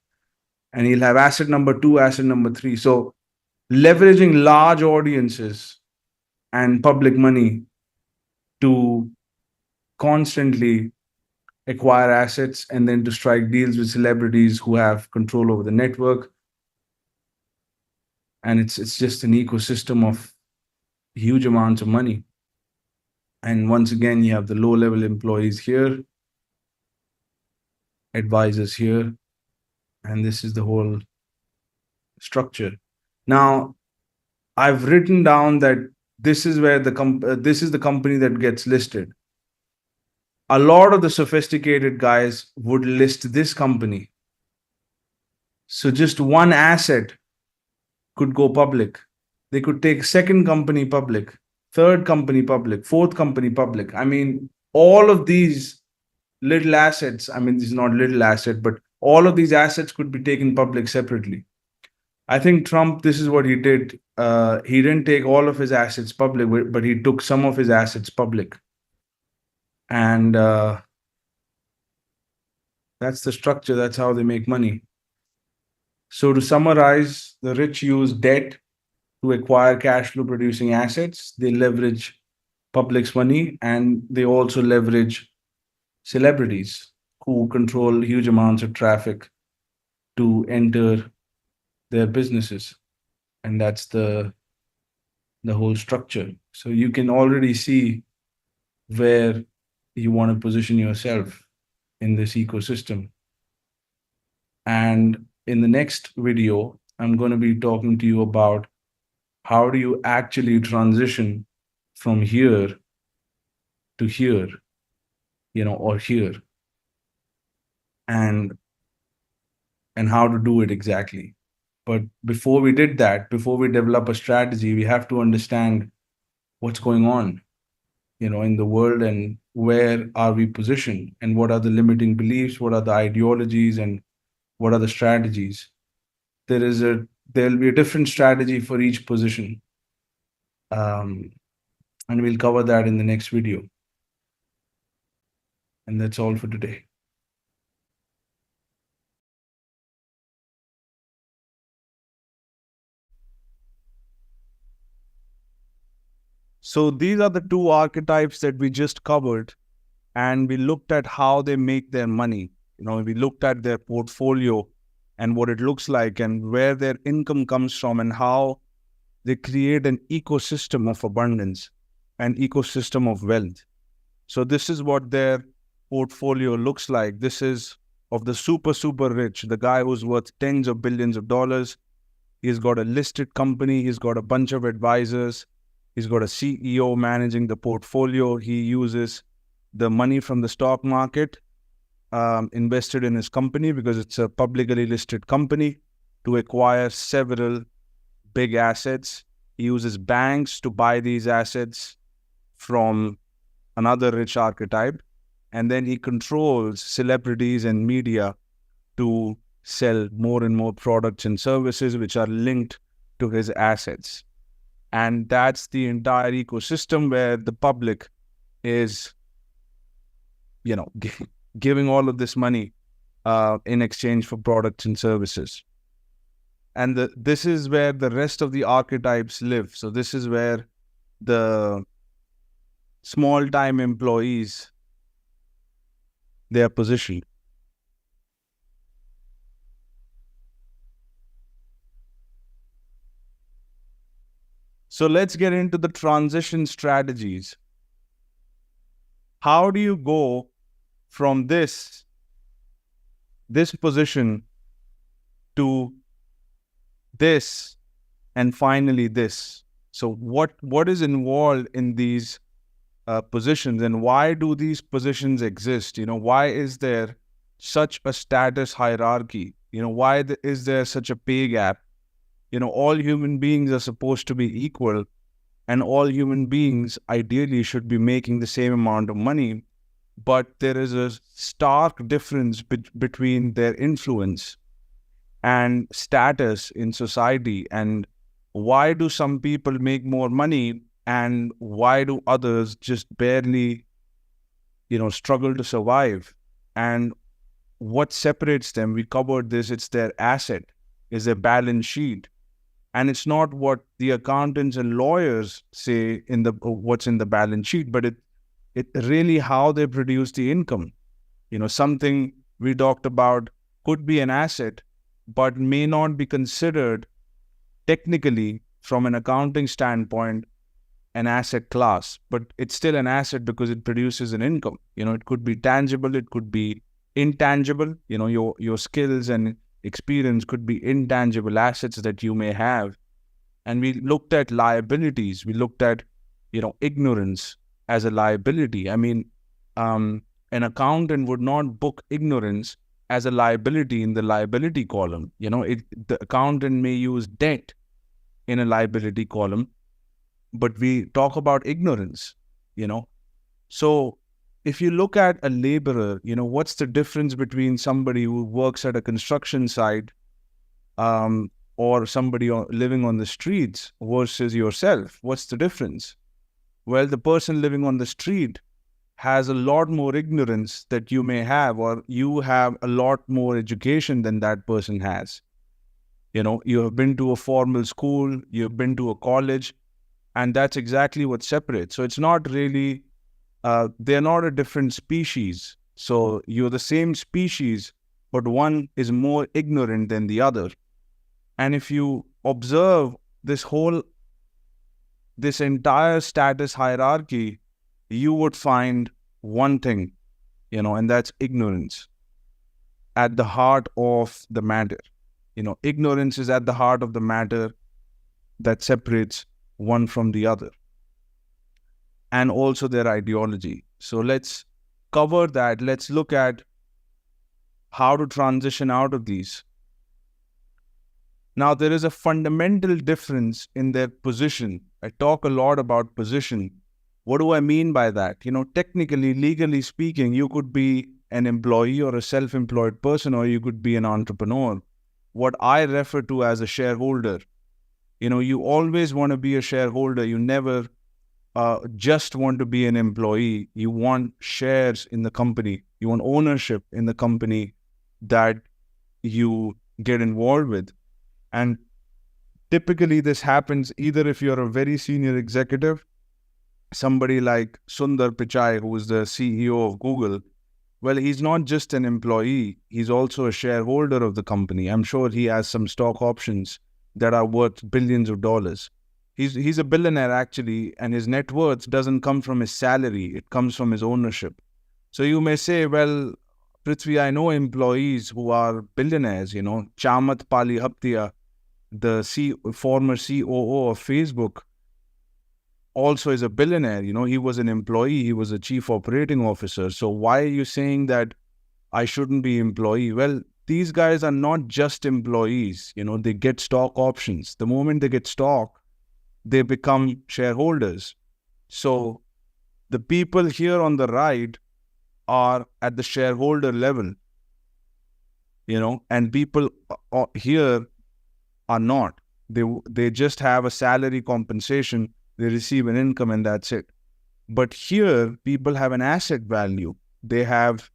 And he'll have asset number 2, asset number 3. So leveraging large audiences and public money to constantly acquire assets and then to strike deals with celebrities who have control over the network. And it's just an ecosystem of huge amounts of money. And once again, you have the low-level employees here, advisors here, and this is the whole structure. Now, I've written down that this is where this is the company that gets listed. A lot of the sophisticated guys would list this company. So just one asset could go public. They could take second company public, third company public, fourth company public. I mean, all of these little assets, this is not little asset, but all of these assets could be taken public separately. I think Trump, this is what he did. He didn't take all of his assets public, but he took some of his assets public. And that's the structure. That's how they make money. So to summarize, the rich use debt to acquire cash flow producing assets. They leverage public's money, and they also leverage celebrities who control huge amounts of traffic to enter their businesses. And that's the whole structure. So you can already see where you want to position yourself in this ecosystem. And in the next video, I'm going to be talking to you about how do you actually transition from here to here, or here, and how to do it exactly. But before we did that, before we develop a strategy, we have to understand what's going on, in the world, and where are we positioned, and what are the limiting beliefs, what are the ideologies, and what are the strategies. There'll be a different strategy for each position. And we'll cover that in the next video. And that's all for today. So these are the two archetypes that we just covered, and we looked at how they make their money. We looked at their portfolio and what it looks like and where their income comes from and how they create an ecosystem of abundance, an ecosystem of wealth. So this is what their portfolio looks like. This is of the super, super rich, the guy who's worth tens of billions of dollars. He's got a listed company. He's got a bunch of advisors. He's got a CEO managing the portfolio. He uses the money from the stock market invested in his company because it's a publicly listed company to acquire several big assets. He uses banks to buy these assets from another rich archetype. And then he controls celebrities and media to sell more and more products and services which are linked to his assets. And that's the entire ecosystem where the public is, giving all of this money in exchange for products and services. And this is where the rest of the archetypes live. So this is where the small-time employees, they are positioned. So let's get into the transition strategies. How do you go from this position to this and finally this? So what is involved in these positions, and why do these positions exist? Why is there such a status hierarchy? Why is there such a pay gap? All human beings are supposed to be equal, and all human beings ideally should be making the same amount of money, but there is a stark difference between their influence and status in society. And why do some people make more money, and why do others just barely, struggle to survive? And what separates them? We covered this. It's their asset, is their balance sheet. And it's not what the accountants and lawyers say what's in the balance sheet, but it really how they produce the income. Something we talked about could be an asset, but may not be considered technically from an accounting standpoint an asset class, but it's still an asset because it produces an income. It could be tangible, it could be intangible. Your skills and experience could be intangible assets that you may have. And we looked at liabilities. We looked at, ignorance as a liability. I mean, an accountant would not book ignorance as a liability in the liability column. The accountant may use debt in a liability column, but we talk about ignorance, So if you look at a laborer, what's the difference between somebody who works at a construction site or somebody living on the streets versus yourself? What's the difference? Well, the person living on the street has a lot more ignorance that you may have, or you have a lot more education than that person has. You have been to a formal school, you've been to a college, and that's exactly what separates. So it's not really, they're not a different species. So you're the same species, but one is more ignorant than the other. And if you observe this entire status hierarchy, you would find one thing, and that's ignorance at the heart of the matter. Ignorance is at the heart of the matter that separates one from the other, and also their ideology. So let's cover that. Let's look at how to transition out of these. Now, there is a fundamental difference in their position. I talk a lot about position. What do I mean by that? Technically, legally speaking, you could be an employee or a self-employed person, or you could be an entrepreneur. What I refer to as a shareholder. You always want to be a shareholder. You never just want to be an employee. You want shares in the company. You want ownership in the company that you get involved with. And typically this happens either if you're a very senior executive, somebody like Sundar Pichai, who is the CEO of Google. Well, he's not just an employee, he's also a shareholder of the company. I'm sure he has some stock options that are worth billions of dollars. He's a billionaire actually, and his net worth doesn't come from his salary, it comes from his ownership. So you may say, well, Prithvi, I know employees who are billionaires, Chamath Palihaptia, the former COO of Facebook, also is a billionaire. He was an employee, he was a chief operating officer. So why are you saying that I shouldn't be employee. Well, these guys are not just employees. They get stock options. The moment they get stock, they become shareholders. So the people here on the right are at the shareholder level, and people here are not. They just have a salary compensation. They receive an income and that's it. But here, people have an asset value. They have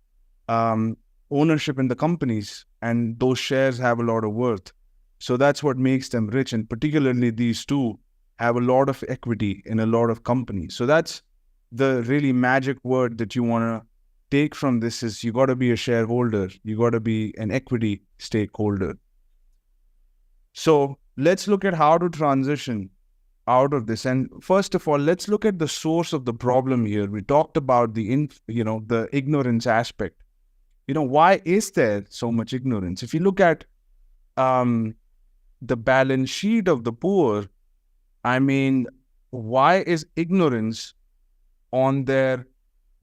ownership in the companies, and those shares have a lot of worth. So that's what makes them rich. And particularly these two have a lot of equity in a lot of companies. So that's the really magic word that you want to take from this is you got to be a shareholder. You got to be an equity stakeholder. So let's look at how to transition out of this. And first of all, let's look at the source of the problem here. We talked about the ignorance aspect. Why is there so much ignorance? If you look at the balance sheet of the poor, why is ignorance on their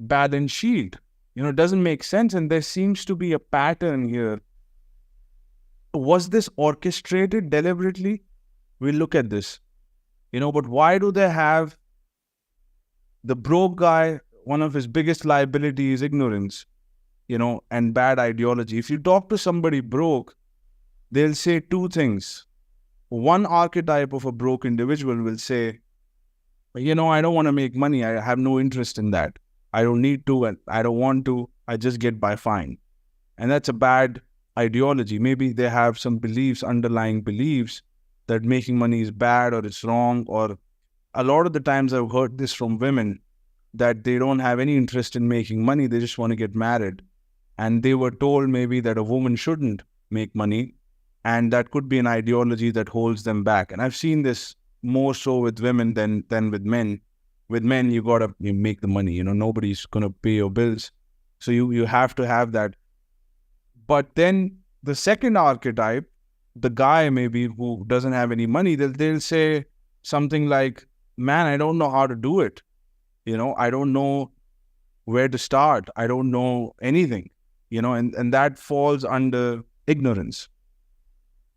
balance sheet? It doesn't make sense. And there seems to be a pattern here. Was this orchestrated deliberately? We'll look at this. But why do they have the broke guy? One of his biggest liabilities is ignorance, and bad ideology. If you talk to somebody broke, they'll say two things. One archetype of a broke individual will say, I don't want to make money. I have no interest in that. I don't need to, and I don't want to. I just get by fine. And that's a bad ideology. Maybe they have some underlying beliefs that making money is bad or it's wrong. Or a lot of the times I've heard this from women that they don't have any interest in making money. They just want to get married. And they were told maybe that a woman shouldn't make money. And that could be an ideology that holds them back. And I've seen this more so with women than with men. With men, you make the money. Nobody's going to pay your bills. So you have to have that. But then the second archetype, the guy maybe who doesn't have any money, they'll say something like, man, I don't know how to do it. I don't know where to start. I don't know anything, and that falls under ignorance,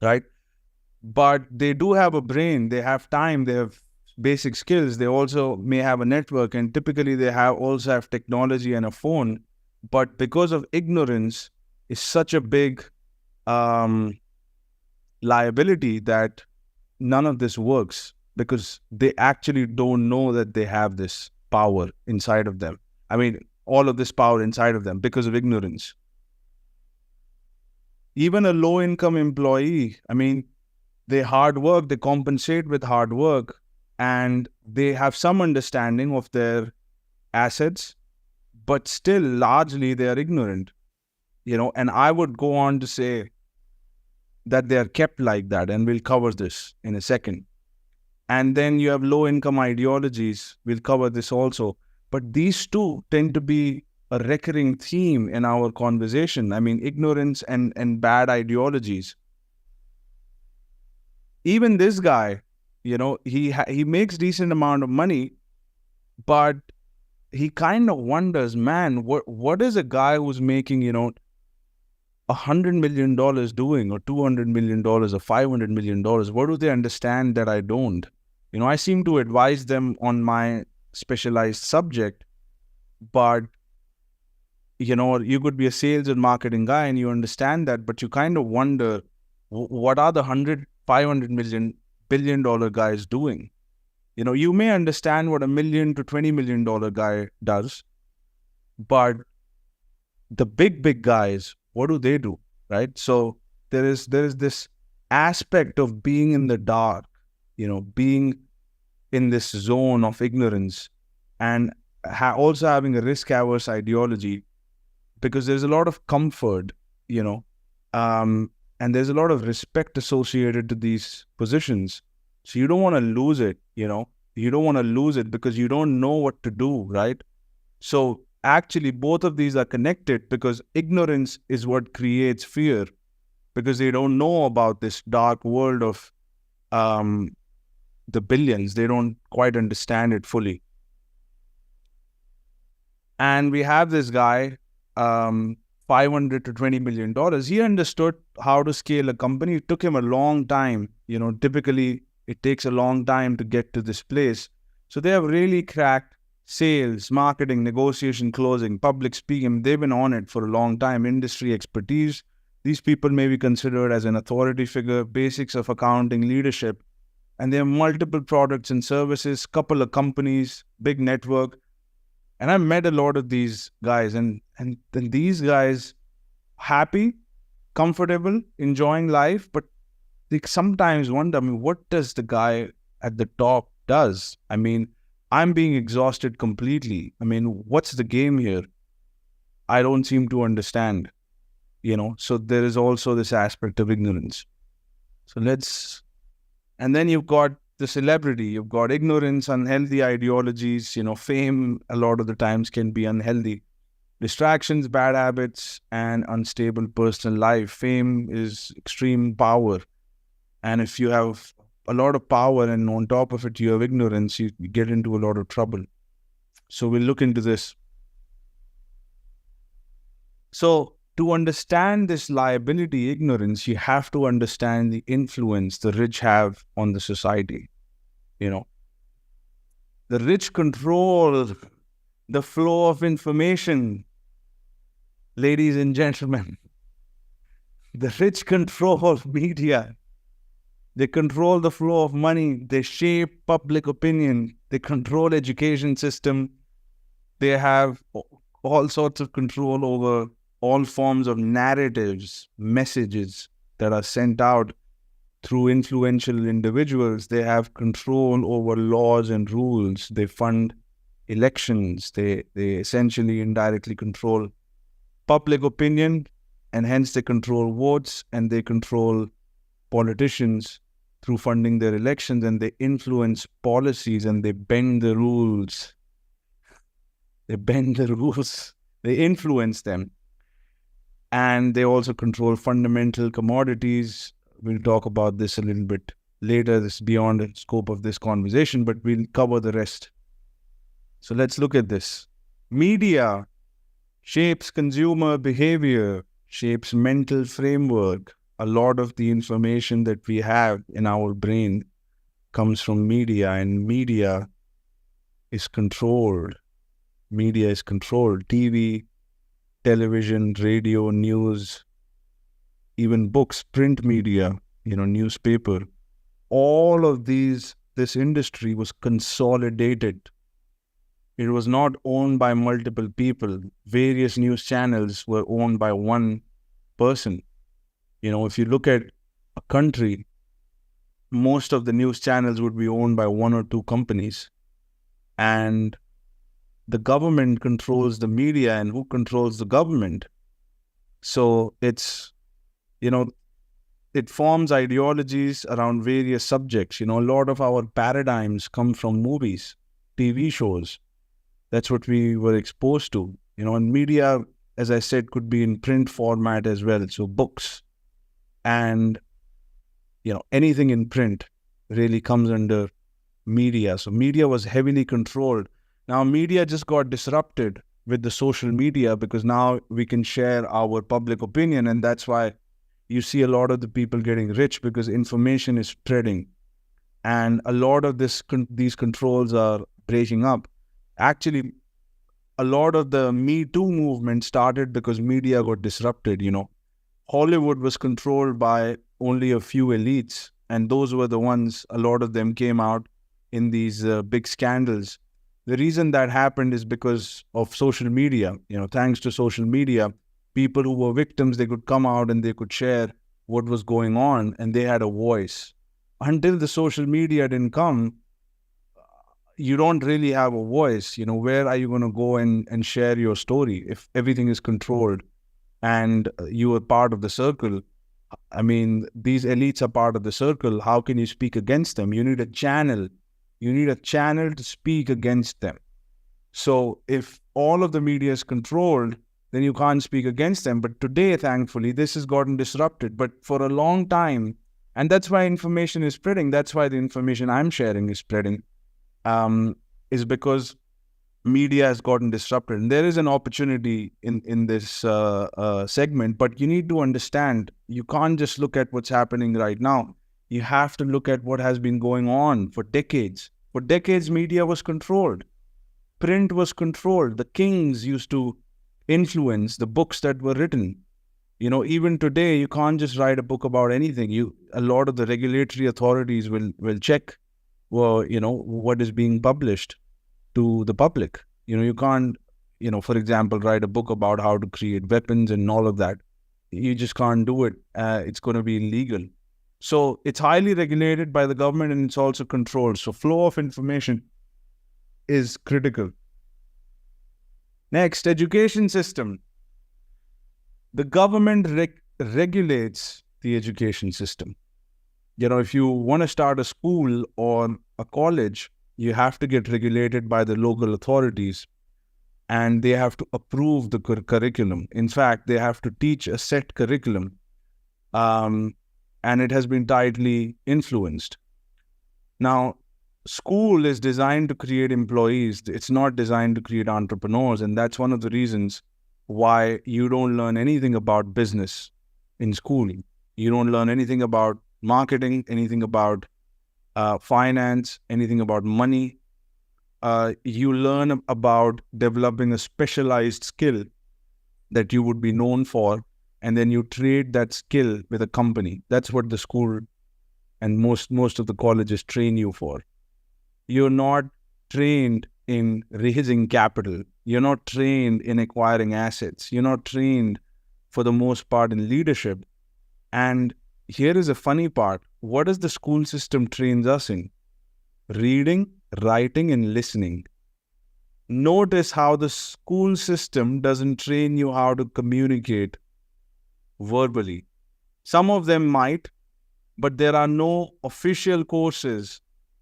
right? But they do have a brain, they have time, they have basic skills. They also may have a network, and typically they also have technology and a phone. But because of ignorance, is such a big liability that none of this works because they actually don't know that they have this power inside of them. All of this power inside of them because of ignorance. Even a low-income employee, they hard work, they compensate with hard work, and they have some understanding of their assets, but still largely they are ignorant. And I would go on to say that they are kept like that, and we'll cover this in a second. And then you have low-income ideologies. We'll cover this also. But these two tend to be a recurring theme in our conversation. Ignorance and bad ideologies. Even this guy, he makes decent amount of money, but he kind of wonders, man, what is a guy who's making, $100 million doing, or $200 million, or $500 million? What do they understand that I don't? I seem to advise them on my specialized subject, but, you could be a sales and marketing guy and you understand that, but you kind of wonder, what are the $500 billion guys doing? You may understand what $1 million to $20 million guy does, but the big guys, what do they do, right? So there is this aspect of being in the dark, being in this zone of ignorance, and also having a risk-averse ideology, because there's a lot of comfort, and there's a lot of respect associated to these positions. So you don't want to lose it, you don't want to lose it because you don't know what to do, right? So actually, both of these are connected, because ignorance is what creates fear, because they don't know about this dark world of the billions. They don't quite understand it fully. And we have this guy, $500 to $20 million. He understood how to scale a company. It took him a long time. Typically it takes a long time to get to this place. So they have really cracked sales, marketing, negotiation, closing, public speaking. They've been on it for a long time. Industry expertise. These people may be considered as an authority figure, basics of accounting, leadership. And they have multiple products and services, couple of companies, big network. And I met a lot of these guys, and these guys happy, comfortable, enjoying life, but they sometimes wonder, what does the guy at the top does? I'm being exhausted completely. What's the game here? I don't seem to understand, So there is also this aspect of ignorance. And then you've got the celebrity, you've got ignorance, unhealthy ideologies, fame a lot of the times can be unhealthy. Distractions, bad habits, and unstable personal life. Fame is extreme power. And if you have a lot of power and on top of it you have ignorance, you get into a lot of trouble. So we'll look into this. So to understand this liability, ignorance, you have to understand the influence the rich have on the society. The rich control the flow of information. Ladies and gentlemen, the rich control media. They control the flow of money. They shape public opinion. They control education system. They have all sorts of control over all forms of narratives, messages that are sent out through influential individuals. They have control over laws and rules. They fund elections. They essentially indirectly control public opinion, and hence they control votes, and they control politicians through funding their elections, and they influence policies, and they bend the rules. They bend the rules. They influence them. And they also control fundamental commodities. We'll talk about this a little bit later. This is beyond the scope of this conversation, but we'll cover the rest. So let's look at this. Media shapes consumer behavior, shapes mental framework. A lot of the information that we have in our brain comes from media, and media is controlled. Media is controlled. TV, television, radio, news, even books, print media, newspaper. All of this industry was consolidated. It was not owned by multiple people. Various news channels were owned by one person. If you look at a country, most of the news channels would be owned by one or two companies. And the government controls the media, and who controls the government? So it's, it forms ideologies around various subjects. A lot of our paradigms come from movies, TV shows. That's what we were exposed to. And media, as I said, could be in print format as well. So books and, anything in print really comes under media. So media was heavily controlled. Now, media just got disrupted with the social media, because now we can share our public opinion, and that's why you see a lot of the people getting rich, because information is spreading, and a lot of these controls are breaking up. Actually, a lot of the Me Too movement started because media got disrupted. Hollywood was controlled by only a few elites, and those were the ones, a lot of them came out in these big scandals. The reason that happened is because of social media. Thanks to social media, people who were victims, they could come out and they could share what was going on, and they had a voice. Until the social media didn't come, you don't really have a voice. Where are you going to go and share your story if everything is controlled and you are part of the circle? These elites are part of the circle. How can you speak against them? You need a channel. You need a channel to speak against them. So if all of the media is controlled, then you can't speak against them. But today, thankfully, this has gotten disrupted. But for a long time, and that's why information is spreading. That's why the information I'm sharing is spreading, is because media has gotten disrupted. And there is an opportunity in this segment, but you need to understand, you can't just look at what's happening right now. You have to look at what has been going on for decades. For decades, media was controlled. Print was controlled. The kings used to influence the books that were written. Even today, you can't just write a book about anything. A lot of the regulatory authorities will check, what is being published to the public. You can't, for example, write a book about how to create weapons and all of that. You just can't do it. It's going to be illegal. So it's highly regulated by the government, and it's also controlled. So flow of information is critical. Next, education system. The government regulates the education system. If you want to start a school or a college, you have to get regulated by the local authorities, and they have to approve the curriculum. In fact, they have to teach a set curriculum, and it has been tightly influenced. Now, school is designed to create employees. It's not designed to create entrepreneurs, and that's one of the reasons why you don't learn anything about business in school. You don't learn anything about marketing, anything about finance, anything about money. You learn about developing a specialized skill that you would be known for, and then you trade that skill with a company. That's what the school and most of the colleges train you for. You're not trained in raising capital. You're not trained in acquiring assets. You're not trained, for the most part, in leadership. And here is a funny part. What does the school system trains us in? Reading, writing, and listening. Notice how the school system doesn't train you how to communicate verbally. Some of them might, but there are no official courses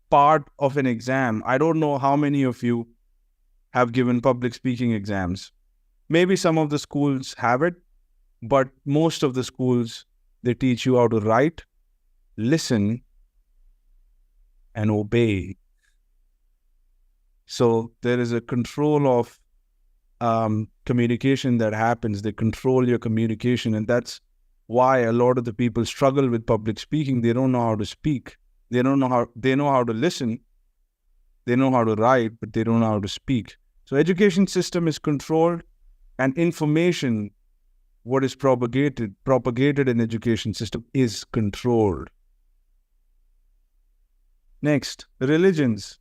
part of an exam. I don't know how many of you have given public speaking exams. Maybe some of the schools have it, but most of the schools, they teach you how to write, listen, and obey. So there is a control of communication that happens. They control your communication, and that's why a lot of the people struggle with public speaking. They don't know how to speak. They know how to listen. They know how to write, but they don't know how to speak. So education system is controlled, and information, what is propagated in education system, is controlled. Next, religions.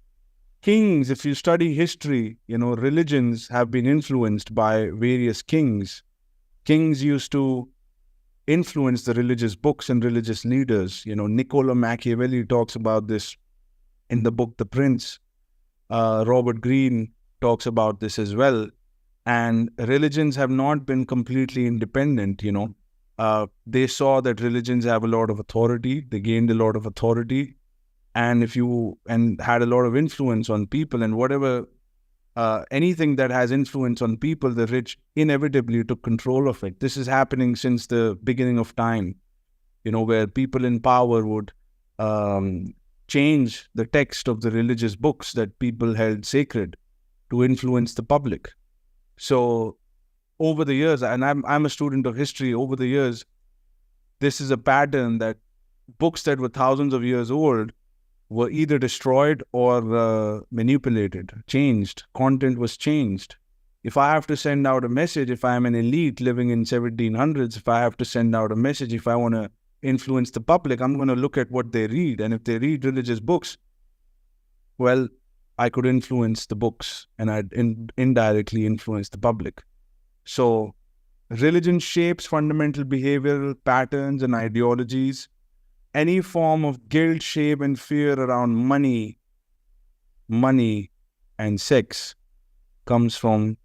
Kings, if you study history, religions have been influenced by various kings. Kings used to influence the religious books and religious leaders. Niccolo Machiavelli talks about this in the book The Prince. Robert Greene talks about this as well. And religions have not been completely independent. They saw that religions have a lot of authority. They gained a lot of authority. And had a lot of influence on people, and whatever, anything that has influence on people, the rich inevitably took control of it. This is happening since the beginning of time, where people in power would change the text of the religious books that people held sacred to influence the public. So over the years, and I'm a student of history, over the years, this is a pattern that books that were thousands of years old were either destroyed or manipulated, changed. Content was changed. If I have to send out a message, if I'm an elite living in 1700s, if I have to send out a message, if I want to influence the public, I'm going to look at what they read. And if they read religious books, well, I could influence the books, and I'd indirectly influence the public. So religion shapes fundamental behavioral patterns and ideologies. Any form of guilt, shame, and fear around money, and sex comes from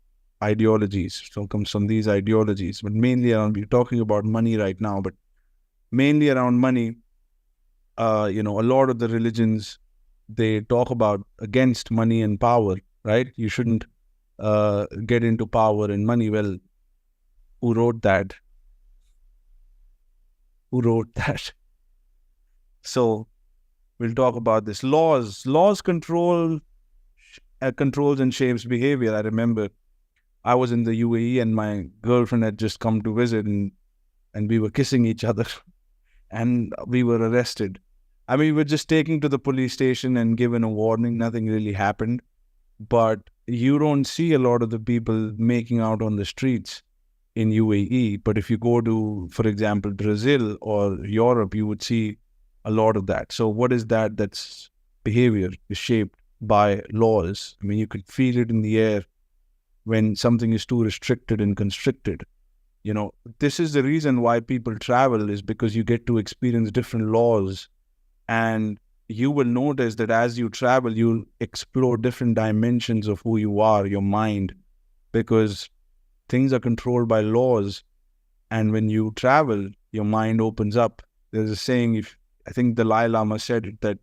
ideologies. So comes from these ideologies. But mainly we're talking about money right now, but mainly around money, a lot of the religions, they talk about against money and power, right? You shouldn't get into power and money. Well, who wrote that? So we'll talk about this. Laws control controls and shapes behavior. I remember I was in the UAE and my girlfriend had just come to visit, and we were kissing each other and we were arrested. I mean, we were just taken to the police station and given a warning. Nothing really happened. But you don't see a lot of the people making out on the streets in UAE. But if you go to, for example, Brazil or Europe, you would see a lot of that. So what is that? That's behavior is shaped by laws. I mean, you could feel it in the air when something is too restricted and constricted. You know, this is the reason why people travel, is because you get to experience different laws, and you will notice that as you travel, you'll explore different dimensions of who you are, your mind, because things are controlled by laws. And when you travel, your mind opens up. There's a saying, I think the Dalai Lama said it, that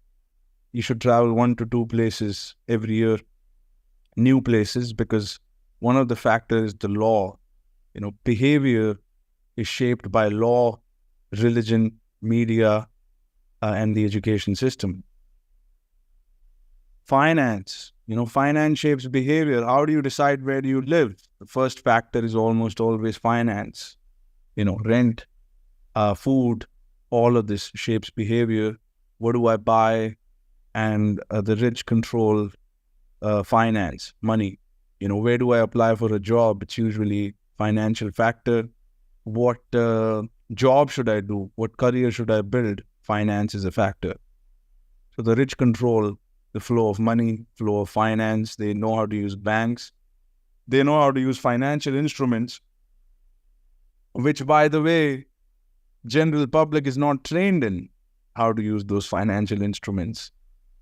you should travel 1 to 2 places every year, new places, because one of the factors is the law. You know, behavior is shaped by law, religion, media, and the education system. Finance. You know, finance shapes behavior. How do you decide where you live? The first factor is almost always finance. You know, rent, food, all of this shapes behavior. What do I buy? And the rich control finance, money. You know, where do I apply for a job? It's usually financial factor. What job should I do? What career should I build? Finance is a factor. So the rich control the flow of money, flow of finance. They know how to use banks. They know how to use financial instruments, which, by the way, general public is not trained in how to use those financial instruments.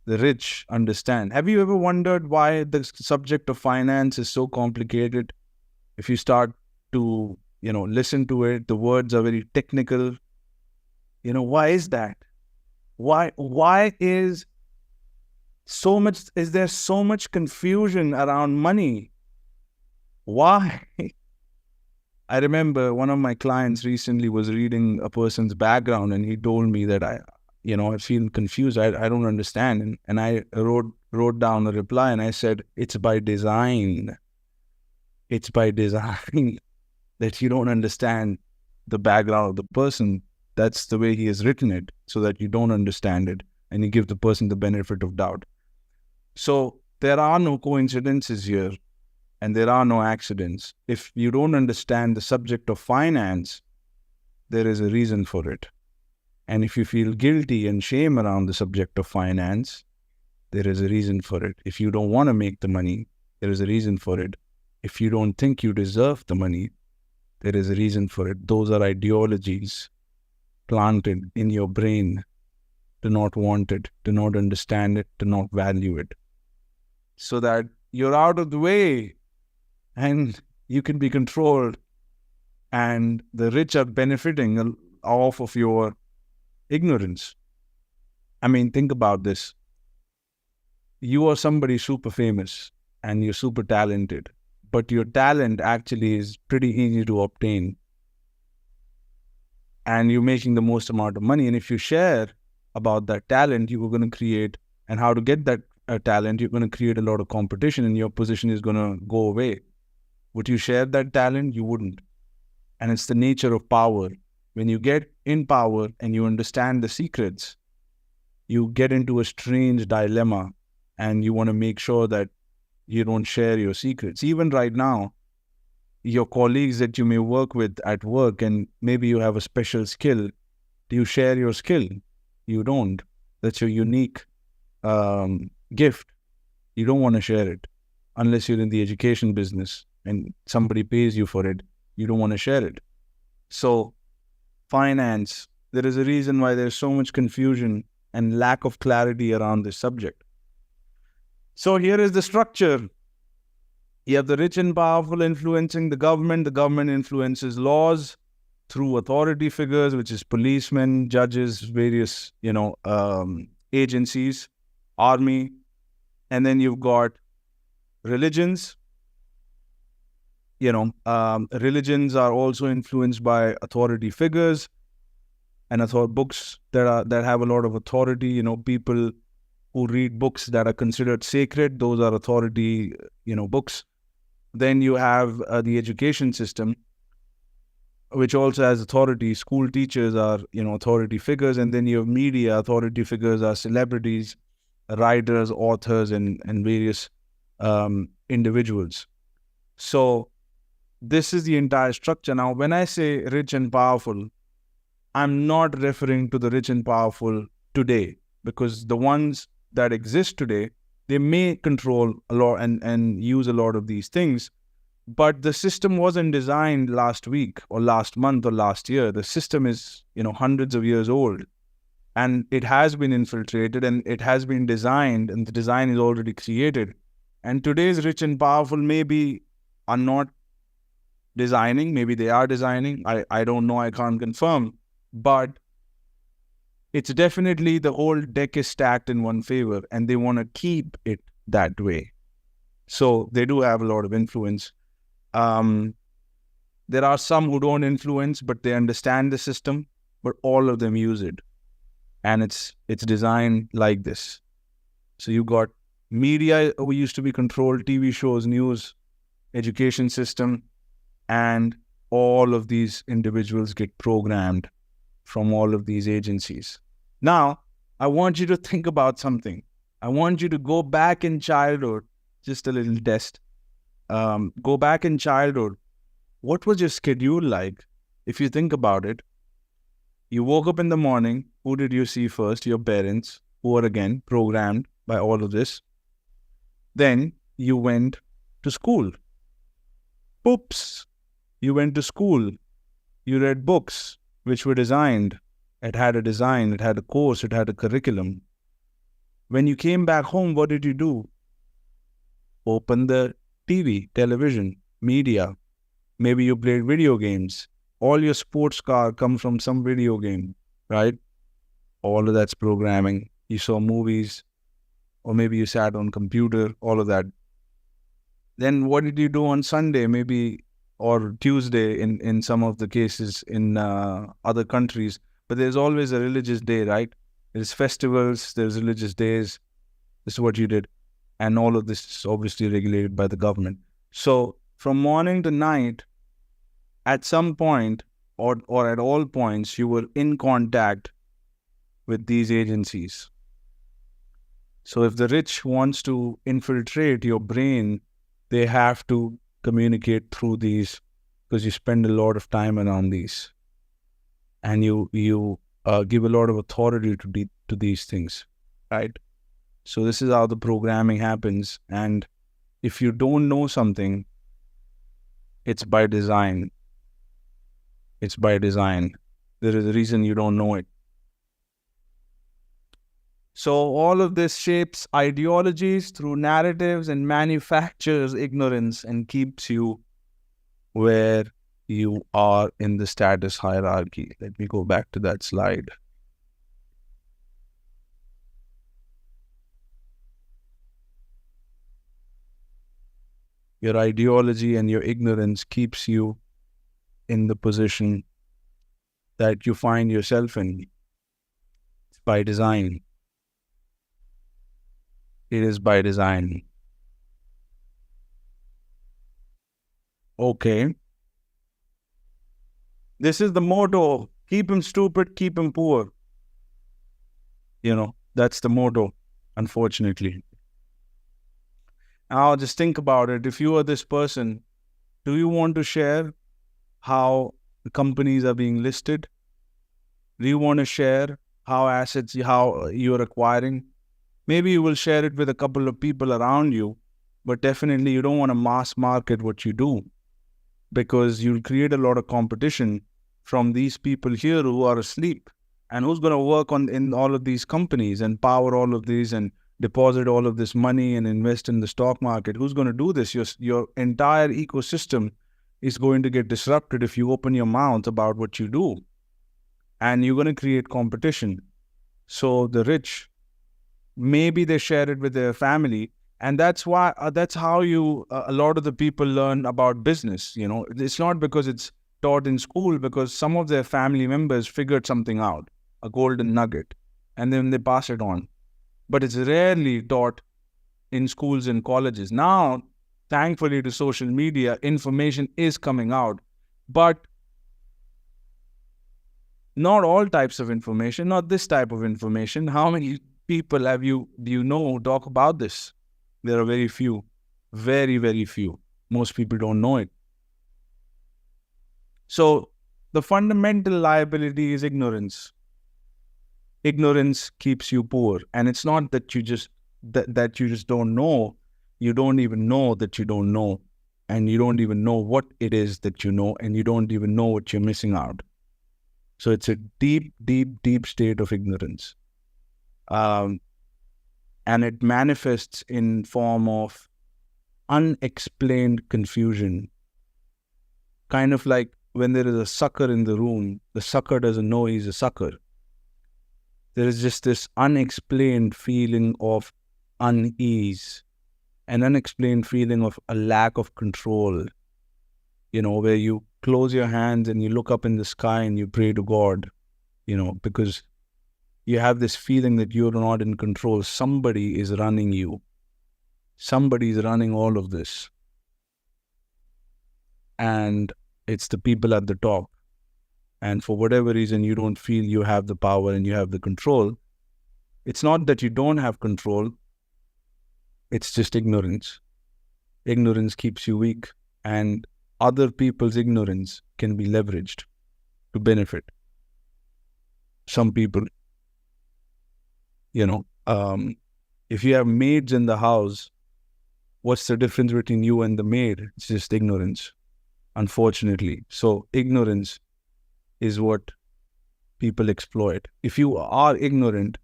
The rich understand. Have you ever wondered why the subject of finance is so complicated? If you start to, listen to it, the words are very technical. Why is that? Why is there so much confusion around money? Why? I remember one of my clients recently was reading a person's background, and he told me that I feel confused. I don't understand. And I wrote down a reply, and I said, it's by design. It's by design that you don't understand the background of the person. That's the way he has written it, so that you don't understand it, and you give the person the benefit of doubt. So there are no coincidences here, and there are no accidents. If you don't understand the subject of finance, there is a reason for it. And if you feel guilty and shame around the subject of finance, there is a reason for it. If you don't want to make the money, there is a reason for it. If you don't think you deserve the money, there is a reason for it. Those are ideologies planted in your brain to not want it, to not understand it, to not value it, so that you're out of the way and you can be controlled, and the rich are benefiting off of your ignorance. I mean, think about this. You are somebody super famous and you're super talented, but your talent actually is pretty easy to obtain, and you're making the most amount of money. And if you share about that talent you are going to create and how to get that talent, you're going to create a lot of competition, and your position is going to go away. Would you share that talent? You wouldn't. And it's the nature of power. When you get in power and you understand the secrets, you get into a strange dilemma, and you want to make sure that you don't share your secrets. Even right now, your colleagues that you may work with at work, and maybe you have a special skill. Do you share your skill? You don't. That's your unique gift. You don't want to share it unless you're in the education business and somebody pays you for it. You don't want to share it. So finance, there is a reason why there's so much confusion and lack of clarity around this subject. So here is the structure. You have the rich and powerful influencing the government. The government influences laws through authority figures, which is policemen, judges, various, agencies, army. And then you've got religions. Religions are also influenced by authority figures and books that have a lot of authority. People who read books that are considered sacred. Those are authority, books. Then you have the education system, which also has authority. School teachers are, authority figures. And then you have media. Authority figures are celebrities, writers, authors, and various individuals. So this is the entire structure. Now, when I say rich and powerful, I'm not referring to the rich and powerful today, because the ones that exist today, they may control a lot and use a lot of these things. But the system wasn't designed last week or last month or last year. The system is, hundreds of years old, and it has been infiltrated and it has been designed, and the design is already created. And today's rich and powerful maybe are not designing, maybe they are designing. I don't know, I can't confirm. But it's definitely the whole deck is stacked in one favor, and they want to keep it that way. So they do have a lot of influence. There are some who don't influence, but they understand the system, but all of them use it. And it's designed like this. So you got media, we used to be controlled, TV shows, news, education system, and all of these individuals get programmed from all of these agencies. Now, I want you to think about something. I want you to go back in childhood, just a little test. Go back in childhood. What was your schedule like? If you think about it, you woke up in the morning. Who did you see first? Your parents, who are again programmed by all of this. Then you went to school. Oops. You went to school. You read books which were designed. It had a design, it had a course, it had a curriculum. When you came back home, what did you do? Open the TV, television, media. Maybe you played video games. All your sports car comes from some video game, right? All of that's programming. You saw movies, or maybe you sat on computer, all of that. Then what did you do on Sunday, maybe, or Tuesday in some of the cases in other countries? But there's always a religious day, right? There's festivals, there's religious days. This is what you did. And all of this is obviously regulated by the government. So from morning to night, at some point or at all points, you were in contact with these agencies. So if the rich wants to infiltrate your brain, they have to communicate through these, because you spend a lot of time around these. And you give a lot of authority to these things, right? So this is how the programming happens. And if you don't know something, it's by design. It's by design. There is a reason you don't know it. So all of this shapes ideologies through narratives and manufactures ignorance and keeps you where you are in the status hierarchy. Let me go back to that slide. Your ideology and your ignorance keeps you in the position that you find yourself in. It's by design. It is by design. Okay. This is the motto. Keep him stupid, keep him poor. That's the motto, unfortunately. Now just think about it. If you are this person, do you want to share how the companies are being listed? Do you want to share how you are acquiring? Maybe you will share it with a couple of people around you, but definitely you don't want to mass market what you do, because you'll create a lot of competition from these people here who are asleep. And who's going to work in all of these companies and power all of these and deposit all of this money and invest in the stock market? Who's going to do this? Your entire ecosystem is going to get disrupted if you open your mouth about what you do. And you're going to create competition. So the rich, maybe they share it with their family. And that's why, that's how a lot of the people learn about business. It's not because it's taught in school, because some of their family members figured something out, a golden nugget, and then they pass it on. but it's rarely taught in schools and colleges. Now, thankfully to social media, information is coming out, but not all types of information, not this type of information. How many people do you know who talk about this? There are very few, very, very few. Most people don't know it. So the fundamental liability is ignorance. Ignorance keeps you poor. And it's not that you just that you just don't know. You don't even know that you don't know. And you don't even know what it is that you know. And you don't even know what you're missing out. So it's a deep, deep, deep state of ignorance. And it manifests in form of unexplained confusion. Kind of like when there is a sucker in the room, the sucker doesn't know he's a sucker. There is just this unexplained feeling of unease, an unexplained feeling of a lack of control, where you close your hands and you look up in the sky and you pray to God, because you have this feeling that you're not in control. Somebody is running you. Somebody is running all of this. And it's the people at the top. And for whatever reason, you don't feel you have the power and you have the control. It's not that you don't have control. It's just ignorance. Ignorance keeps you weak. And other people's ignorance can be leveraged to benefit some people. If you have maids in the house, what's the difference between you and the maid? It's just ignorance, unfortunately. So ignorance is what people exploit. If you are ignorant,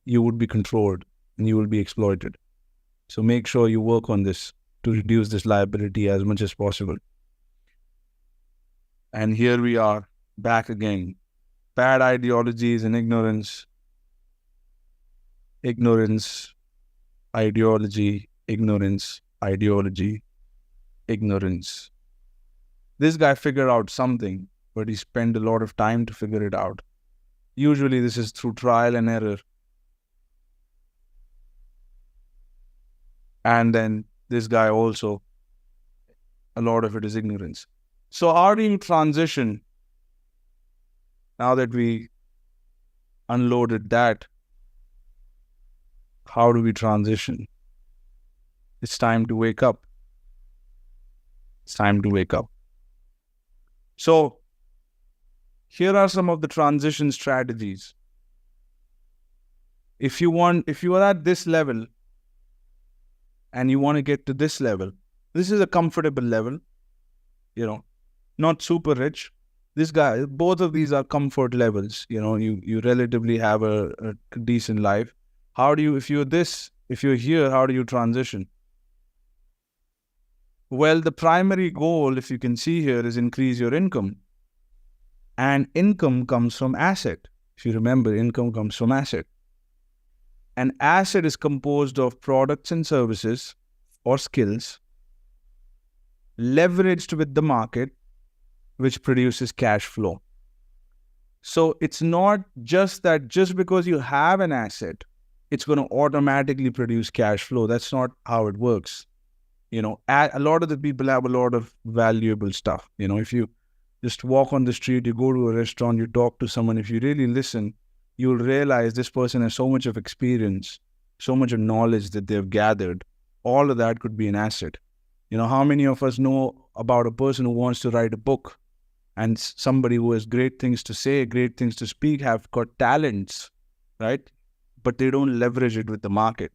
you would be controlled and you will be exploited. So make sure you work on this to reduce this liability as much as possible. And here we are back again. Bad ideologies and ignorance. Ignorance, ideology, ignorance, ideology, ignorance. This guy figured out something, but he spent a lot of time to figure it out. Usually this is through trial and error. And then this guy also, a lot of it is ignorance. So how do you transition? Now that we unloaded that, how do we transition? It's time to wake up. It's time to wake up. So here are some of the transition strategies. If you are at this level and you want to get to this level, this is a comfortable level, not super rich. This guy, both of these are comfort levels. You relatively have a decent life. If you're here, how do you transition? Well, the primary goal, if you can see here, is increase your income. And income comes from asset. If you remember, income comes from asset. An asset is composed of products and services or skills leveraged with the market, which produces cash flow. So it's not just that just because you have an asset, it's going to automatically produce cash flow. That's not how it works. A lot of the people have a lot of valuable stuff. If you just walk on the street, you go to a restaurant, you talk to someone, if you really listen, you'll realize this person has so much of experience, so much of knowledge that they've gathered. All of that could be an asset. How many of us know about a person who wants to write a book and somebody who has great things to say, great things to speak, have got talents, right? But they don't leverage it with the market.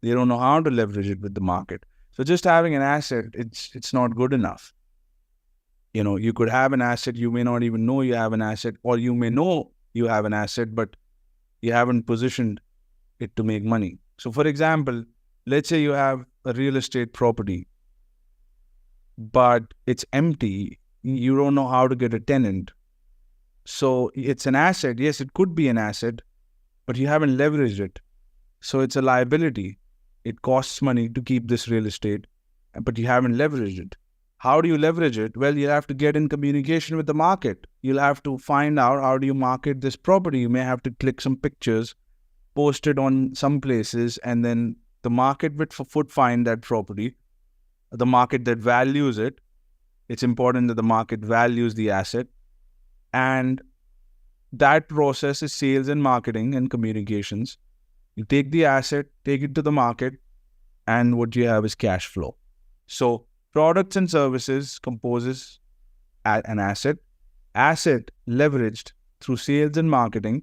They don't know how to leverage it with the market. So just having an asset, it's not good enough. You could have an asset, you may not even know you have an asset, or you may know you have an asset, but you haven't positioned it to make money. So for example, let's say you have a real estate property, but it's empty. You don't know how to get a tenant. So it's an asset. Yes, it could be an asset, but you haven't leveraged it. So it's a liability. It costs money to keep this real estate, but you haven't leveraged it. How do you leverage it? Well, you have to get in communication with the market. You'll have to find out how do you market this property. You may have to click some pictures, posted on some places, and then the market would find that property, the market that values it. It's important that the market values the asset. And that process is sales and marketing and communications. You take the asset, take it to the market, and what you have is cash flow. So products and services composes an asset. Asset leveraged through sales and marketing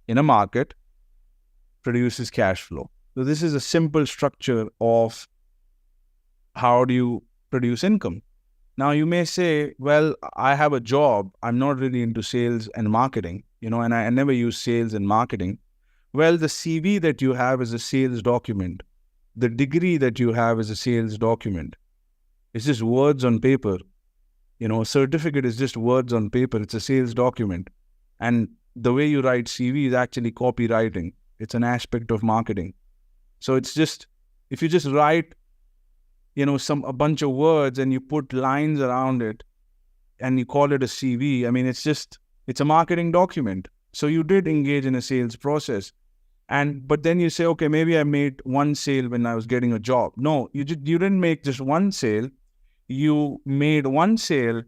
in a market produces cash flow. So this is a simple structure of how do you produce income. Now you may say, well, I have a job. I'm not really into sales and marketing, and I never use sales and marketing. Well, the CV that you have is a sales document. The degree that you have is a sales document. It's just words on paper. A certificate is just words on paper. It's a sales document. And the way you write CV is actually copywriting. It's an aspect of marketing. So it's just, if you just write, a bunch of words and you put lines around it and you call it a CV, it's a marketing document. So you did engage in a sales process. But then you say, okay, maybe I made one sale when I was getting a job. No, you didn't make just one sale. You made one sale,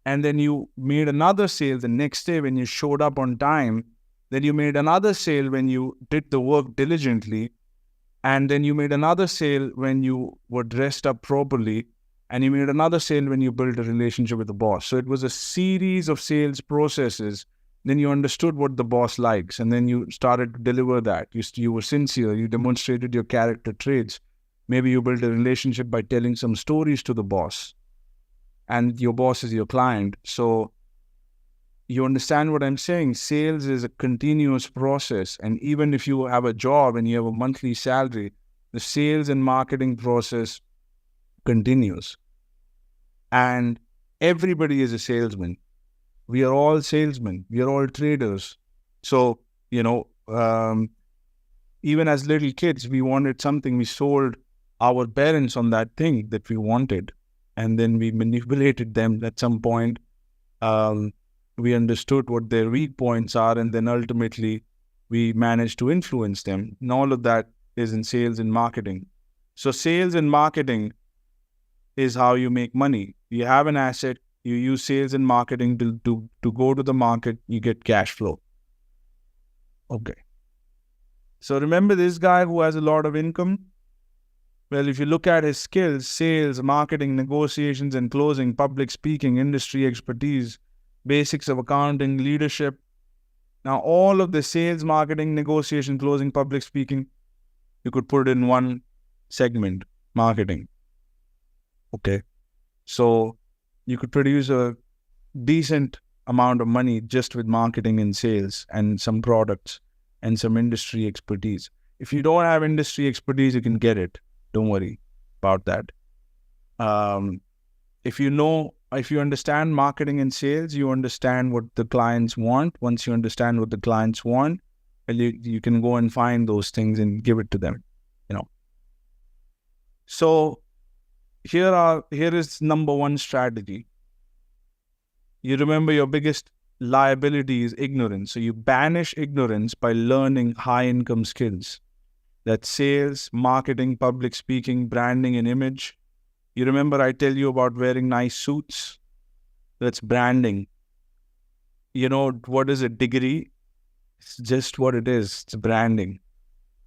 and then you made another sale the next day when you showed up on time. Then you made another sale when you did the work diligently. And then you made another sale when you were dressed up properly. And you made another sale when you built a relationship with the boss. So it was a series of sales processes. Then you understood what the boss likes, and then you started to deliver that. You were sincere. You demonstrated your character traits. Maybe you built a relationship by telling some stories to the boss, and your boss is your client. So you understand what I'm saying? Sales is a continuous process. And even if you have a job and you have a monthly salary, the sales and marketing process continues. And everybody is a salesman. We are all salesmen. We are all traders. So, even as little kids, we wanted something. We sold our parents on that thing that we wanted. And then we manipulated them at some point. We understood what their weak points are. And then ultimately, we managed to influence them. And all of that is in sales and marketing. So sales and marketing is how you make money. You have an asset. You use sales and marketing to go to the market, you get cash flow. Okay. So remember this guy who has a lot of income? Well, if you look at his skills, sales, marketing, negotiations and closing, public speaking, industry expertise, basics of accounting, leadership. Now, all of the sales, marketing, negotiation, closing, public speaking, you could put in one segment, marketing. Okay. So you could produce a decent amount of money just with marketing and sales and some products and some industry expertise. If you don't have industry expertise, you can get it. Don't worry about that. If you understand marketing and sales, you understand what the clients want. Once you understand what the clients want, you can go and find those things and give it to them. So here is number one strategy. You remember your biggest liability is ignorance. So you banish ignorance by learning high income skills. That's sales, marketing, public speaking, branding and image. You remember I tell you about wearing nice suits? That's branding. What is a degree? It's just what it is. It's branding.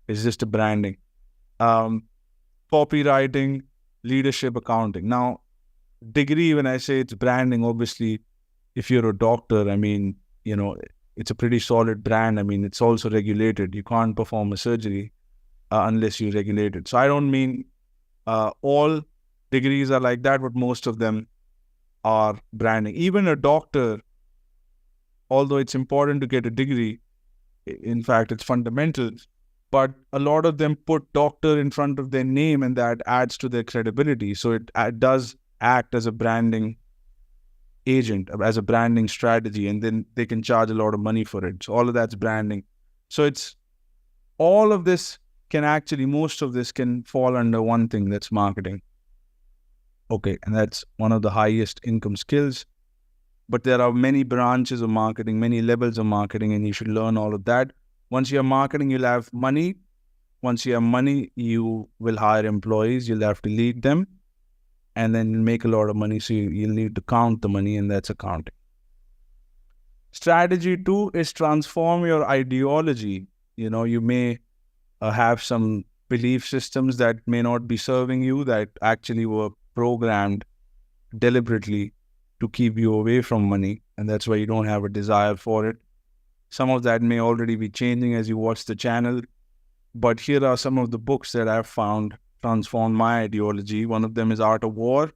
It's just a branding. Copywriting, leadership, accounting. Now, degree, when I say it's branding, obviously, if you're a doctor, it's a pretty solid brand. It's also regulated. You can't perform a surgery unless you regulate it. So I don't mean all degrees are like that, but most of them are branding. Even a doctor, although it's important to get a degree, in fact, it's fundamental, but a lot of them put doctor in front of their name and that adds to their credibility. So it does act as a branding agent, as a branding strategy, and then they can charge a lot of money for it. So all of that's branding. So it's all of this most of this can fall under one thing, that's marketing. Okay, and that's one of the highest income skills. But there are many branches of marketing, many levels of marketing, and you should learn all of that. Once you have marketing, you'll have money. Once you have money, you will hire employees. You'll have to lead them, and then you'll make a lot of money. So you'll need to count the money, and that's accounting. Strategy 2 is transform your ideology. You may have some belief systems that may not be serving you, that actually were programmed deliberately to keep you away from money, and that's why you don't have a desire for it. Some of that may already be changing as you watch the channel, but here are some of the books that I've found transform my ideology. One of them is Art of War,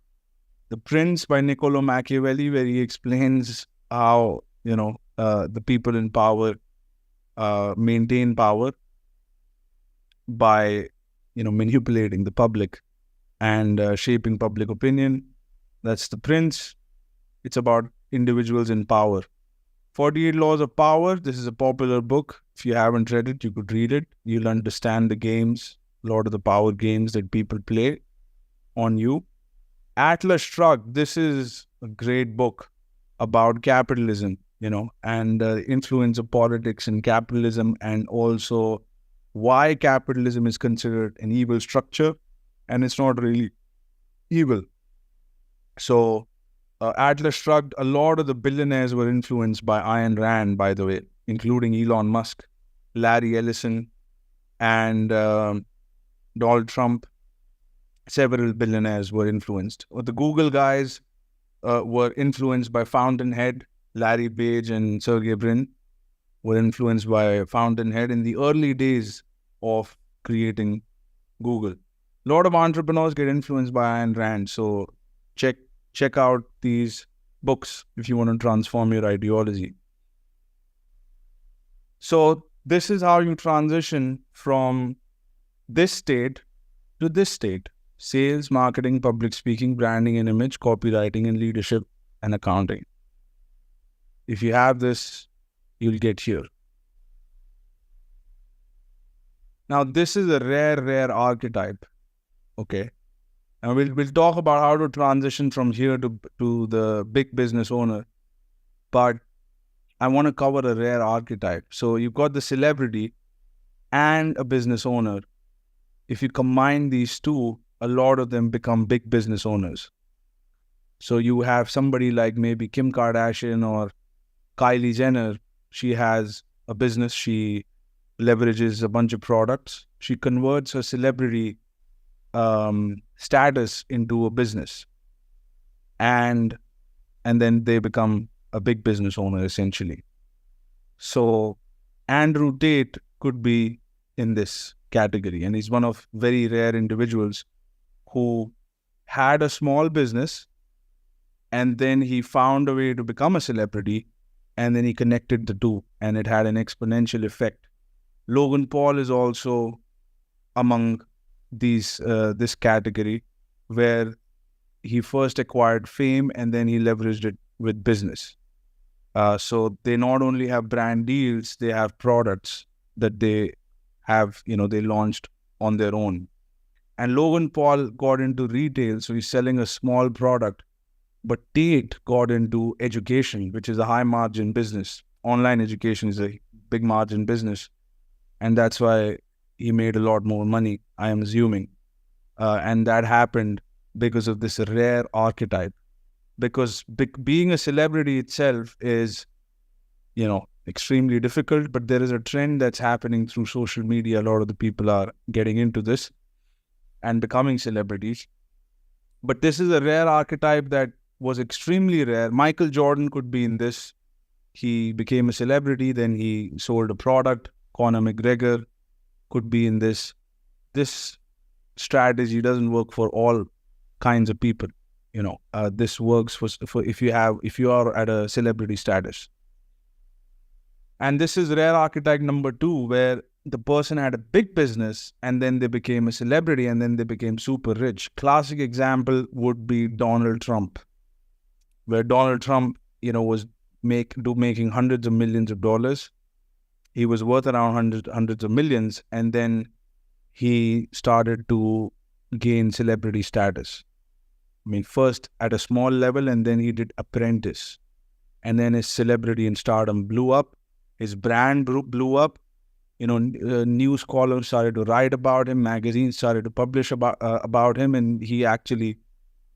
The Prince by Niccolo Machiavelli, where he explains how the people in power maintain power by manipulating the public and shaping public opinion. That's The Prince. It's about individuals in power. 48 Laws of Power. This is a popular book. If you haven't read it, you could read it. You'll understand the games, a lot of the power games that people play on you. Atlas Shrugged. This is a great book about capitalism, and the influence of politics in capitalism, and also why capitalism is considered an evil structure, and it's not really evil. So Atlas Shrugged, a lot of the billionaires were influenced by Ayn Rand, by the way, including Elon Musk, Larry Ellison, and Donald Trump. Several billionaires were influenced. The Google guys were influenced by Fountainhead. Larry Page and Sergey Brin were influenced by Fountainhead in the early days of creating Google. A lot of entrepreneurs get influenced by Ayn Rand. So check out these books if you want to transform your ideology. So this is how you transition from this state to this state: sales, marketing, public speaking, branding and image, copywriting and leadership, and accounting. If you have this, you'll get here. Now, this is a rare archetype. Okay. And we'll talk about how to transition from here to the big business owner. But I want to cover a rare archetype. So you've got the celebrity and a business owner. If you combine these two, a lot of them become big business owners. So you have somebody like maybe Kim Kardashian or Kylie Jenner. She has a business. She leverages a bunch of products. She converts her celebrity status into a business, and then they become a big business owner essentially. So Andrew Tate could be in this category, and he's one of very rare individuals who had a small business, and then he found a way to become a celebrity, and then he connected the two, and it had an exponential effect. Logan Paul is also among this category, where he first acquired fame and then he leveraged it with business. So they not only have brand deals, they have products that they have, they launched on their own. And Logan Paul got into retail, so he's selling a small product. But Tate got into education, which is a high margin business. Online education is a big margin business. And that's why he made a lot more money, I am assuming. And that happened because of this rare archetype. Because being a celebrity itself is, extremely difficult, but there is a trend that's happening through social media. A lot of the people are getting into this and becoming celebrities. But this is a rare archetype that was extremely rare. Michael Jordan could be in this. He became a celebrity, then he sold a product. Conor McGregor could be in this. This strategy doesn't work for all kinds of people. This works for if you are at a celebrity status. And this is rare archetype number 2, where the person had a big business and then they became a celebrity and then they became super rich. Classic example would be Donald Trump, where Donald Trump, was making hundreds of millions of dollars. He was worth around hundreds of millions, and then he started to gain celebrity status. First at a small level, and then he did Apprentice. And then his celebrity and stardom blew up. His brand blew up. News columns started to write about him, magazines started to publish about him, and he actually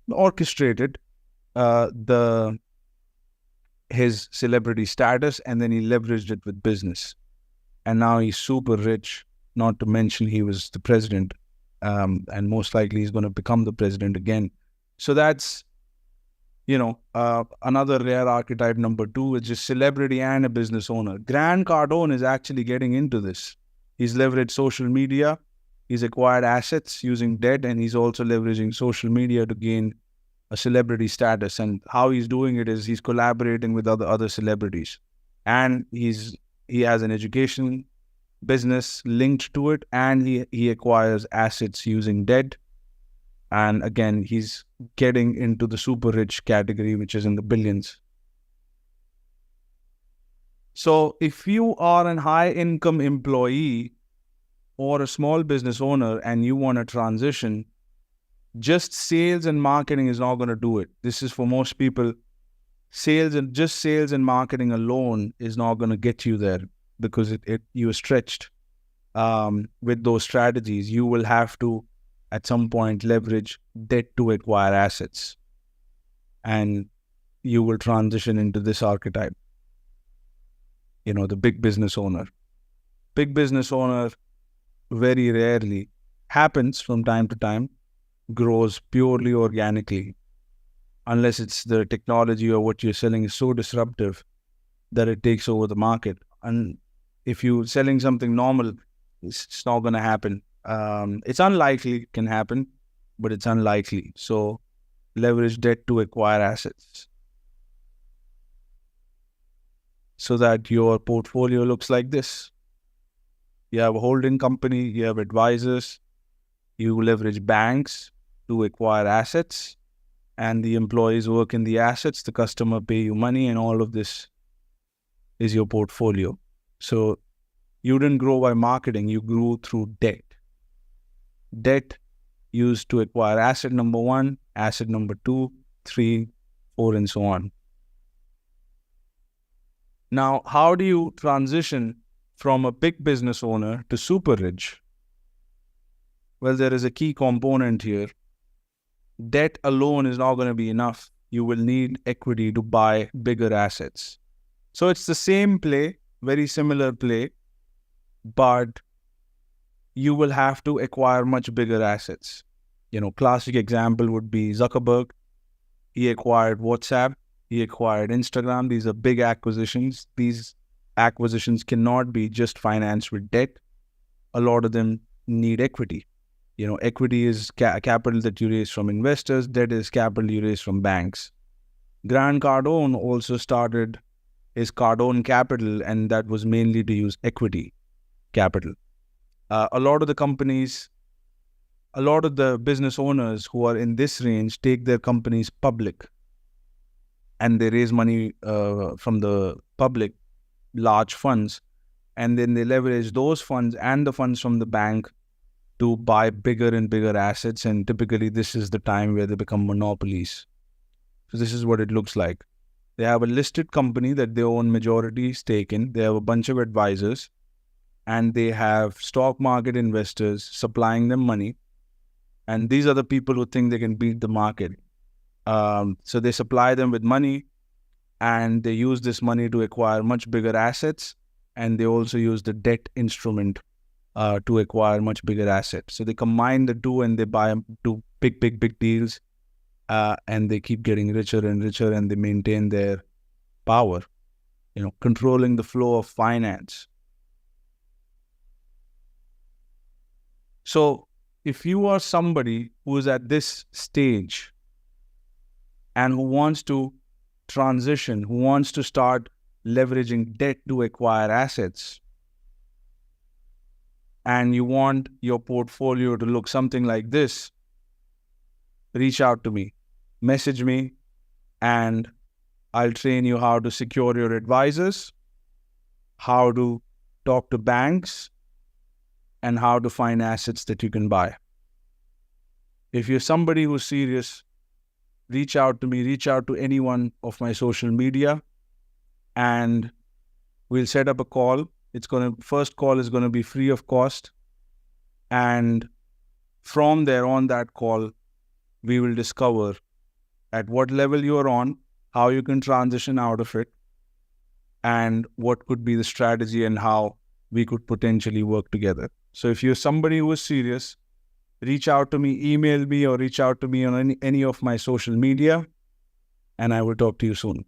orchestrated his celebrity status, and then he leveraged it with business. And now he's super rich, not to mention he was the president, and most likely he's going to become the president again. So that's, another rare archetype number 2, which is celebrity and a business owner. Grant Cardone is actually getting into this. He's leveraged social media, he's acquired assets using debt, and he's also leveraging social media to gain a celebrity status. And how he's doing it is he's collaborating with other celebrities, and he has an education business linked to it, and he acquires assets using debt. And again, he's getting into the super rich category, which is in the billions. So if you are a high income employee or a small business owner and you want to transition, just sales and marketing is not going to do it. This is for most people. Sales and marketing alone is not going to get you there, because you are stretched with those strategies. You will have to, at some point, leverage debt to acquire assets, and you will transition into this archetype. The big business owner. Big business owner very rarely happens from time to time, grows purely organically, unless it's the technology or what you're selling is so disruptive that it takes over the market. And if you're selling something normal, it's not going to happen. It's unlikely it can happen, but it's unlikely. So leverage debt to acquire assets so that your portfolio looks like this. You have a holding company, you have advisors, you leverage banks to acquire assets, and the employees work in the assets, the customer pay you money, and all of this is your portfolio. So you didn't grow by marketing, you grew through debt. Debt used to acquire asset number 1, asset number 2, 3, 4, and so on. Now, how do you transition from a big business owner to super rich? Well, there is a key component here. Debt alone is not going to be enough. You will need equity to buy bigger assets. So it's the same play, very similar play, but you will have to acquire much bigger assets. Classic example would be Zuckerberg. He acquired WhatsApp. He acquired Instagram. These are big acquisitions. These acquisitions cannot be just financed with debt. A lot of them need equity. Equity is capital that you raise from investors. Debt is capital you raise from banks. Grant Cardone also started his Cardone Capital, and that was mainly to use equity capital. A lot of the companies, a lot of the business owners who are in this range take their companies public, and they raise money from the public, large funds, and then they leverage those funds and the funds from the bank to buy bigger and bigger assets. And typically this is the time where they become monopolies. So this is what it looks like. They have a listed company that they own majority stake in. They have a bunch of advisors, and they have stock market investors supplying them money. And these are the people who think they can beat the market. So they supply them with money, and they use this money to acquire much bigger assets. And they also use the debt instrument to acquire much bigger assets. So they combine the two, and they buy two big deals, and they keep getting richer and richer, and they maintain their power, controlling the flow of finance. So if you are somebody who is at this stage and who wants to transition, who wants to start leveraging debt to acquire assets, and you want your portfolio to look something like this, reach out to me, message me, and I'll train you how to secure your advisors, how to talk to banks, and how to find assets that you can buy. If you're somebody who's serious, reach out to me, reach out to any one of my social media, and we'll set up a call. First call is going to be free of cost. And from there, on that call, we will discover at what level you are on, how you can transition out of it, and what could be the strategy and how we could potentially work together. So if you're somebody who is serious, reach out to me, email me, or reach out to me on any of my social media, and I will talk to you soon.